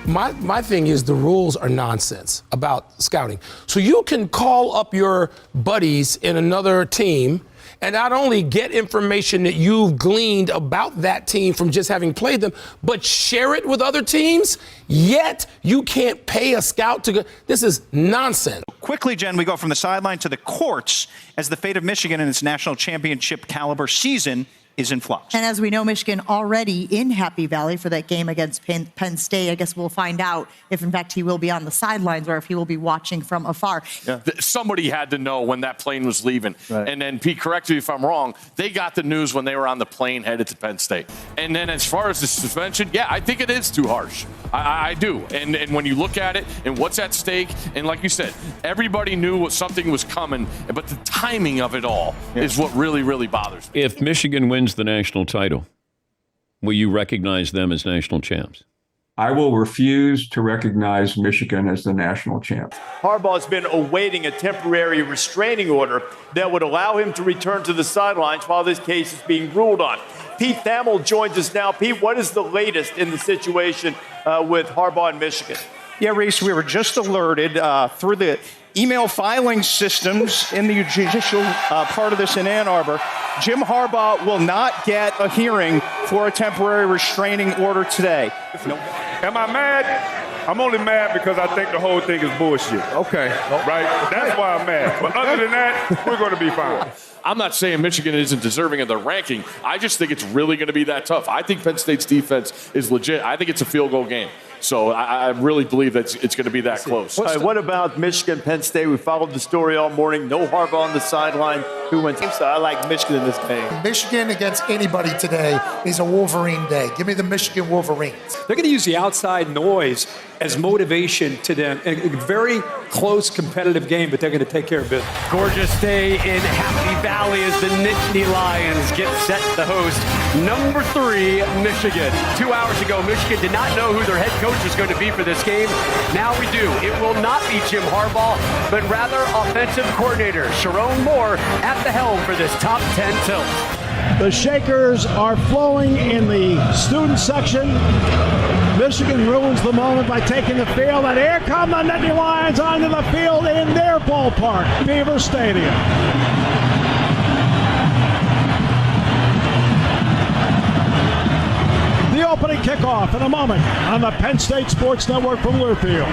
My thing is the rules are nonsense about scouting. So you can call up your buddies in another team and not only get information that you've gleaned about that team from just having played them, but share it with other teams, yet you can't pay a scout to go. This is nonsense. Quickly, Jen, we go from the sideline to the courts as the fate of Michigan in its national championship caliber season is in flux. And as we know, Michigan already in Happy Valley for that game against Penn State. I guess we'll find out if, in fact, he will be on the sidelines or if he will be watching from afar. Yeah. Somebody had to know when that plane was leaving. Right. And then, Pete, correct me if I'm wrong, they got the news when they were on the plane headed to Penn State. And then as far as the suspension, yeah, I think it is too harsh. I do. And when you look at it and what's at stake, and like you said, everybody knew something was coming, but the timing of it all is what really, really bothers me. If Michigan wins the national title, will you recognize them as national champs? I will refuse to recognize Michigan as the national champ. Harbaugh's been awaiting a temporary restraining order that would allow him to return to the sidelines while this case is being ruled on. Pete Thamel joins us now. Pete, what is the latest in the situation with Harbaugh and Michigan? Yeah, Reese, we were just alerted through the email filing systems in the judicial part of this in Ann Arbor. Jim Harbaugh will not get a hearing for a temporary restraining order today. Am I mad? I'm only mad because I think the whole thing is bullshit. Okay. Right? That's why I'm mad. But other than that, we're going to be fine. I'm not saying Michigan isn't deserving of the ranking. I just think it's really going to be that tough. I think Penn State's defense is legit. I think it's a field goal game. So I really believe that it's going to be that close. All right, what about Michigan, Penn State? We followed the story all morning. No Harbaugh on the sideline. Who wins? So I like Michigan in this game. Michigan against anybody today is a Wolverine day. Give me the Michigan Wolverines. They're going to use the outside noise as motivation to them. A very close, competitive game, but they're going to take care of business. Gorgeous day in Happy Valley as the Nittany Lions get set to host number 3 Michigan. 2 hours ago, Michigan did not know who their head coach was going to be for this game. Now we do. It will not be Jim Harbaugh, but rather offensive coordinator Sharon Moore at the helm for this top 10 tilt. The Shakers are flowing in the student section. Michigan ruins the moment by taking the field, and here come the Nittany Lions onto the field in their ballpark, Beaver Stadium. The opening kickoff in a moment on the Penn State Sports Network from Learfield.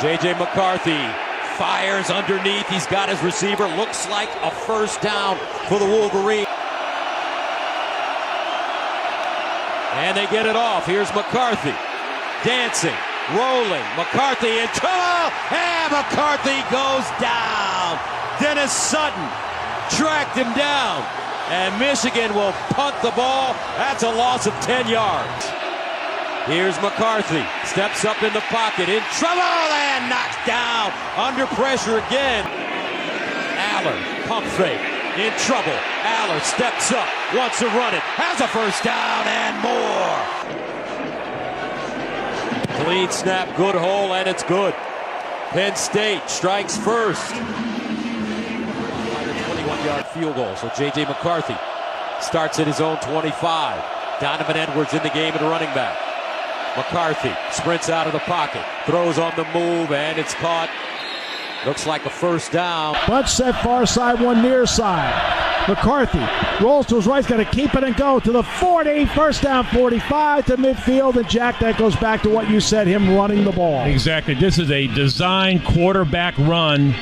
J.J. McCarthy fires underneath. He's got his receiver. Looks like a first down for the Wolverines. And they get it off. Here's McCarthy. Dancing. Rolling. McCarthy in trouble. And McCarthy goes down. Dennis Sutton tracked him down. And Michigan will punt the ball. That's a loss of 10 yards. Here's McCarthy. Steps up in the pocket. In trouble and knocked down. Under pressure again. Aller, pump fake. In trouble. Aller steps up. Wants to run it. Has a first down and more. Clean snap. Good hole, and it's good. Penn State strikes first. 21-yard field goal. So J.J. McCarthy starts at his own 25. Donovan Edwards in the game at running back. McCarthy sprints out of the pocket, throws on the move, and it's caught Looks like a first down. Bunch set far side, one near side. McCarthy rolls to his right, got to keep it and go to the 40. First down, 45 to midfield. And Jack, that goes back to what you said, him running the ball. Exactly. This is a design quarterback run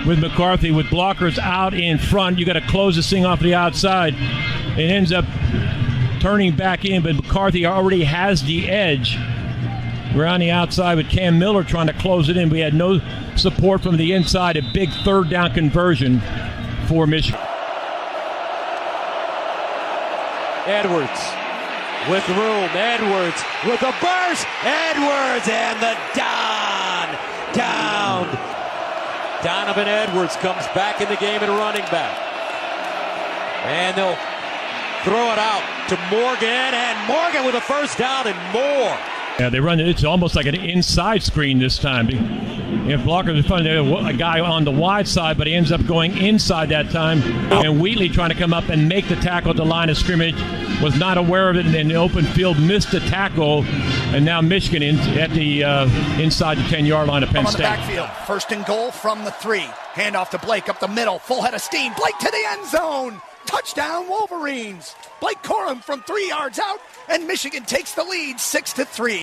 with McCarthy, with blockers out in front. You got to close this thing off the outside. It ends up turning back in, but McCarthy already has the edge. We're on the outside with Cam Miller trying to close it in. We had no support from the inside. A big third down conversion for Michigan. Edwards with room. Edwards with a burst. Edwards and the down. Donovan Edwards comes back in the game at running back. And they'll throw it out to Morgan. And Morgan with a first down and more. Yeah, they run it. It's almost like an inside screen this time. If blockers in front of a guy on the wide side, but he ends up going inside that time. And Wheatley trying to come up and make the tackle at the line of scrimmage, was not aware of it, and in the open field missed the tackle. And now Michigan at the inside the 10-yard line of Penn State. On the backfield, first and goal from the 3. Handoff to Blake up the middle, full head of steam. Blake to the end zone. Touchdown Wolverines. Blake Corum from 3 yards out, and Michigan takes the lead 6-3.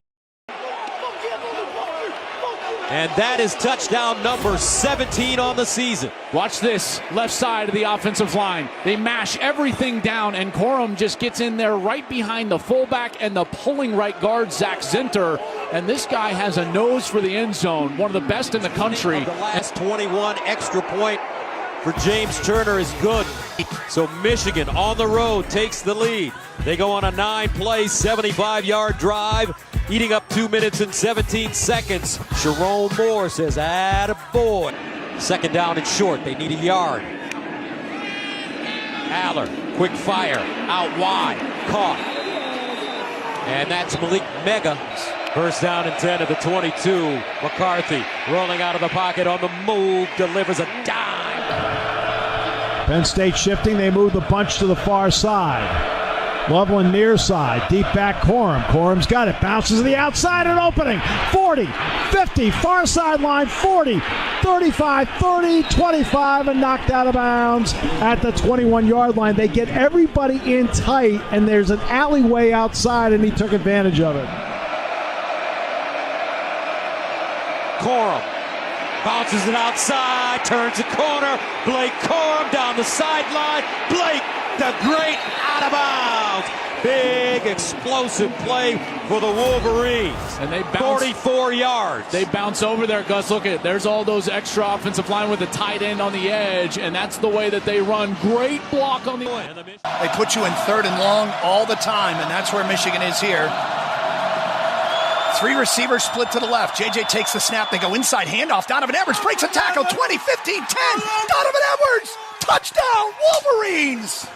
And that is touchdown number 17 on the season. Watch this, left side of the offensive line. They mash everything down, and Corum just gets in there right behind the fullback and the pulling right guard, Zach Zinter. And this guy has a nose for the end zone, one of the best in the country. The last 21 extra point for James Turner is good. So Michigan on the road takes the lead. They go on a 9-play, 75-yard drive, eating up 2 minutes and 17 seconds. Sharon Moore says, attaboy. Second down and short. They need a yard. Aller, quick fire, out wide, caught. And that's Malik Mega. First down and 10 at the 22. McCarthy rolling out of the pocket on the move, delivers a dime. Penn State shifting. They move the bunch to the far side. Loveland near side. Deep back Corum. Corum's got it. Bounces to the outside and opening. 40, 50, far sideline, 40, 35, 30, 25, and knocked out of bounds at the 21-yard line. They get everybody in tight, and there's an alleyway outside, and he took advantage of it. Corum bounces it outside, turns the corner. Blake Corum down the sideline. Blake, the great, out of bounds. Big explosive play for the Wolverines. And they bounce 44 yards. They bounce over there, Gus. Look at it. There's all those extra offensive line with the tight end on the edge, and that's the way that they run. Great block on the end. They put you in 3rd and long all the time, and that's where Michigan is here. 3 receivers split to the left. JJ takes the snap. They go inside handoff. Donovan Edwards breaks a tackle. 20, 15, 10. Donovan Edwards. Touchdown, Wolverines.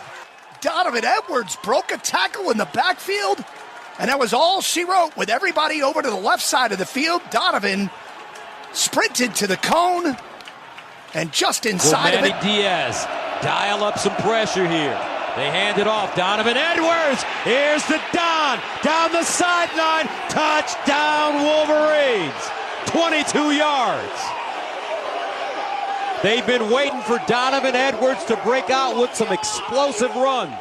Donovan Edwards broke a tackle in the backfield, and that was all she wrote. With everybody over to the left side of the field, Donovan sprinted to the cone, and just inside of it. Diaz dial up some pressure here. They hand it off. Donovan Edwards. Here's the down the sideline. Touchdown, Wolverines. 22 yards. They've been waiting for Donovan Edwards to break out with some explosive runs.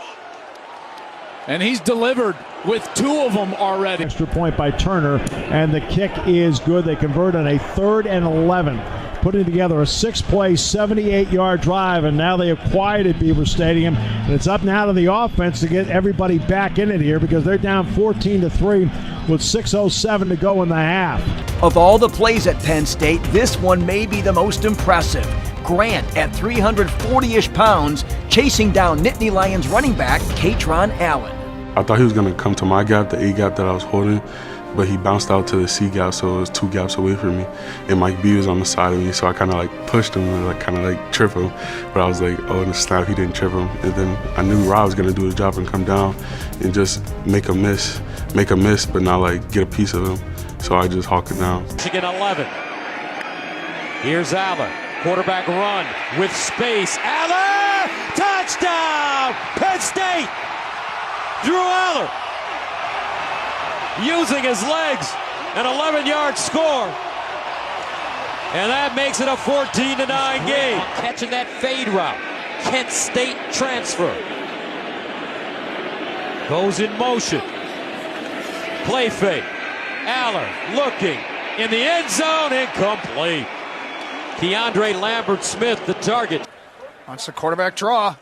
And he's delivered with 2 of them already. Extra point by Turner, and the kick is good. They convert on a 3rd and 11. Putting together a 6-play, 78-yard drive, and now they have quieted Beaver Stadium. And it's up now to the offense to get everybody back in it here, because they're down 14-3 with 6:07 to go in the half. Of all the plays at Penn State, this one may be the most impressive. Grant at 340-ish pounds, chasing down Nittany Lions running back Katron Allen. I thought he was going to come to my gap, the A gap that I was holding, but he bounced out to the C gap, so it was 2 gaps away from me. And Mike B was on the side of me, so I kind of pushed him and kind of trip him. But I was like, oh, in the snap, he didn't trip him. And then I knew Rob was going to do his job and come down and just make a miss, but not get a piece of him. So I just hawked it down. Michigan 11. Here's Aller. Quarterback run with space. Aller! Touchdown! Penn State! Drew Aller using his legs. An 11-yard score. And that makes it a 14-9 game. Catching that fade route. Kent State transfer. Goes in motion. Play fake. Aller looking in the end zone. Incomplete. Keandre Lambert-Smith, the target. Wants the quarterback draw.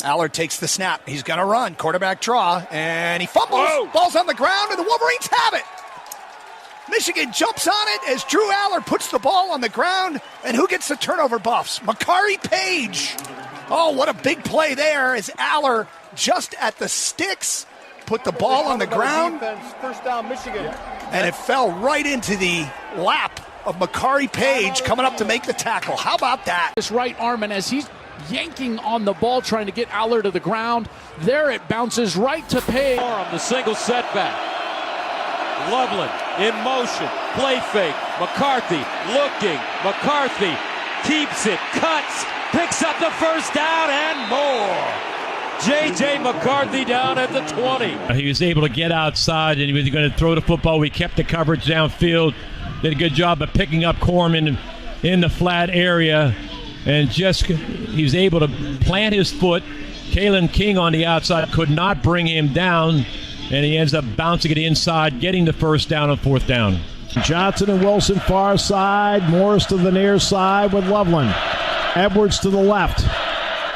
Aller takes the snap. He's going to run. Quarterback draw. And he fumbles. Whoa. Ball's on the ground, and the Wolverines have it. Michigan jumps on it as Drew Aller puts the ball on the ground. And who gets the turnover buffs? Makari Page. Oh, what a big play there as Aller just at the sticks put the ball on the ground. First down, Michigan. And it fell right into the lap of Makari Page coming up to make the tackle. How about that? This right arm, and as he's yanking on the ball, trying to get Aller to the ground, there it bounces right to Page. The single setback. Loveland in motion, play fake, McCarthy looking, McCarthy keeps it, cuts, picks up the first down and more. J.J. McCarthy down at the 20. He was able to get outside and he was going to throw the football. We kept the coverage downfield, did a good job of picking up Corman in the flat area, and just he was able to plant his foot. Kalen King on the outside could not bring him down, and he ends up bouncing it inside, getting the first down on fourth down. Johnson and Wilson far side, Morris to the near side with Loveland. Edwards to the left.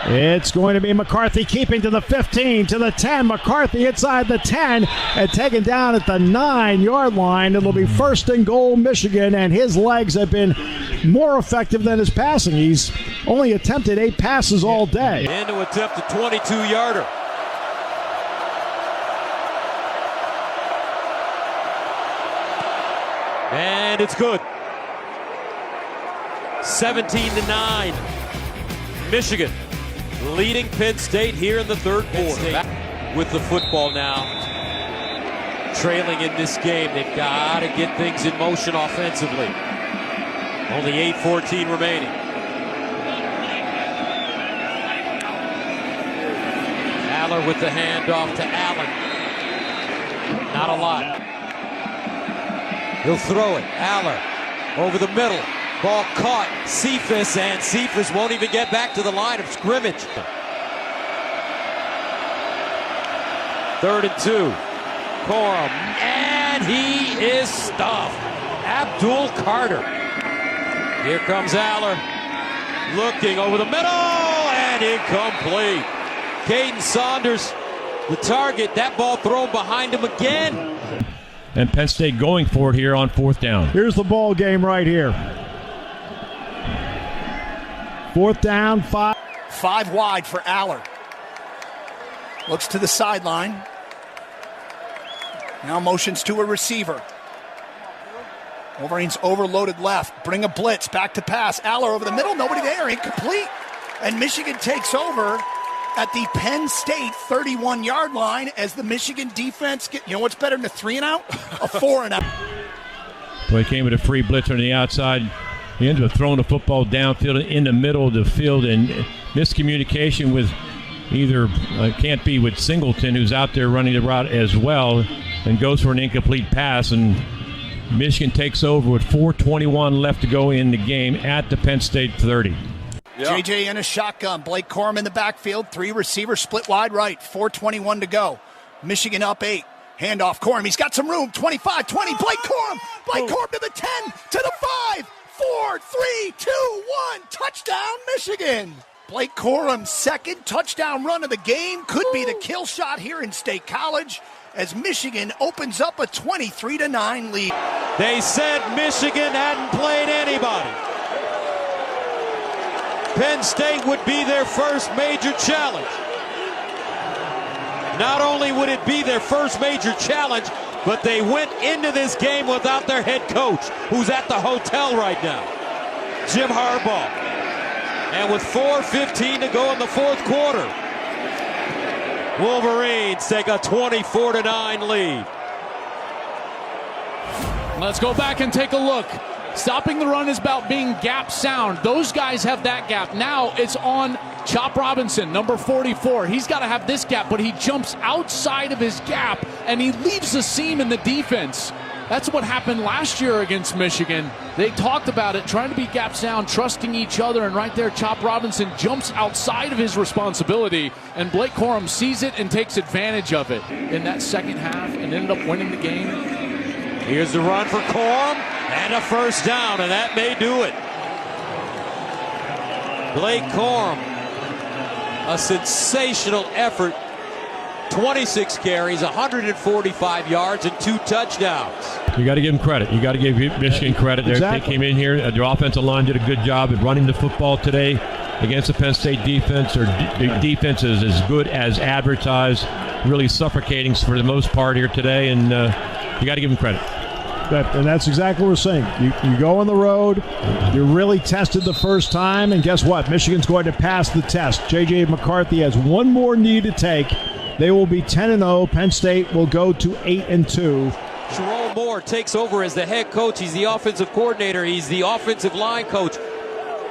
It's going to be McCarthy keeping to the 15, to the 10. McCarthy inside the 10 and taken down at the 9-yard line. It'll be first and goal Michigan, and his legs have been more effective than his passing. He's only attempted 8 passes all day. And to attempt a 22-yarder. And it's good. 17-9. Michigan leading Penn State here in the third quarter. With the football now. Trailing in this game. They've got to get things in motion offensively. Only 8:14 remaining. Aller with the handoff to Allen. Not a lot. He'll throw it. Aller over the middle. Ball caught. Cephas, and Cephas won't even get back to the line of scrimmage. 3rd and 2. Corum. And he is stuffed. Abdul Carter. Here comes Aller. Looking over the middle and incomplete. Caden Saunders, the target. That ball thrown behind him again. And Penn State going for it here on fourth down. Here's the ball game right here. Fourth down, 5. 5 wide for Aller. Looks to the sideline. Now motions to a receiver. Wolverines overloaded left. Bring a blitz. Back to pass. Aller over the middle. Nobody there. Incomplete. And Michigan takes over at the Penn State 31-yard line as the Michigan defense you know what's better than a 3-and-out? A 4-and-out. Boy, came with a free blitz on the outside. He ended up throwing the football downfield in the middle of the field, and miscommunication with either, can't be with Singleton, who's out there running the route as well, and goes for an incomplete pass, and Michigan takes over with 4:21 left to go in the game at the Penn State 30. Yeah. JJ in a shotgun. Blake Corum in the backfield. 3 receivers split wide right. 4:21 to go. Michigan up 8. Handoff Corum. He's got some room. 25, 20. Blake Corum. Blake Corum to the 10, to the 5, 4, 3, 2, 1. Touchdown, Michigan. Blake Corum's second touchdown run of the game could be the kill shot here in State College as Michigan opens up a 23-9 lead. They said Michigan hadn't played anybody. Penn State would be their first major challenge. Not only would it be their first major challenge, but they went into this game without their head coach, who's at the hotel right now, Jim Harbaugh. And with 4:15 to go in the fourth quarter, Wolverines take a 24-9 lead. Let's go back and take a look. Stopping the run is about being gap sound. Those guys have that gap. Now it's on Chop Robinson, number 44. He's got to have this gap, but he jumps outside of his gap, and he leaves a seam in the defense. That's what happened last year against Michigan. They talked about it, trying to be gaps down, trusting each other, and right there, Chop Robinson jumps outside of his responsibility, and Blake Corum sees it and takes advantage of it in that second half and ended up winning the game. Here's the run for Corum, and a first down, and that may do it. Blake Corum, a sensational effort. 26 carries, 145 yards, and 2 touchdowns. You got to give them credit. You got to give Michigan credit. They came in here. Their offensive line did a good job at running the football today against the Penn State defense. Their defense is as good as advertised, really suffocating for the most part here today, and you got to give them credit. And that's exactly what we're saying. You go on the road, you're really tested the first time, and guess what? Michigan's going to pass the test. J.J. McCarthy has one more knee to take. They will be 10-0. Penn State will go to 8-2. Jerome Moore takes over as the head coach. He's the offensive coordinator. He's the offensive line coach.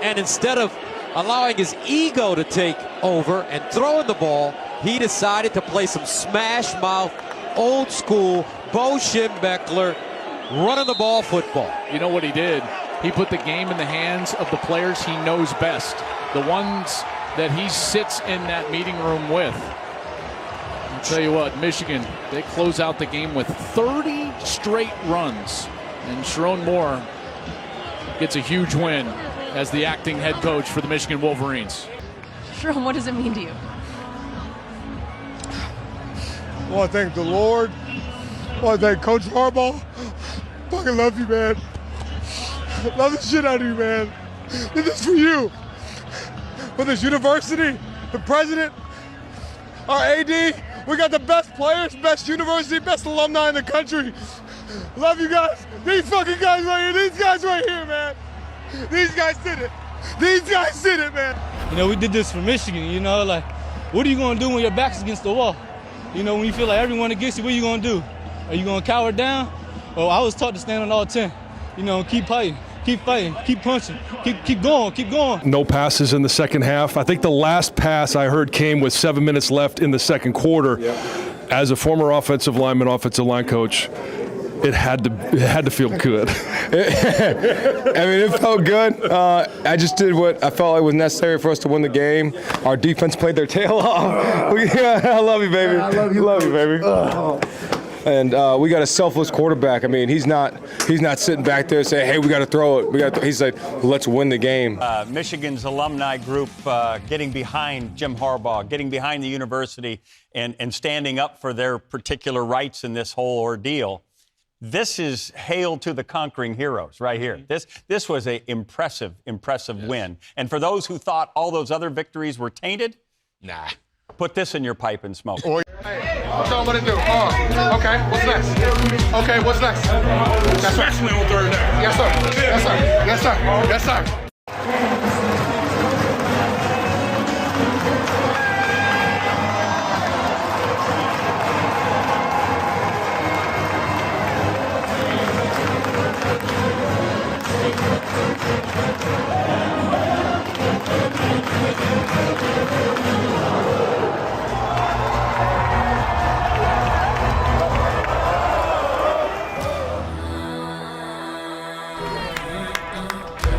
And instead of allowing his ego to take over and throwing the ball, he decided to play some smash mouth, old school, Bo Schembechler, running the ball football. You know what he did? He put the game in the hands of the players he knows best, the ones that he sits in that meeting room with. I'll tell you what, Michigan, they close out the game with 30 straight runs, and Sharon Moore gets a huge win as the acting head coach for the Michigan Wolverines. Sharon, what does it mean to you? I want to thank the Lord. I want to thank Coach Harbaugh. Fucking love you, man. Love the shit out of you, man. This is for you. For this university, the president, our AD, we got the best players, best university, best alumni in the country. Love you guys. These fucking guys right here. These guys right here, man. These guys did it. These guys did it, man. You know, we did this for Michigan, you know, like, what are you going to do when your back's against the wall? You know, when you feel like everyone against you, what are you going to do? Are you going to cower down? Well, I was taught to stand on all 10. You know, keep fighting, keep punching, keep going. No passes in the second half. I think the last pass I heard came with 7 minutes left in the second quarter. Yeah. As a former offensive line coach, it had to feel good. I mean, it felt good. I just did what I felt like was necessary for us to win the game. Our defense played their tail off. I love you, baby. I love you, baby. And we got a selfless quarterback. I mean, he's not sitting back there saying, "Hey, we got to throw it." He's like, "Let's win the game." Michigan's alumni group getting behind Jim Harbaugh, getting behind the university, and standing up for their particular rights in this whole ordeal. This is hail to the conquering heroes right here. This was an impressive win. And for those who thought all those other victories were tainted, nah. Put this in your pipe and smoke. Hey, what's all I'm gonna do? Okay, what's next? Okay, what's next? That's especially on third down. Yes, sir. Yes, sir. Yes, sir. Yes, sir.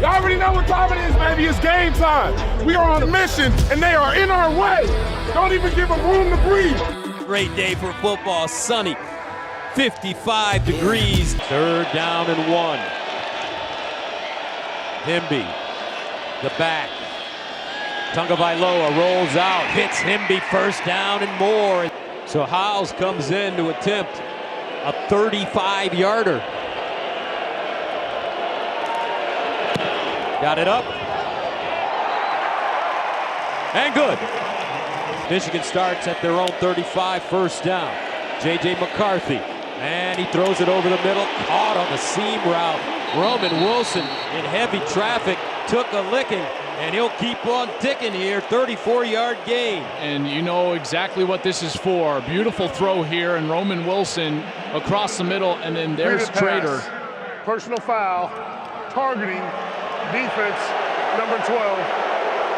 Y'all already know what time it is, baby. It's game time. We are on a mission, and they are in our way. Don't even give them room to breathe. Great day for football. Sunny, 55 degrees. 3rd down and 1. Hemby, the back. Tagovailoa rolls out, hits Hemby, 1st down and more. So Hiles comes in to attempt a 35-yarder. Got it up. And good. Michigan starts at their own 35, 1st down. J.J. McCarthy. And he throws it over the middle. Caught on the seam route. Roman Wilson in heavy traffic. Took a licking. And he'll keep on ticking here. 34-yard gain. And you know exactly what this is for. Beautiful throw here. And Roman Wilson across the middle. And then there's Trader. Personal foul. Targeting. Defense, number 12.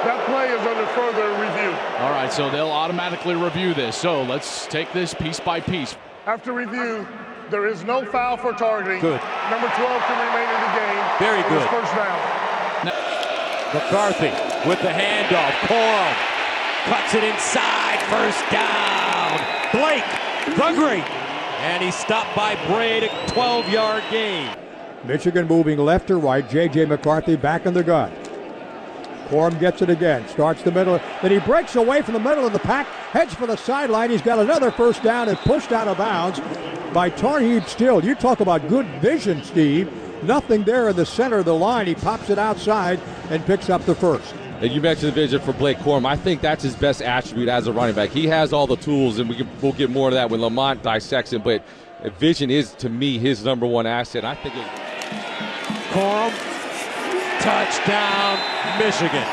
That play is under further review. All right, so they'll automatically review this. So let's take this piece by piece. After review, There is no foul for targeting. Good. Number 12 can remain in the game. Very good. First down. McCarthy with the handoff. Corum cuts it inside. First down. Blake, the great. And he's stopped by Braid, a 12-yard gain. Michigan moving left to right. J.J. McCarthy back in the gun. Corum gets it again. Starts the middle. Then he breaks away from the middle of the pack. Heads for the sideline. He's got another first down and pushed out of bounds by Tarheeb Still. You talk about good vision, Steve. Nothing there in the center of the line. He pops it outside and picks up the first. And you mentioned the vision for Blake Corum. I think that's his best attribute as a running back. He has all the tools, and we'll get more of that when Lamont dissects him. But vision is, to me, his number one asset. I think Corum, touchdown, Michigan.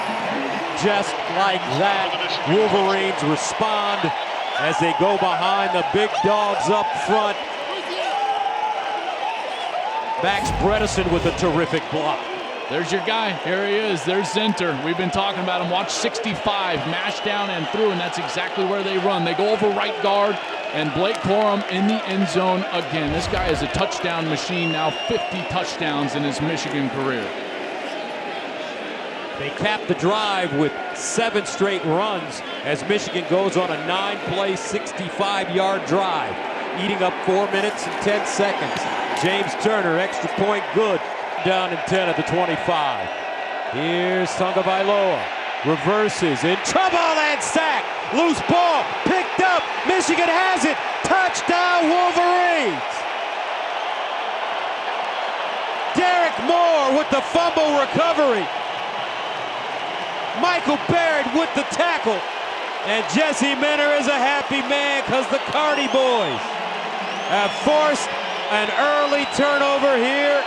Just like that, Wolverines respond as they go behind the big dogs up front. Max Bredesen with a terrific block. There's your guy. Here he is. There's Zinter. We've been talking about him. Watch 65. Mash down and through, and that's exactly where they run. They go over right guard, and Blake Corum in the end zone again. This guy is a touchdown machine now. 50 touchdowns in his Michigan career. They cap the drive with 7 straight runs as Michigan goes on a 9-play, 65-yard drive, eating up 4 minutes and 10 seconds. James Turner, extra point good. Down and 10 at the 25. Here's Tagovailoa. Reverses, in trouble and sack. Loose ball, picked up. Michigan has it. Touchdown Wolverines. Derek Moore with the fumble recovery. Michael Baird with the tackle. And Jesse Minner is a happy man because the Cardi boys have forced an early turnover here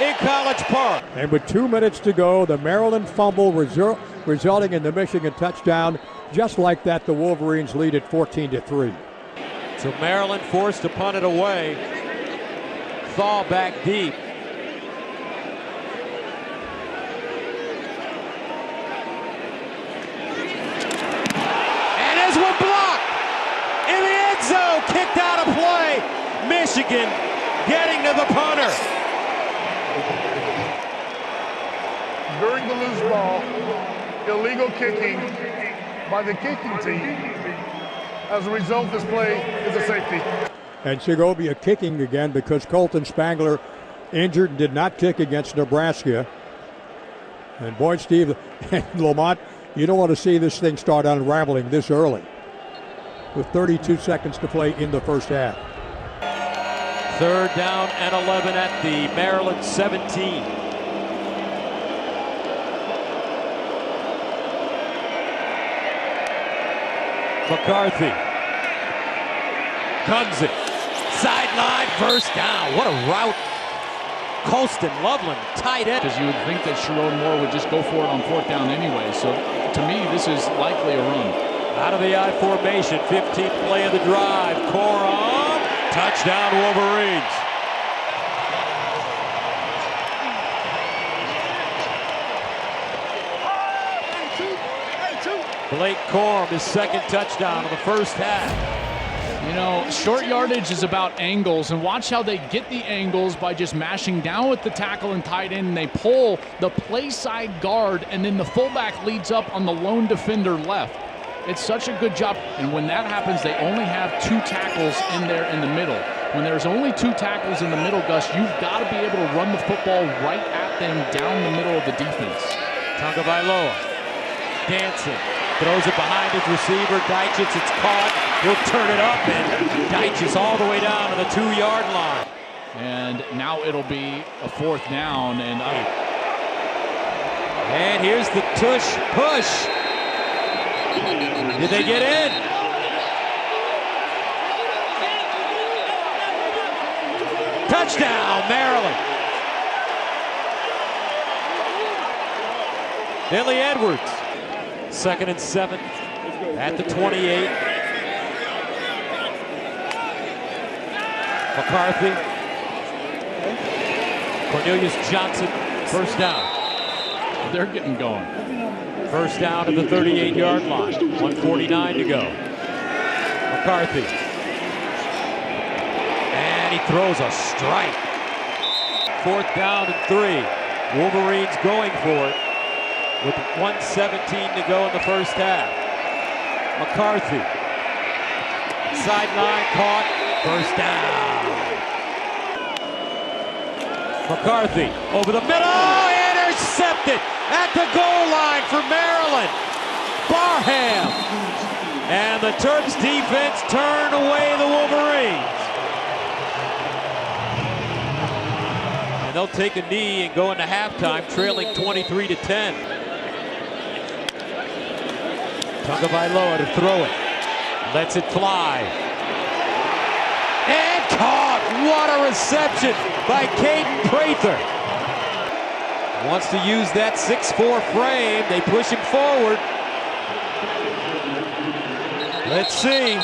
in College Park. And with 2 minutes to go, the Maryland fumble resulting in the Michigan touchdown. Just like that, the Wolverines lead at 14-3. So Maryland forced to punt it away. Thaw back deep. And this one blocked in the end zone, kicked out of play. Michigan getting to the punter. During the loose ball, illegal kicking by the kicking team. As a result, this play is a safety. And Segovia kicking again because Colton Spangler injured and did not kick against Nebraska. And boy, Steve and Lamont, you don't want to see this thing start unraveling this early with 32 seconds to play in the first half. 3rd down and 11 at the Maryland 17. McCarthy guns it. Sideline, first down. What a route. Colston, Loveland, tight end. Because you would think that Sherrod Moore would just go for it on 4th down anyway. So to me, this is likely a run. Out of the I formation, 15th play of the drive. Corum, touchdown Wolverines. Blake Corum, his 2nd touchdown of the first half. You know, short yardage is about angles, and watch how they get the angles by just mashing down with the tackle and tight end, and they pull the play side guard, and then the fullback leads up on the lone defender left. It's such a good job, and when that happens, they only have 2 tackles in there in the middle. When there's only 2 tackles in the middle, Gus, you've got to be able to run the football right at them down the middle of the defense. Tagovailoa dancing. Throws it behind his receiver. Deitchits, it's caught. He'll turn it up, and Deitchits all the way down to the 2-yard line. And now it'll be a 4th down and 8. And here's the tush push. Did they get in? Touchdown, Maryland. Billy Edwards. 2nd and 7 at the 28. McCarthy. Cornelius Johnson, first down. They're getting going. First down to the 38-yard line. 1:49 to go. McCarthy. And he he throws a strike. 4th down and 3. Wolverines going for it with 1:17 to go in the first half. McCarthy. Sideline caught. First down. McCarthy over the middle. Intercepted at the goal line for Maryland. Barham. And the Terps defense turned away the Wolverines. And they'll take a knee and go into halftime trailing 23-10. Tagovailoa to throw it. Lets it fly. And caught! What a reception by Caden Prather. Wants to use that 6'4" frame. They push him forward. Let's see.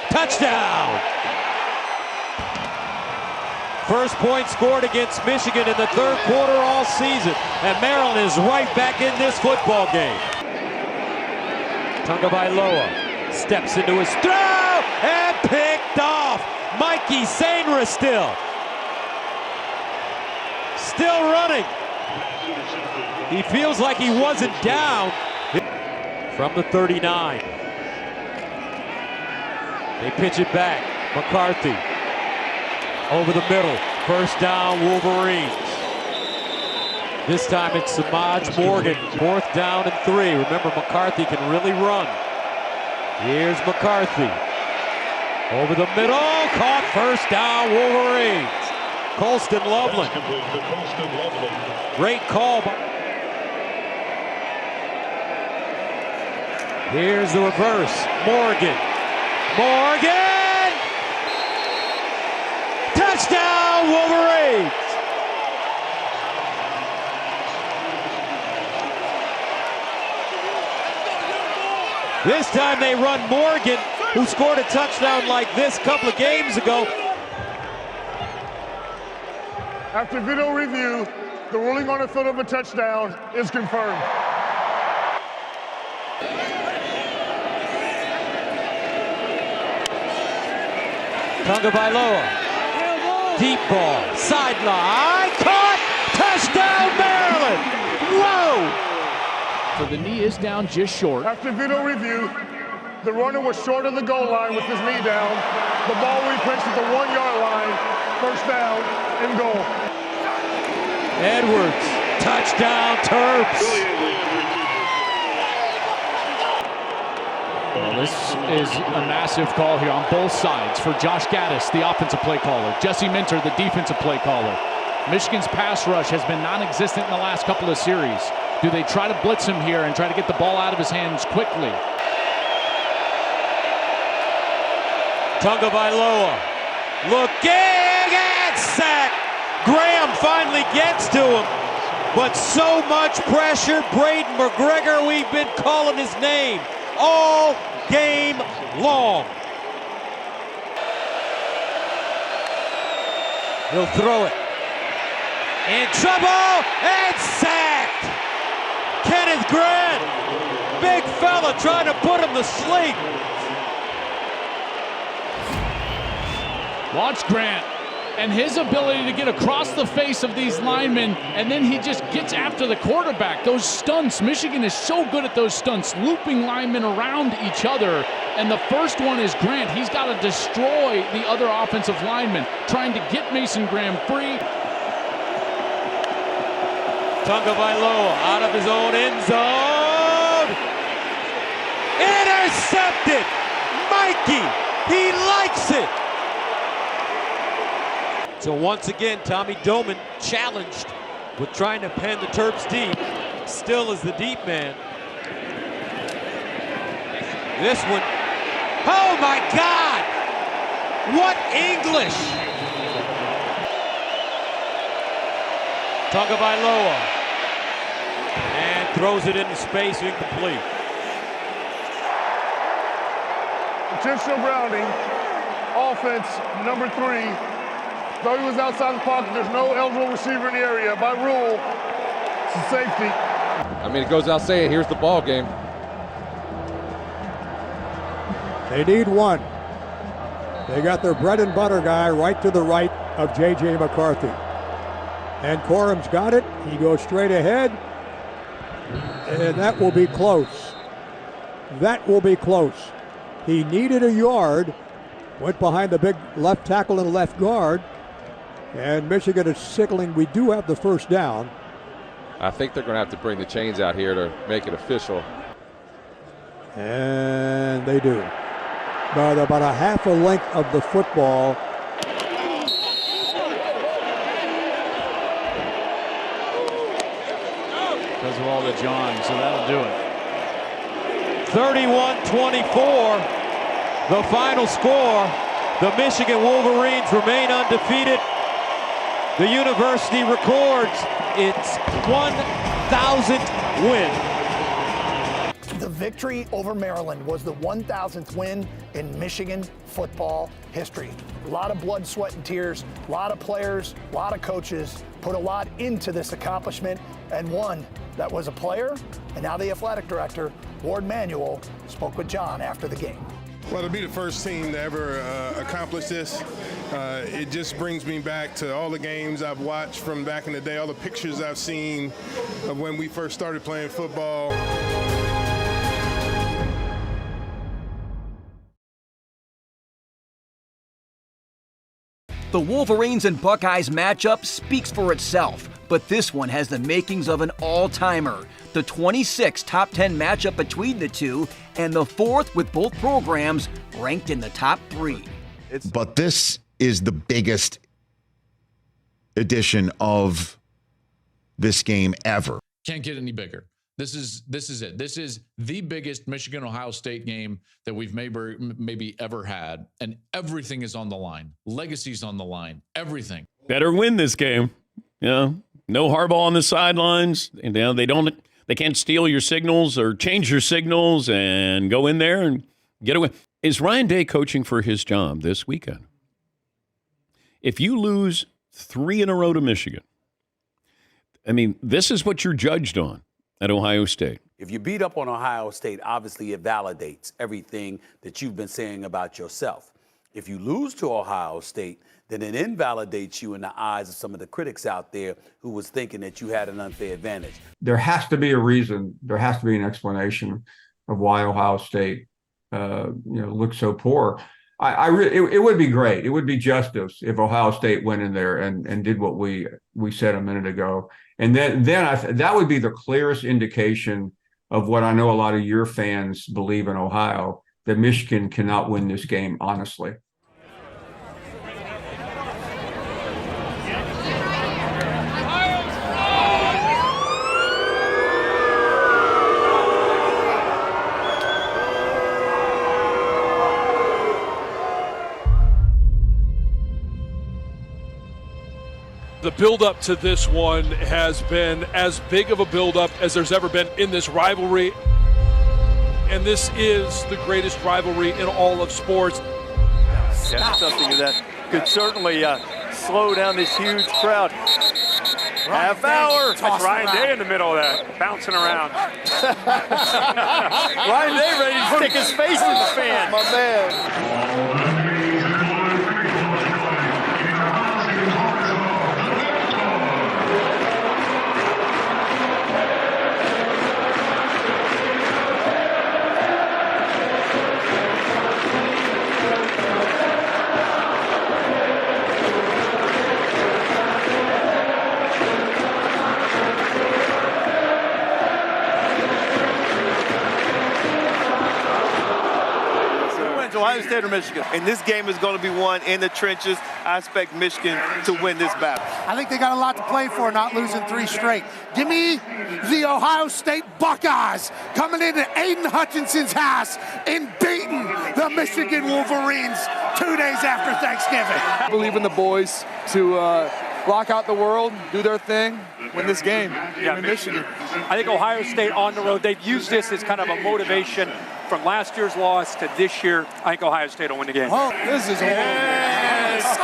Touchdown! First point scored against Michigan in the 3rd quarter all season. And Maryland is right back in this football game. Tagovailoa steps into his throw and picked off. Mikey Sainra still running. He feels like he wasn't down. From the 39. They pitch it back. McCarthy over the middle. First down, Wolverines. This time it's Samaj Morgan. 4th down and 3. Remember, McCarthy can really run. Here's McCarthy. Over the middle. Caught. First down, Wolverines. Colston Loveland. Great call. Here's the reverse. Morgan. Touchdown, Wolverines. This time they run Morgan, who scored a touchdown like this a couple of games ago. After video review, the ruling on the field of a touchdown is confirmed. Tagovailoa. Deep ball. Sideline. Caught. Touchdown, Maryland. Whoa. So the knee is down just short. After video review, the runner was short of the goal line with his knee down. The ball repitched at the 1-yard line. First down and goal. Edwards. Touchdown, Terps. Well, this is a massive call here on both sides for Josh Gaddis, the offensive play caller, Jesse Minter, the defensive play caller. Michigan's pass rush has been non-existent in the last couple of series. Do they try to blitz him here and try to get the ball out of his hands quickly? Tagovailoa looking at sack. Graham finally gets to him, but so much pressure. Braden McGregor, we've been calling his name all game long. He'll throw it. In trouble and sacked. Kenneth Grant, big fella trying to put him to sleep. Watch Grant and his ability to get across the face of these linemen, and then he just gets after the quarterback. Those stunts, Michigan is so good at those stunts, looping linemen around each other. And the first one is Grant. He's got to destroy the other offensive linemen, trying to get Mason Graham free. Tagovailoa out of his own end zone. Intercepted. Mikey, he likes it. So once again, Tommy Doman challenged with trying to pen the Terps deep. Still is the deep man. This one, oh my God! What English! Tagovailoa. And throws it into space, incomplete. Intentional grounding, offense number 3. Though he was outside the pocket, there's no eligible receiver in the area. By rule, it's a safety. I mean, it goes without saying, here's the ball game. They need one. They got their bread and butter guy right to the right of J.J. McCarthy. And Corum's got it. He goes straight ahead. And that will be close. That will be close. He needed a yard. Went behind the big left tackle and left guard. And Michigan is signaling we do have the first down. I think they're going to have to bring the chains out here to make it official. And they do. About a half a length of the football. Because of all the John, so that'll do it. 31-24, the final score. The Michigan Wolverines remain undefeated. The university records its 1,000th win. The victory over Maryland was the 1,000th win in Michigan football history. A lot of blood, sweat, and tears, a lot of players, a lot of coaches put a lot into this accomplishment, and one that was a player and now the athletic director, Ward Manuel, spoke with John after the game. Well, to be the first team to ever accomplish this, it just brings me back to all the games I've watched from back in the day, all the pictures I've seen of when we first started playing football. The Wolverines and Buckeyes matchup speaks for itself, but this one has the makings of an all-timer. The 26th top 10 matchup between the two, and the fourth with both programs ranked in the top 3. But this is the biggest edition of this game ever. Can't get any bigger. This is it. This is the biggest Michigan-Ohio State game that we've maybe ever had, and everything is on the line. Legacy's on the line. Everything. Better win this game. No Harbaugh on the sidelines. They can't steal your signals or change your signals and go in there and get away. Is Ryan Day coaching for his job this weekend? If you lose 3 in a row to Michigan, I mean, this is what you're judged on at Ohio State. If you beat up on Ohio State, obviously it validates everything that you've been saying about yourself. If you lose to Ohio State, then it invalidates you in the eyes of some of the critics out there who was thinking that you had an unfair advantage. There has to be a reason. There has to be an explanation of why Ohio State, looks so poor. It would be great. It would be justice if Ohio State went in there and did what we said a minute ago. And then that would be the clearest indication of what I know a lot of your fans believe in Ohio, that Michigan cannot win this game honestly. The build-up to this one has been as big of a build-up as there's ever been in this rivalry. And this is the greatest rivalry in all of sports. Yeah, something that could certainly slow down this huge crowd. Half hour. That's Ryan Day in the middle of that, bouncing around. Ryan Day ready to stick his face in the fan. My man. Ohio State or Michigan? And this game is going to be won in the trenches. I expect Michigan to win this battle. I think they got a lot to play for, not losing 3 straight. Give me the Ohio State Buckeyes coming into Aiden Hutchinson's house and beating the Michigan Wolverines 2 days after Thanksgiving. I believe in the boys to rock out the world, do their thing, win this game. Yeah, Michigan. I think Ohio State on the road, they've used this as kind of a motivation from last year's loss to this year. I think Ohio State will win the game. Oh, this is Going with his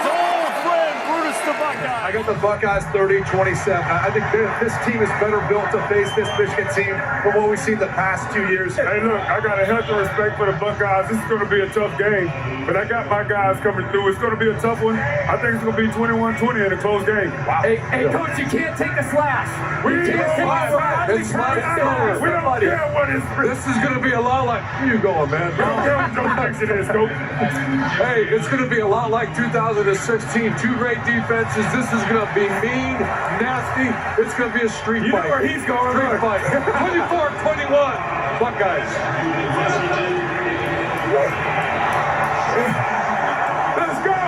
old friend, Brutus the Buckeyes? I got the Buckeyes 30-27. I think this team is better built to face this Michigan team from what we've seen the past 2 years. Hey, look, I got a healthy respect for the Buckeyes. This is going to be a tough game, but I got my guys coming through. It's going to be a tough one. I think it's going to be 21-20 in a close game. Wow. Hey, Coach, you can't take a slash. We can't take a slash. It's my story. We don't care what it's. This is going to be a lot like you going, man. We don't care what your prediction is, Coach. Hey, it's going to be a lot like 2016. Two great defenses. This is going to be mean, nasty. It's going to be a street fight. You know where he's going. Street fight. 24-21. Buckeyes. Let's go.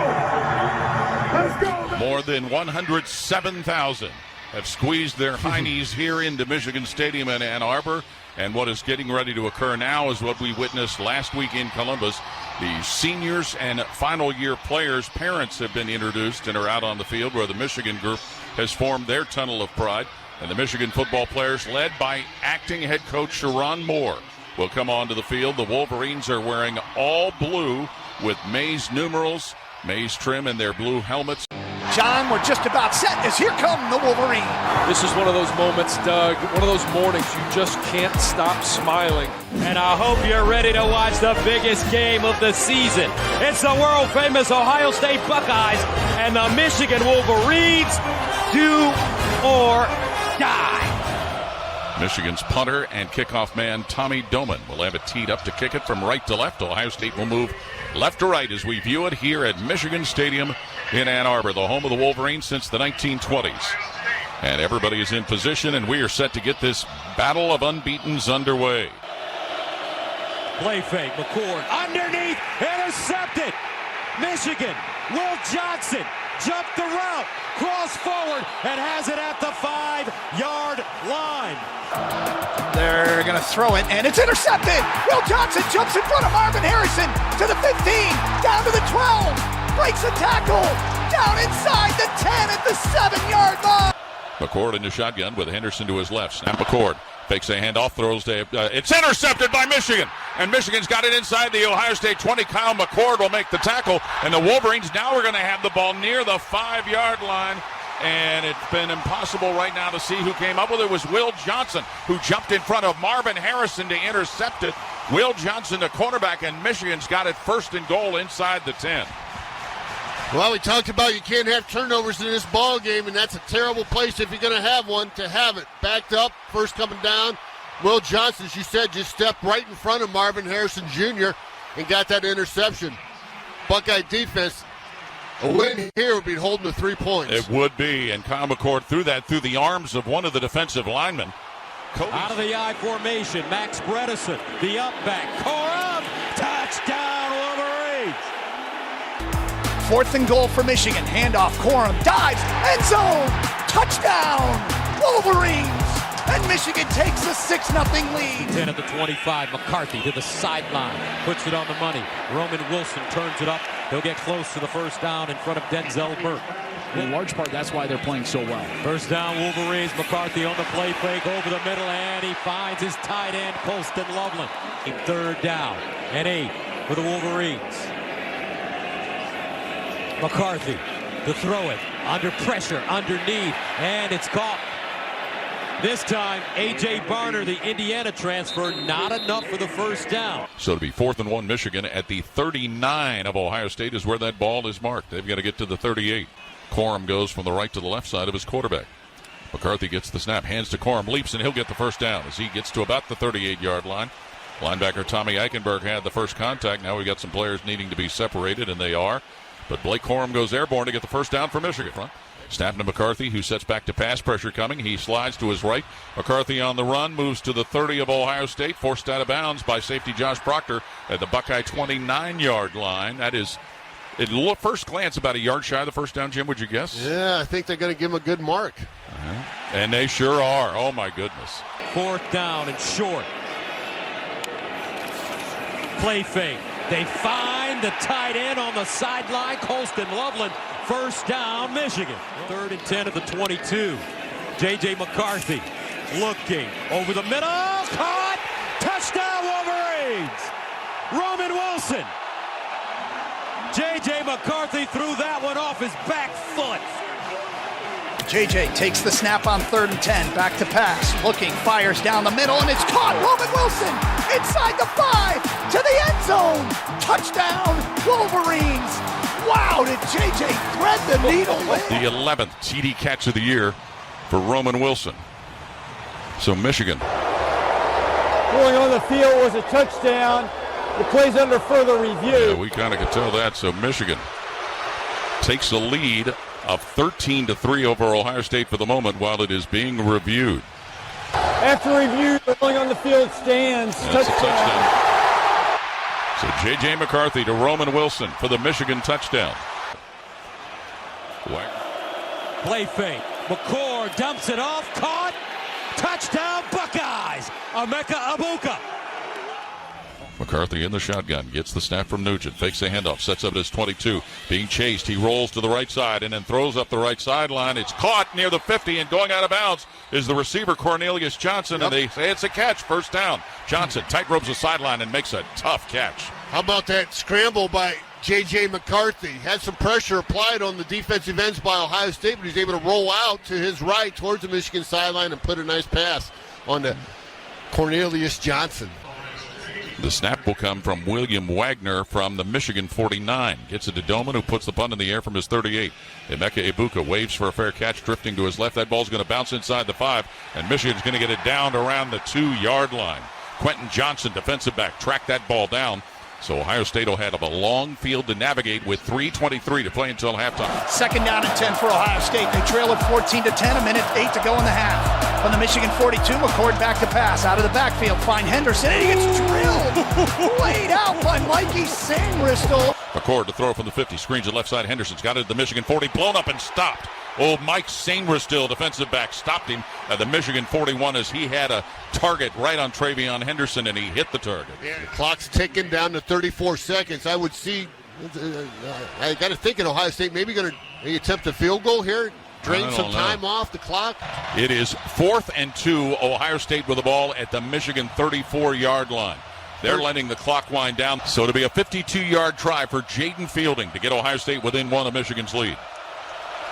Let's go. More than 107,000 have squeezed their heinies here into Michigan Stadium in Ann Arbor. And what is getting ready to occur now is what we witnessed last week in Columbus. The seniors and final year players' parents have been introduced and are out on the field, where the Michigan group has formed their tunnel of pride. And the Michigan football players, led by acting head coach Sharon Moore, will come onto the field. The Wolverines are wearing all blue with maize numerals, maize trim, and their blue helmets. John, we're just about set as here come the Wolverines. This is one of those moments, Doug, one of those mornings you just can't stop smiling. And I hope you're ready to watch the biggest game of the season. It's the world-famous Ohio State Buckeyes and the Michigan Wolverines. Do or die. Michigan's punter and kickoff man Tommy Doman will have it teed up to kick it from right to left. Ohio State will move left to right as we view it here at Michigan Stadium in Ann Arbor, the home of the Wolverines since the 1920s. And everybody is in position, and we are set to get this battle of unbeatens underway. Play fake, McCord underneath, intercepted. Michigan, Will Johnson jumped the route, cross forward, and has it at the 5-yard line. They're going to throw it, and it's intercepted. Will Johnson jumps in front of Marvin Harrison to the 15, down to the 12, breaks a tackle, down inside the 10 at the 7-yard line. McCord in the shotgun with Henderson to his left. Snap McCord. Fakes a handoff, throws to, it's intercepted by Michigan. And Michigan's got it inside the Ohio State 20. Kyle McCord will make the tackle. And the Wolverines now are going to have the ball near the 5-yard line. And it's been impossible right now to see who came up with it. It was Will Johnson who jumped in front of Marvin Harrison to intercept it. Will Johnson, the cornerback, and Michigan's got it first and goal inside the 10. Well, we talked about you can't have turnovers in this ball game, and that's a terrible place if you're going to have one, to have it. Backed up, first coming down. Will Johnson, she said, just stepped right in front of Marvin Harrison Jr. and got that interception. Buckeye defense, a win here would be holding the 3 points. It would be, and Kyle McCord threw that through the arms of one of the defensive linemen. Out of the I formation, Max Bredesen, the up back, Corum, touchdown Wolverines. 4th and goal for Michigan. Handoff, Corum dives, end zone, touchdown, Wolverines. And Michigan takes a 6-0 lead. 10 at the 25, McCarthy to the sideline, puts it on the money. Roman Wilson turns it up. He'll get close to the first down in front of Denzel Burke. In large part, that's why they're playing so well. First down, Wolverines. McCarthy on the play fake over the middle, and he finds his tight end, Colston Loveland. 3rd down and 8 for the Wolverines. McCarthy to throw it, under pressure, underneath, and it's caught. This time, A.J. Barner, the Indiana transfer, not enough for the first down. So to be 4th and 1 Michigan at the 39 of Ohio State is where that ball is marked. They've got to get to the 38. Corum goes from the right to the left side of his quarterback. McCarthy gets the snap, hands to Corum, leaps, and he'll get the first down as he gets to about the 38-yard line. Linebacker Tommy Eichenberg had the first contact. Now we've got some players needing to be separated, and they are. But Blake Corum goes airborne to get the first down for Michigan. Snap to McCarthy, who sets back to pass pressure coming. He slides to his right. McCarthy on the run, moves to the 30 of Ohio State, forced out of bounds by safety Josh Proctor at the Buckeye 29-yard line. That is, at first glance, about a yard shy of the first down, Jim, would you guess? Yeah, I think they're going to give him a good mark. And they sure are. Oh, my goodness. 4th down and short. Play fake. They find the tight end on the sideline, Colston Loveland. First down, Michigan. 3rd and 10 at the 22. J.J. McCarthy looking over the middle. Caught! Touchdown, Wolverines! Roman Wilson. J.J. McCarthy threw that one off his back foot. JJ takes the snap on 3rd and 10. Back to pass. Looking, fires down the middle, and it's caught. Roman Wilson inside the 5 to the end zone. Touchdown, Wolverines. Wow, did JJ thread the needle? The 11th TD catch of the year for Roman Wilson. So Michigan. Going on the field was a touchdown. The play's under further review. Yeah, we kind of could tell that. So Michigan takes the lead of 13-3 over Ohio State for the moment while it is being reviewed. After review, the ruling on the field stands. That's a touchdown. So J.J. McCarthy to Roman Wilson for the Michigan touchdown. Play fake. McCord dumps it off. Caught. Touchdown Buckeyes. Emeka Egbuka. McCarthy in the shotgun, gets the snap from Nugent, fakes a handoff, sets up at his 22, being chased, he rolls to the right side and then throws up the right sideline. It's caught near the 50 and going out of bounds is the receiver Cornelius Johnson, and they say it's a catch, first down. Johnson tight ropes the sideline and makes a tough catch. How about that scramble by J.J. McCarthy? Had some pressure applied on the defensive ends by Ohio State, but he's able to roll out to his right towards the Michigan sideline and put a nice pass on to Cornelius Johnson. The snap will come from William Wagner from the Michigan 49. Gets it to Doman, who puts the punt in the air from his 38. Emeka Egbuka waves for a fair catch, drifting to his left. That ball's going to bounce inside the 5, and Michigan's going to get it down around the 2-yard line. Quentin Johnson, defensive back, tracked that ball down. So Ohio State will have a long field to navigate with 3:23 to play until halftime. 2nd down and 10 for Ohio State. They trail it 14-10, a minute 8 to go in the half. From the Michigan 42, McCord back to pass. Out of the backfield, find Henderson, and he gets drilled. Laid out by Mikey Sainristil. McCord to throw from the 50, screens it left side. Henderson's got it at the Michigan 40, blown up and stopped. Old Mike Sainristil, defensive back, stopped him at the Michigan 41 as he had a target right on Travion Henderson, and he hit the target. Yeah, the clock's ticking down to 34 seconds. I would see, I got to think in Ohio State maybe going to attempt a field goal here, drain some time off the clock. It is 4th and 2, Ohio State with the ball at the Michigan 34-yard line. They're letting the clock wind down, so it'll be a 52-yard try for Jaden Fielding to get Ohio State within 1 of Michigan's lead.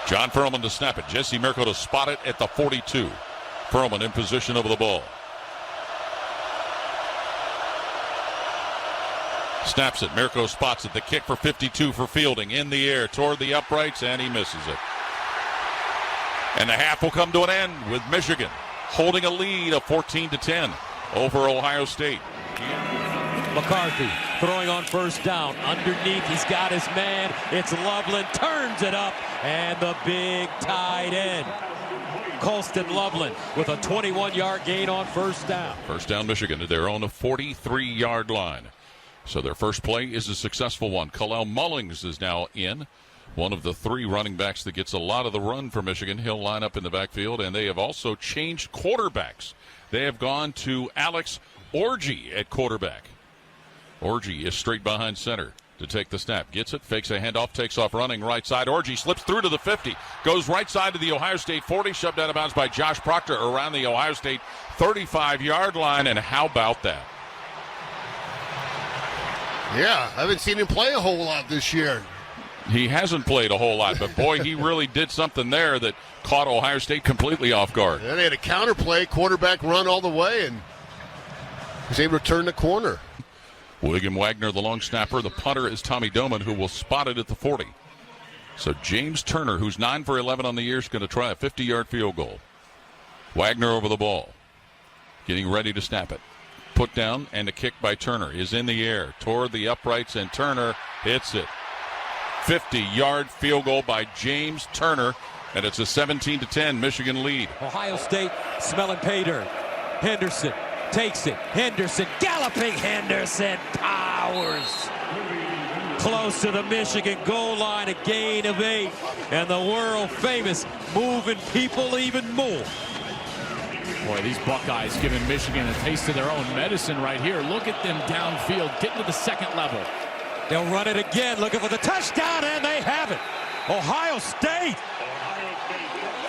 John Perlman to snap it. Jesse Mirko to spot it at the 42. Perlman in position over the ball. Snaps it. Mirko spots it. The kick for 52 for Fielding. In the air toward the uprights, and he misses it. And the half will come to an end with Michigan holding a lead of 14-10 over Ohio State. McCarthy throwing on first down. Underneath, he's got his man. It's Loveland, turns it up, and the big tight end, Colston Loveland, with a 21-yard gain on first down. First down, Michigan. They're on the 43-yard line. So their first play is a successful one. Kalel Mullings is now in. One of the 3 running backs that gets a lot of the run for Michigan. He'll line up in the backfield, and they have also changed quarterbacks. They have gone to Alex Orji at quarterback. Orji is straight behind center to take the snap. Gets it, fakes a handoff, takes off running right side. Orji slips through to the 50, goes right side to the Ohio State 40, shoved out of bounds by Josh Proctor around the Ohio State 35-yard line, and how about that? Yeah, I haven't seen him play a whole lot this year. He hasn't played a whole lot, but boy, he really did something there that caught Ohio State completely off guard. And they had a counter play, quarterback run all the way, and he's able to turn the corner. William Wagner, the long snapper. The punter is Tommy Doman, who will spot it at the 40. So James Turner, who's 9 for 11 on the year, is going to try a 50-yard field goal. Wagner over the ball, getting ready to snap it. Put down, and the kick by Turner is in the air toward the uprights, and Turner hits it. 50-yard field goal by James Turner, and it's a 17-10 Michigan lead. Ohio State smelling pay dirt. Henderson takes it. Henderson, galloping Henderson, powers close to the Michigan goal line, a gain of 8, and the world famous moving people even more. Boy, these Buckeyes giving Michigan a taste of their own medicine right here. Look at them downfield, getting to the 2nd level. They'll run it again, looking for the touchdown, and they have it. Ohio State.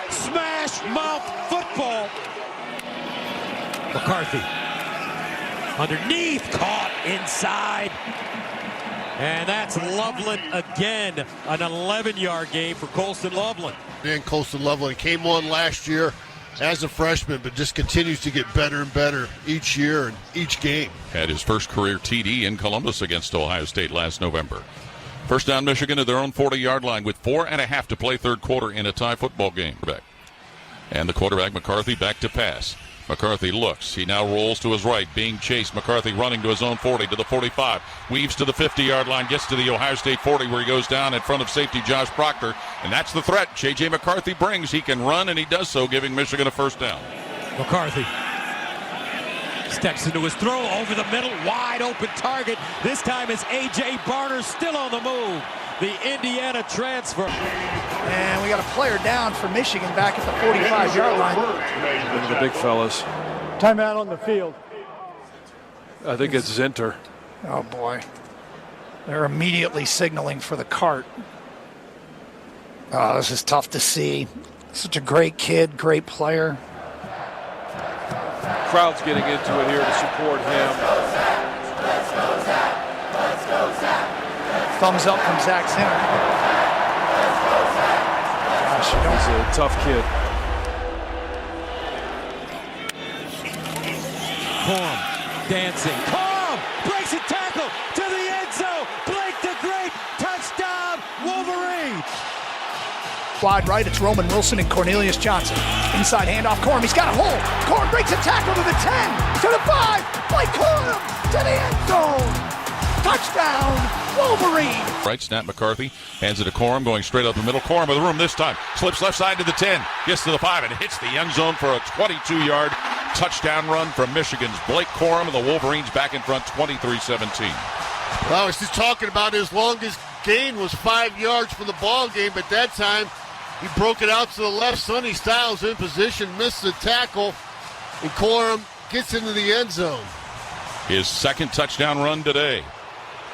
Smash mouth football. McCarthy underneath, caught inside. And that's Loveland again, an 11-yard game for Colston Loveland. Dan Colston Loveland came on last year as a freshman, but just continues to get better and better each year and each game. Had his first career TD in Columbus against Ohio State last November. First down, Michigan at their own 40-yard line with 4.5 to play third quarter in a tie football game. And the quarterback, McCarthy, back to pass. McCarthy looks. He now rolls to his right, being chased. McCarthy running to his own 40, to the 45. Weaves to the 50-yard line, gets to the Ohio State 40, where he goes down in front of safety Josh Proctor. And that's the threat J.J. McCarthy brings. He can run, and he does so, giving Michigan a first down. McCarthy steps into his throw over the middle, wide open target. This time is A.J. Barner still on the move. The Indiana transfer. And we got a player down for Michigan back at the 45-yard line. Look at the big fellas. Timeout on the field. I think it's Zinter. Oh, boy. They're immediately signaling for the cart. Oh, this is tough to see. Such a great kid, great player. Crowd's getting into it here to support him. Thumbs up from Zach Zinter. Gosh, he's a tough kid. Corum dancing. Corum breaks a tackle to the end zone. Blake the Great, touchdown, Wolverines. Wide right, it's Roman Wilson and Cornelius Johnson. Inside handoff, Corum, he's got a hole. Corum breaks a tackle to the 10, to the 5. Blake Corum to the end zone. Touchdown, Wolverine. Right snap, McCarthy hands it to Corum, going straight up the middle. Corum with the room this time. Slips left side to the 10. Gets to the 5 and hits the end zone for a 22-yard touchdown run from Michigan's Blake Corum, and the Wolverines back in front 23-17. Well, I was just talking about his longest gain was 5 yards from the ball game, but that time he broke it out to the left. Sonny Styles in position, missed the tackle, and Corum gets into the end zone. His second touchdown run today.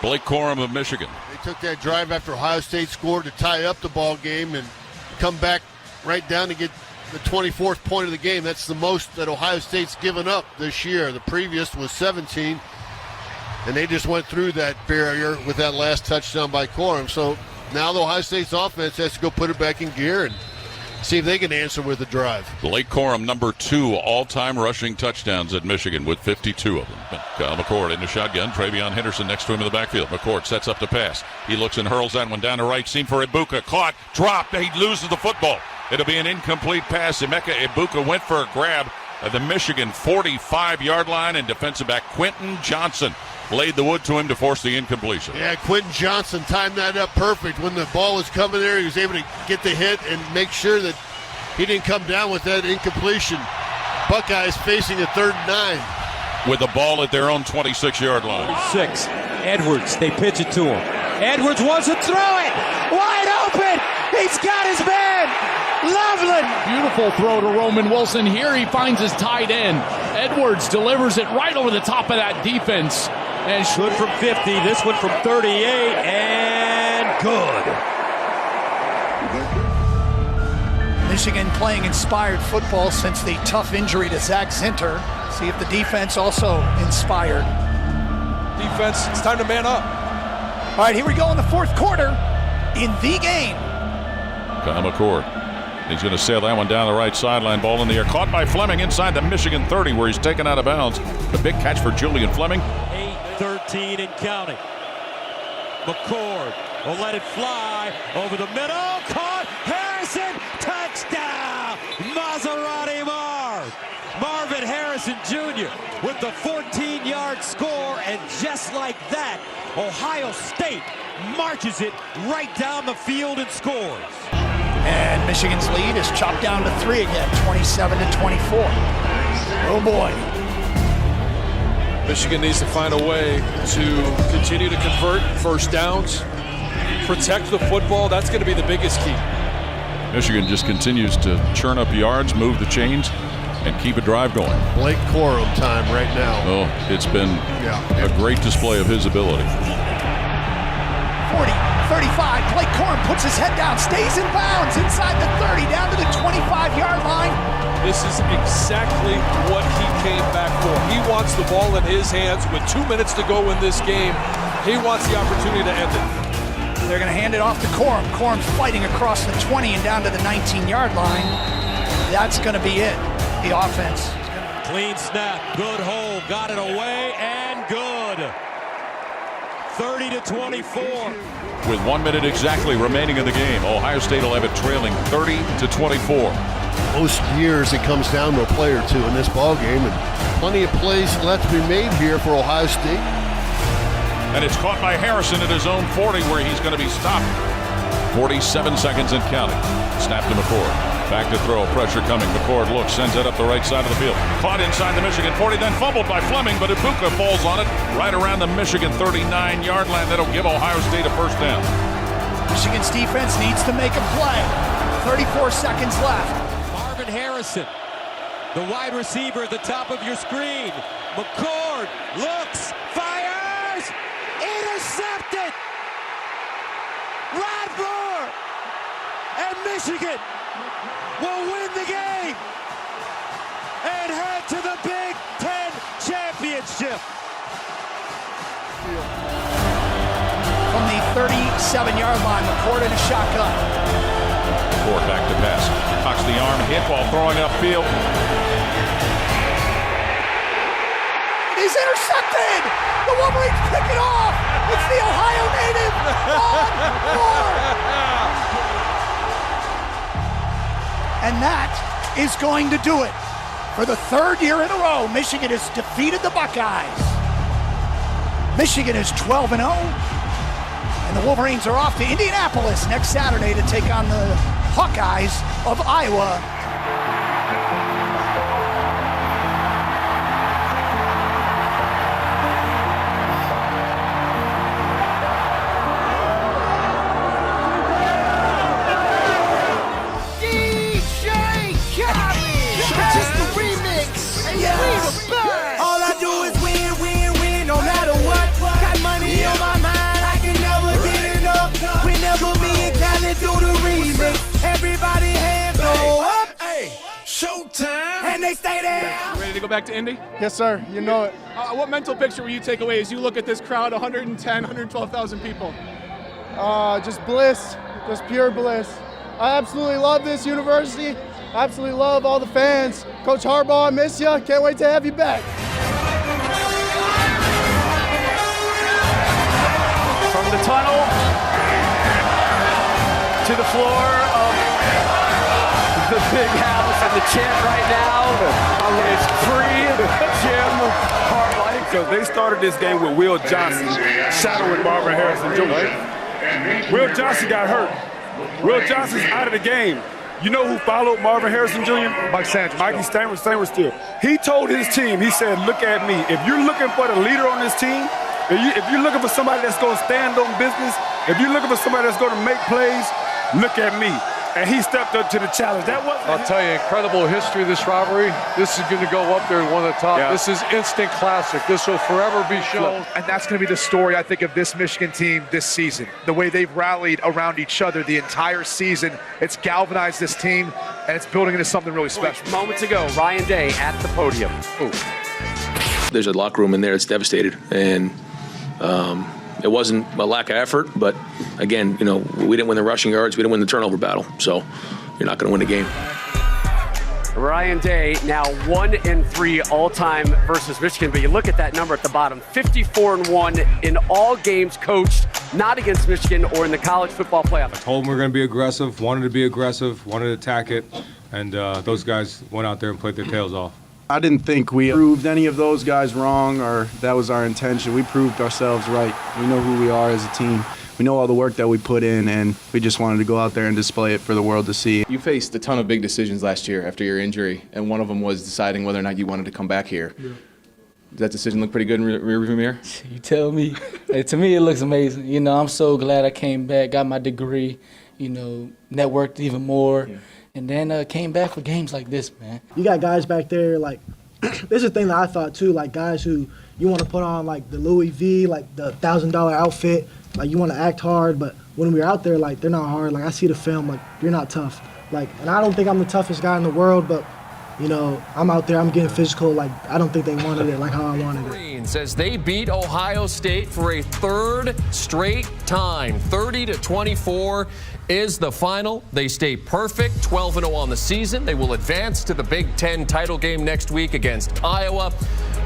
Blake Corum of Michigan. They took that drive after Ohio State scored to tie up the ball game and come back right down to get the 24th point of the game. That's the most that Ohio State's given up this year. The previous was 17, and they just went through that barrier with that last touchdown by Corum. So now the Ohio State's offense has to go put it back in gear and see if they can answer with the drive. Blake Corum, number 2 all-time rushing touchdowns at Michigan with 52 of them. Kyle McCord in the shotgun. Travion Henderson next to him in the backfield. McCord sets up to pass. He looks and hurls that one down the right seam for Ibuka. Caught, dropped, he loses the football. It'll be an incomplete pass. Emeka Ibuka went for a grab at the Michigan 45-yard line, and defensive back Quentin Johnson laid the wood to him to force the incompletion. Yeah, Quentin Johnson timed that up perfect. When the ball was coming there, he was able to get the hit and make sure that he didn't come down with that incompletion. Buckeyes facing a 3rd and 9. With the ball at their own 26-yard line. 6. Edwards, they pitch it to him. Edwards wants to throw it. Wide open. He's got his man. Loveland. Beautiful throw to Roman Wilson. Here he finds his tight end. Edwards delivers it right over the top of that defense. And good from 50. This one from 38. And good. Michigan playing inspired football since the tough injury to Zach Zinter. See if the defense also inspired. Defense, it's time to man up. All right, here we go in the 4th quarter in the game. Kyle McCord. He's going to sail that one down the right sideline. Ball in the air. Caught by Fleming inside the Michigan 30, where he's taken out of bounds. The big catch for Julian Fleming. 8-13 and counting. McCord will let it fly over the middle. Caught. Harrison. Touchdown. Maserati Marvin Harrison Jr. with the 14-yard score. And just like that, Ohio State marches it right down the field and scores. And Michigan's lead is chopped down to 3 again, 27-24. Oh boy. Michigan needs to find a way to continue to convert first downs, protect the football. That's going to be the biggest key. Michigan just continues to churn up yards, move the chains, and keep a drive going. Blake Corum time right now. Oh, it's been a great display of his ability. 40, 35, Blake Corum puts his head down, stays in bounds inside the 30, down to the 25-yard line. This is exactly what he came back for. He wants the ball in his hands with 2 minutes to go in this game. He wants the opportunity to end it. They're going to hand it off to Corum. Corum's fighting across the 20 and down to the 19-yard line. That's going to be it. The offense. Clean snap, good hold, got it away, and good. 30-24. With 1 minute exactly remaining in the game, Ohio State will have it trailing 30-24. Most years it comes down to a play or two in this ball game, and plenty of plays left to be made here for Ohio State. And it's caught by Harrison at his own 40 where he's going to be stopped. 47 seconds and counting. Snap to McCord. Back to throw. Pressure coming. McCord looks, sends it up the right side of the field. Caught inside the Michigan 40, then fumbled by Fleming, but Ibuka falls on it right around the Michigan 39-yard line. That'll give Ohio State a first down. Michigan's defense needs to make a play. 34 seconds left. Marvin Harrison, the wide receiver at the top of your screen. McCord looks, fires, intercepted. Radford, and Michigan will win the game and head to the Big Ten championship. From the 37-yard line, McCord in a shotgun. McCord back to pass. Cocks the arm, hit while throwing upfield. It is intercepted! The Wolverines pick it off! It's the Ohio native on board! And that is going to do it. For the third year in a row, Michigan has defeated the Buckeyes. Michigan is 12-0, and the Wolverines are off to Indianapolis next Saturday to take on the Hawkeyes of Iowa. All I do is win, win, win, no matter what. Got money on my mind, I can never get enough. Whenever me and Khaled do the remix, everybody hands go up. Hey, showtime, and they stay there. Ready to go back to Indy? Yes, sir. You know it. What mental picture will you take away as you look at this crowd, 110, 112,000 people? Just bliss, just pure bliss. I absolutely love this university. Absolutely love all the fans. Coach Harbaugh, I miss you. Can't wait to have you back. From the tunnel to the floor of the big house, and the chant right now is free Jim Harbaugh. Because they started this game with Will Johnson shadowing Marvin Harrison Jr. Will Johnson got hurt. Will Johnson's out of the game. You know who followed Marvin Harrison Jr.? Mike Sanchez. Mikey Sanders still. He told his team, he said, look at me. If you're looking for the leader on this team, if you're looking for somebody that's going to stand on business, if you're looking for somebody that's going to make plays, look at me. And he stepped up to the challenge. I'll tell you, incredible history of this rivalry. This is going to go up there in one of the top. Yeah. This is instant classic. This will forever be shown. And that's going to be the story, I think, of this Michigan team this season. The way they've rallied around each other the entire season. It's galvanized this team, and it's building into something really special. Moments ago, Ryan Day at the podium. Ooh. There's a locker room in there that's devastated, and it wasn't a lack of effort, but again, we didn't win the rushing yards, we didn't win the turnover battle, so you're not going to win the game. Ryan Day now 1-3 all-time versus Michigan, but you look at that number at the bottom, 54-1 in all games coached, not against Michigan or in the college football playoff. I told them we were going to be aggressive, wanted to be aggressive, wanted to attack it, and those guys went out there and played their tails off. I didn't think we proved any of those guys wrong, or that was our intention. We proved ourselves right. We know who we are as a team. We know all the work that we put in, and we just wanted to go out there and display it for the world to see. You faced a ton of big decisions last year after your injury, and one of them was deciding whether or not you wanted to come back here. Yeah. Does that decision look pretty good in rearview mirror? You tell me. Hey, to me, it looks amazing. I'm so glad I came back, got my degree, networked even more. Yeah. And then came back for games like this, man. You got guys back there, this is a thing that I thought too, guys who you want to put on the Louis V, the $1,000 outfit, you want to act hard, but when we're out there, they're not hard. I see the film, you're not tough. And I don't think I'm the toughest guy in the world, but I'm out there, I'm getting physical. Like, I don't think they wanted it like how I wanted it. Says they beat Ohio State for a third straight time. 30-24 is the final. They stay perfect, 12-0 on the season. They will advance to the Big Ten title game next week against Iowa.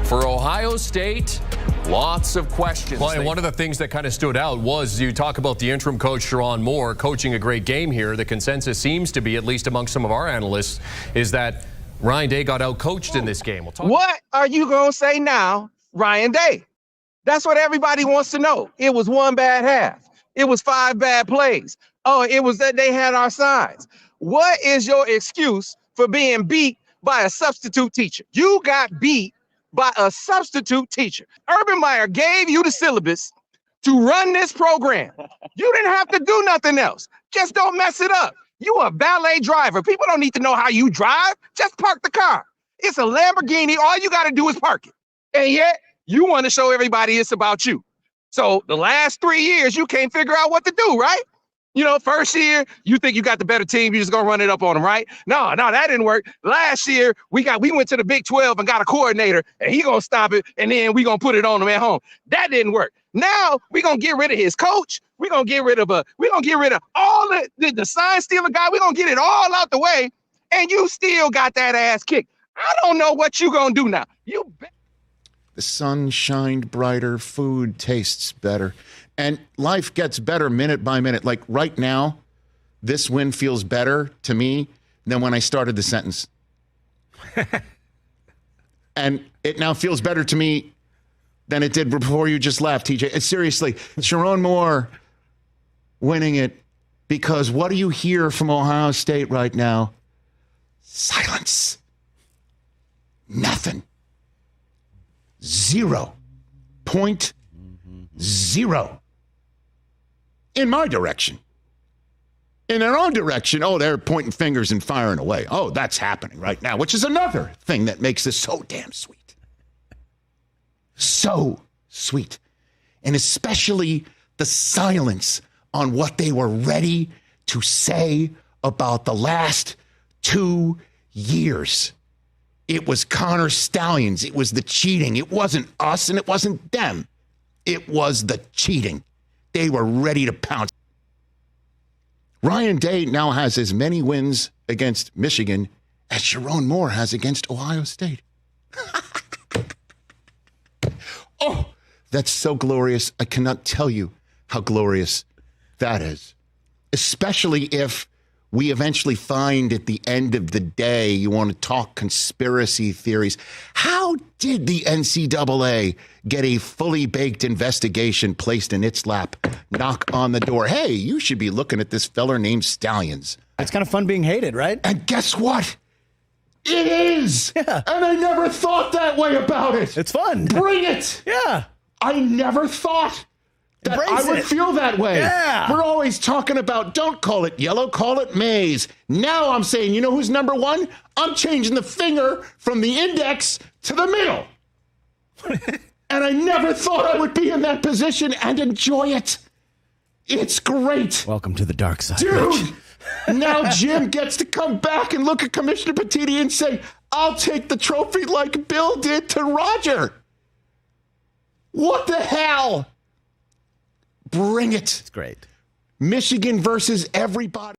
For Ohio State, lots of questions. Well, and one of the things that kind of stood out was you talk about the interim coach, Sharon Moore, coaching a great game here. The consensus seems to be, at least among some of our analysts, is that Ryan Day got out-coached in this game. What are you going to say now, Ryan Day? That's what everybody wants to know. It was one bad half. It was 5 bad plays. Oh, it was that they had our sides. What is your excuse for being beat by a substitute teacher? You got beat by a substitute teacher. Urban Meyer gave you the syllabus to run this program. You didn't have to do nothing else. Just don't mess it up. You a valet driver. People don't need to know how you drive. Just park the car. It's a Lamborghini. All you got to do is park it. And yet, you want to show everybody it's about you. So the last 3 years, you can't figure out what to do, right? First year, you think you got the better team. You're just going to run it up on them, right? No, that didn't work. Last year, we went to the Big 12 and got a coordinator, and he going to stop it, and then we going to put it on them at home. That didn't work. Now, we're going to get rid of his coach. We're going to get rid of all the sign stealer guy. We're going to get it all out the way, and you still got that ass kicked. I don't know what you going to do now. The sun shined brighter, food tastes better, and life gets better minute by minute. Like right now, this win feels better to me than when I started the sentence. And it now feels better to me than it did before you just left, TJ. Seriously, Sharon Moore winning it, because what do you hear from Ohio State right now? Silence. Nothing. 0.0 in my direction. In their own direction, they're pointing fingers and firing away. Oh, that's happening right now, which is another thing that makes this so damn sweet. So sweet. And especially the silence on what they were ready to say about the last 2 years. It was Connor Stallions. It was the cheating. It wasn't us and it wasn't them. It was the cheating. They were ready to pounce. Ryan Day now has as many wins against Michigan as Sharon Moore has against Ohio State. Oh, that's so glorious. I cannot tell you how glorious that is. Especially if we eventually find at the end of the day, you want to talk conspiracy theories. How did the NCAA get a fully baked investigation placed in its lap? Knock on the door. Hey, you should be looking at this feller named Stallions. It's kind of fun being hated, right? And guess what? It is. Yeah. And I never thought that way about it. It's fun. Bring it. Yeah. I never thought that I would feel that way. Yeah. We're always talking about, don't call it yellow, call it maize. Now I'm saying, you know who's number one? I'm changing the finger from the index to the middle. And I never thought I would be in that position and enjoy it. It's great. Welcome to the dark side, dude. Now Jim gets to come back and look at Commissioner Petiti and say, I'll take the trophy like Bill did to Roger. What the hell? Bring it. It's great. Michigan versus everybody.